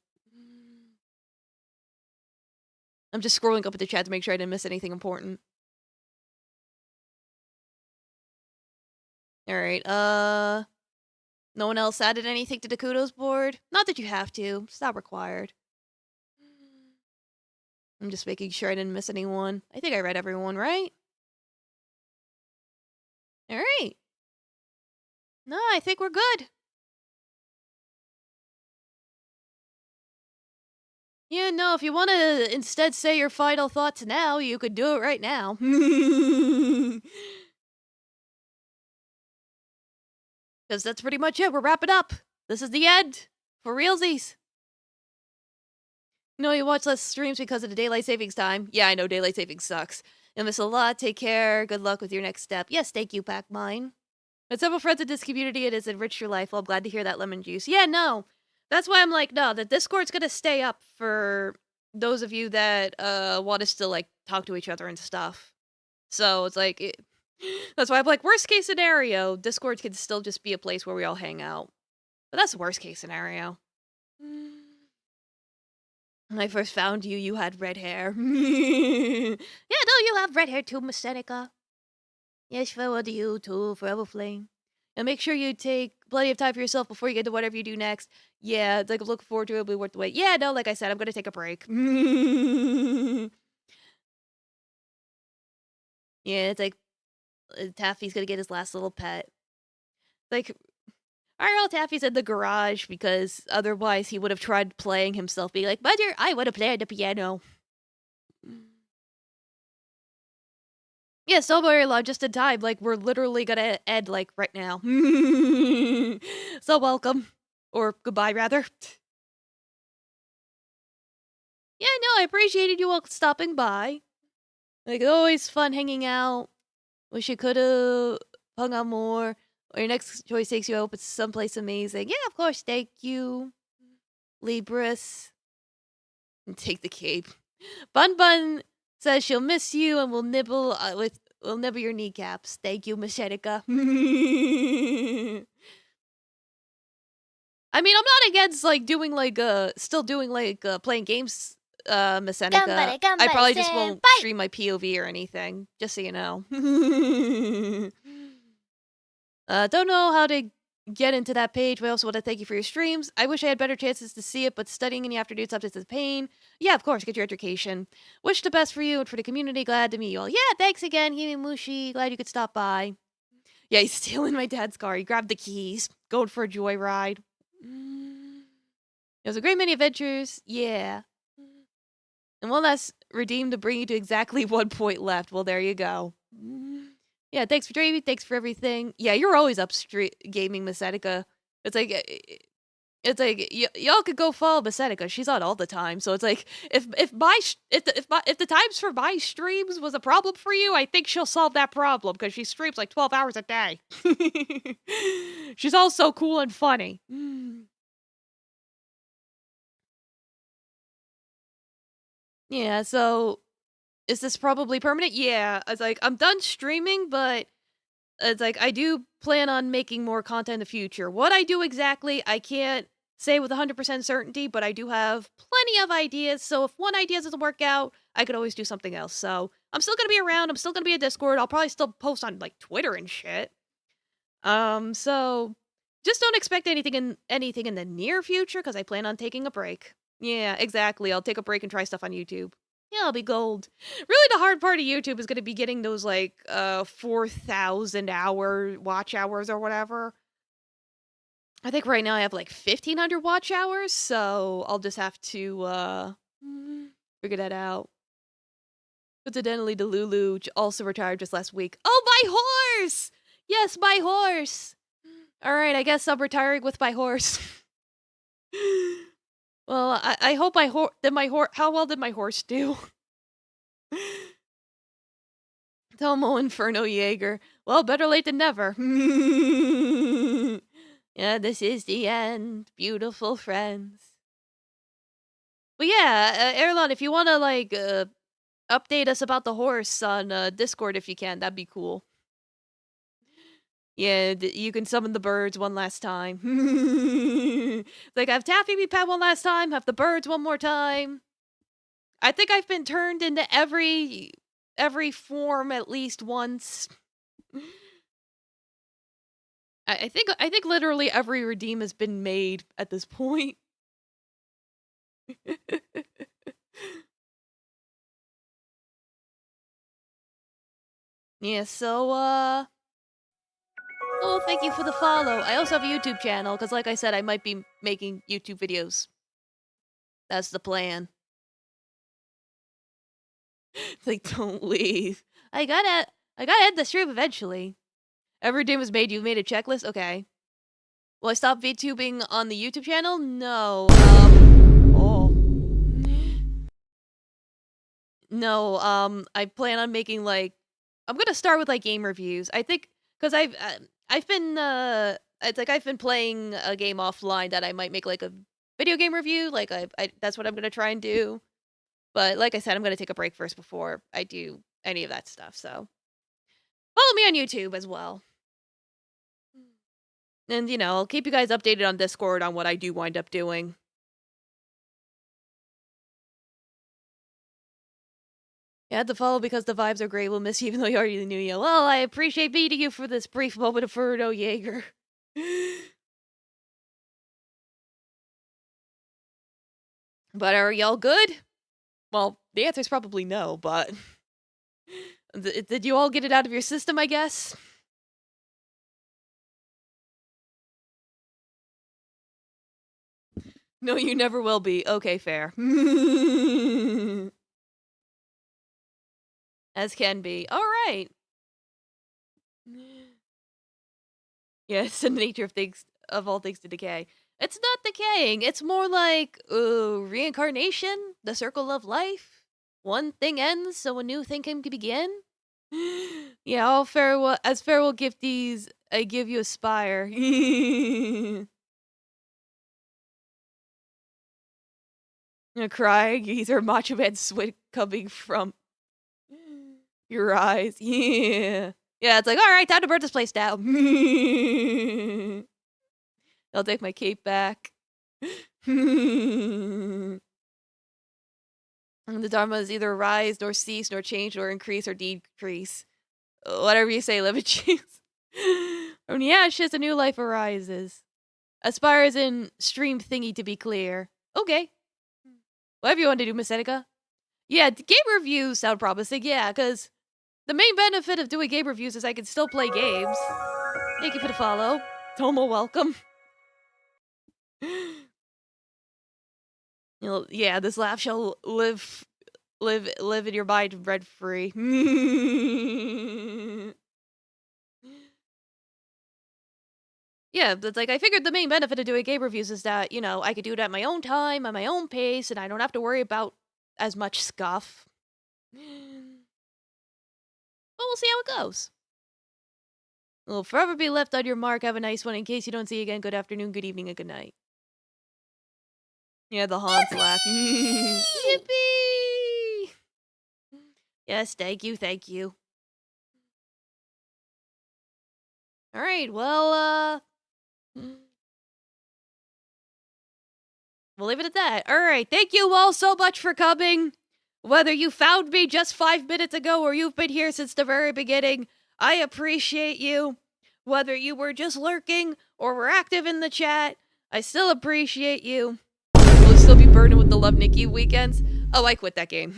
I'm just scrolling up at the chat to make sure I didn't miss anything important. Alright, no one else added anything to the kudos board? Not that you have to. It's not required. I'm just making sure I didn't miss anyone. I think I read everyone, right? Alright. No, I think we're good. Yeah, no, if you want to instead say your final thoughts now, you could do it right now. Because that's pretty much it. We're wrapping up. This is the end. For realsies. No, you watch less streams because of the daylight savings time. Yeah, I know daylight savings sucks. You'll miss a lot. Take care. Good luck with your next step. Yes, thank you, Pac-Mine. With several friends in this community, it has enriched your life. Well, I'm glad to hear that, lemon juice. Yeah, no. That's why I'm like, no, the Discord's gonna stay up for those of you that want to still like talk to each other and stuff. So it's like, that's why I'm like, worst case scenario, Discord can still just be a place where we all hang out. But that's the worst case scenario. When I first found you, you had red hair. Yeah, no, you have red hair too, Miss Seneca. Yes, farewell to you too, forever flame. And make sure you take plenty of time for yourself before you get to whatever you do next. Yeah, it's like, look forward to it, it'll be worth the wait. Yeah, no, like I said, I'm gonna take a break. Yeah, it's like, Taffy's gonna get his last little pet. Like, alright, well, Taffy's in the garage because otherwise he would have tried playing himself, being like, Mother, I want to play on the piano. Yeah, so very long, just in time. Like, we're literally gonna end, like, right now. So welcome. Or goodbye, rather. Yeah, no, I appreciated you all stopping by. Like, always fun hanging out. Wish you could've hung out more. Or your next choice takes you out to someplace amazing. Yeah, of course, thank you. Libris. And take the cape. Bun Bun says she'll miss you and will nibble your kneecaps. Thank you, Machetica. I mean, I'm not against like doing like still doing like playing games, Machetica. I probably just won't stream my POV or anything, just so you know. Don't know how to get into that page, but I also want to thank you for your streams. I wish I had better chances to see it, but studying in the afternoon subjects is a pain. Yeah, of course, get your education. Wish the best for you and for the community. Glad to meet you all. Yeah, thanks again, Himimushi. Glad you could stop by. Yeah, he's stealing my dad's car. He grabbed the keys. Going for a joyride. It was a great many adventures. Yeah. And one last redeem to bring you to exactly 1 point left. Well, there you go. Yeah, thanks for dreaming. Thanks for everything. Yeah, you're always up gaming, Macetica. It's like y'all could go follow Macetica. She's on all the time. So it's like if the times for my streams was a problem for you, I think she'll solve that problem because she streams like 12 hours a day. She's all so cool and funny. Yeah, so is this probably permanent? Yeah, it's like I'm done streaming, but it's like I do plan on making more content in the future. What I do exactly, I can't say with 100% certainty, but I do have plenty of ideas. So if one idea doesn't work out, I could always do something else. So I'm still gonna be around. I'm still gonna be a Discord. I'll probably still post on like Twitter and shit. So just don't expect anything in the near future because I plan on taking a break. Yeah, exactly. I'll take a break and try stuff on YouTube. Yeah, I'll be gold. Really, the hard part of YouTube is going to be getting those, like, 4,000 watch hours or whatever. I think right now I have, like, 1,500 watch hours, so I'll just have to, figure that out. Coincidentally, the Lulu also retired just last week. Oh, my horse! Yes, my horse! Alright, I guess I'm retiring with my horse. Well, I hope how well did my horse do? Tomo Inferno Jaeger. Well, better late than never. Yeah, this is the end. Beautiful friends. But yeah, Erlon, if you want to, like, update us about the horse on Discord if you can, that'd be cool. Yeah, you can summon the birds one last time. Like, have Taffy be pet one last time, have the birds one more time. I think I've been turned into every form at least once. I think literally every redeem has been made at this point. Yeah, so oh, thank you for the follow. I also have a YouTube channel, because like I said, I might be making YouTube videos. That's the plan. Like, don't leave. I gotta end the stream eventually. Every day was made, you made a checklist? Okay. Will I stop VTubing on the YouTube channel? No. Oh. No, I plan on making, like... I'm gonna start with, like, game reviews. I think... Because I've been, it's like I've been playing a game offline that I might make, like, a video game review. Like, that's what I'm gonna try and do. But like I said, I'm gonna take a break first before I do any of that stuff. So follow me on YouTube as well. And, I'll keep you guys updated on Discord on what I do wind up doing. You had to follow because the vibes are great. We'll miss you even though you already knew you. Well, I appreciate meeting you for this brief moment of Frodo Jaeger. But are y'all good? Well, the answer is probably no, but... Did you all get it out of your system, I guess? No, you never will be. Okay, fair. As can be. Alright. Yeah, it's the nature of things, of all things to decay. It's not decaying. It's more like reincarnation, the circle of life. One thing ends, so a new thing can begin. Yeah, all farewell. As farewell gifties, I give you a spire. A crying, either macho man sweat coming from your eyes. Yeah. Yeah, it's like, all right, time to burn this place down. I'll take my cape back. And the Dharma is either rise, nor cease, nor change, nor increase, or decrease. Whatever you say, live and choose. From the ashes, a new life arises. Aspire is in stream thingy, to be clear. Okay. Whatever you want to do, Miss Seneca. Yeah, game reviews sound promising, yeah, because the main benefit of doing game reviews is I can still play games. Thank you for the follow. Tomo, welcome. Yeah, this laugh shall live in your mind rent free. Yeah, that's like, I figured the main benefit of doing game reviews is that, I could do it at my own time, at my own pace, and I don't have to worry about as much scuff. But we'll see how it goes. Will forever be left on your mark. Have a nice one. In case you don't see you again, good afternoon, good evening, and good night. Yeah, the Hans laugh. Yippee! Yes, thank you, thank you. Alright, well, we'll leave it at that. Alright, thank you all so much for coming. Whether you found me just 5 minutes ago or you've been here since the very beginning, I appreciate you. Whether you were just lurking or were active in the chat, I still appreciate you. Will still be burning with the Love Nikki weekends. Oh, I quit that game.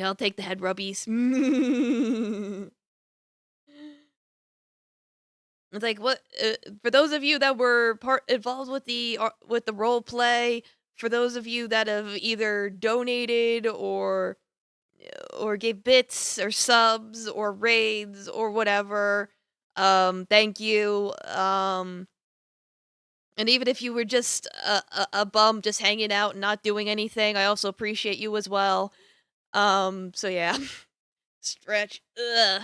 I'll take the head rubbies. It's like, what for those of you that were involved with the role play, for those of you that have either donated or gave bits or subs or raids or whatever, thank you. And even if you were just a bum just hanging out and not doing anything, I also appreciate you as well. So yeah. Stretch. Ugh.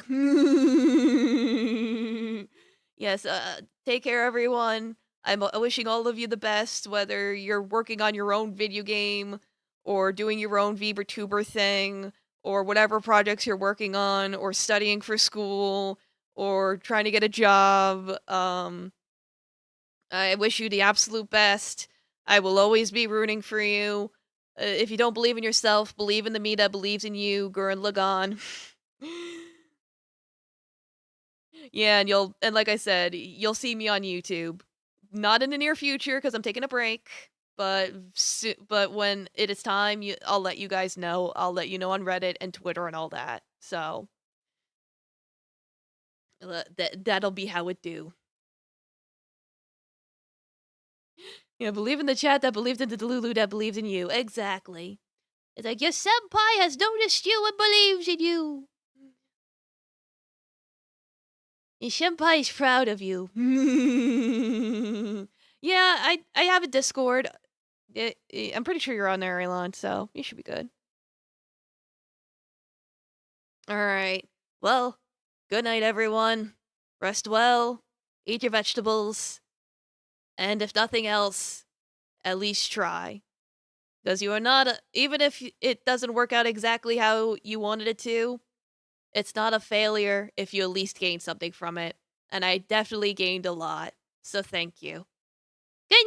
Yes, take care, everyone. I'm wishing all of you the best, whether you're working on your own video game, or doing your own VTuber thing, or whatever projects you're working on, or studying for school, or trying to get a job. I wish you the absolute best. I will always be rooting for you. If you don't believe in yourself, believe in the me that believes in you, Gurren Lagann. Yeah, and like I said, you'll see me on YouTube. Not in the near future because I'm taking a break, but when it is time, I'll let you guys know. I'll let you know on Reddit and Twitter and all that. So that'll be how it do. Yeah, believe in the chat that believes in the Delulu that believes in you. Exactly. It's like, your senpai has noticed you and believes in you. Your senpai is proud of you. Yeah, I have a Discord. I'm pretty sure you're on there, Elon, so you should be good. Alright. Well, good night, everyone. Rest well. Eat your vegetables. And if nothing else, at least try. Because you are not, even if it doesn't work out exactly how you wanted it to, it's not a failure if you at least gain something from it. And I definitely gained a lot. So thank you. Good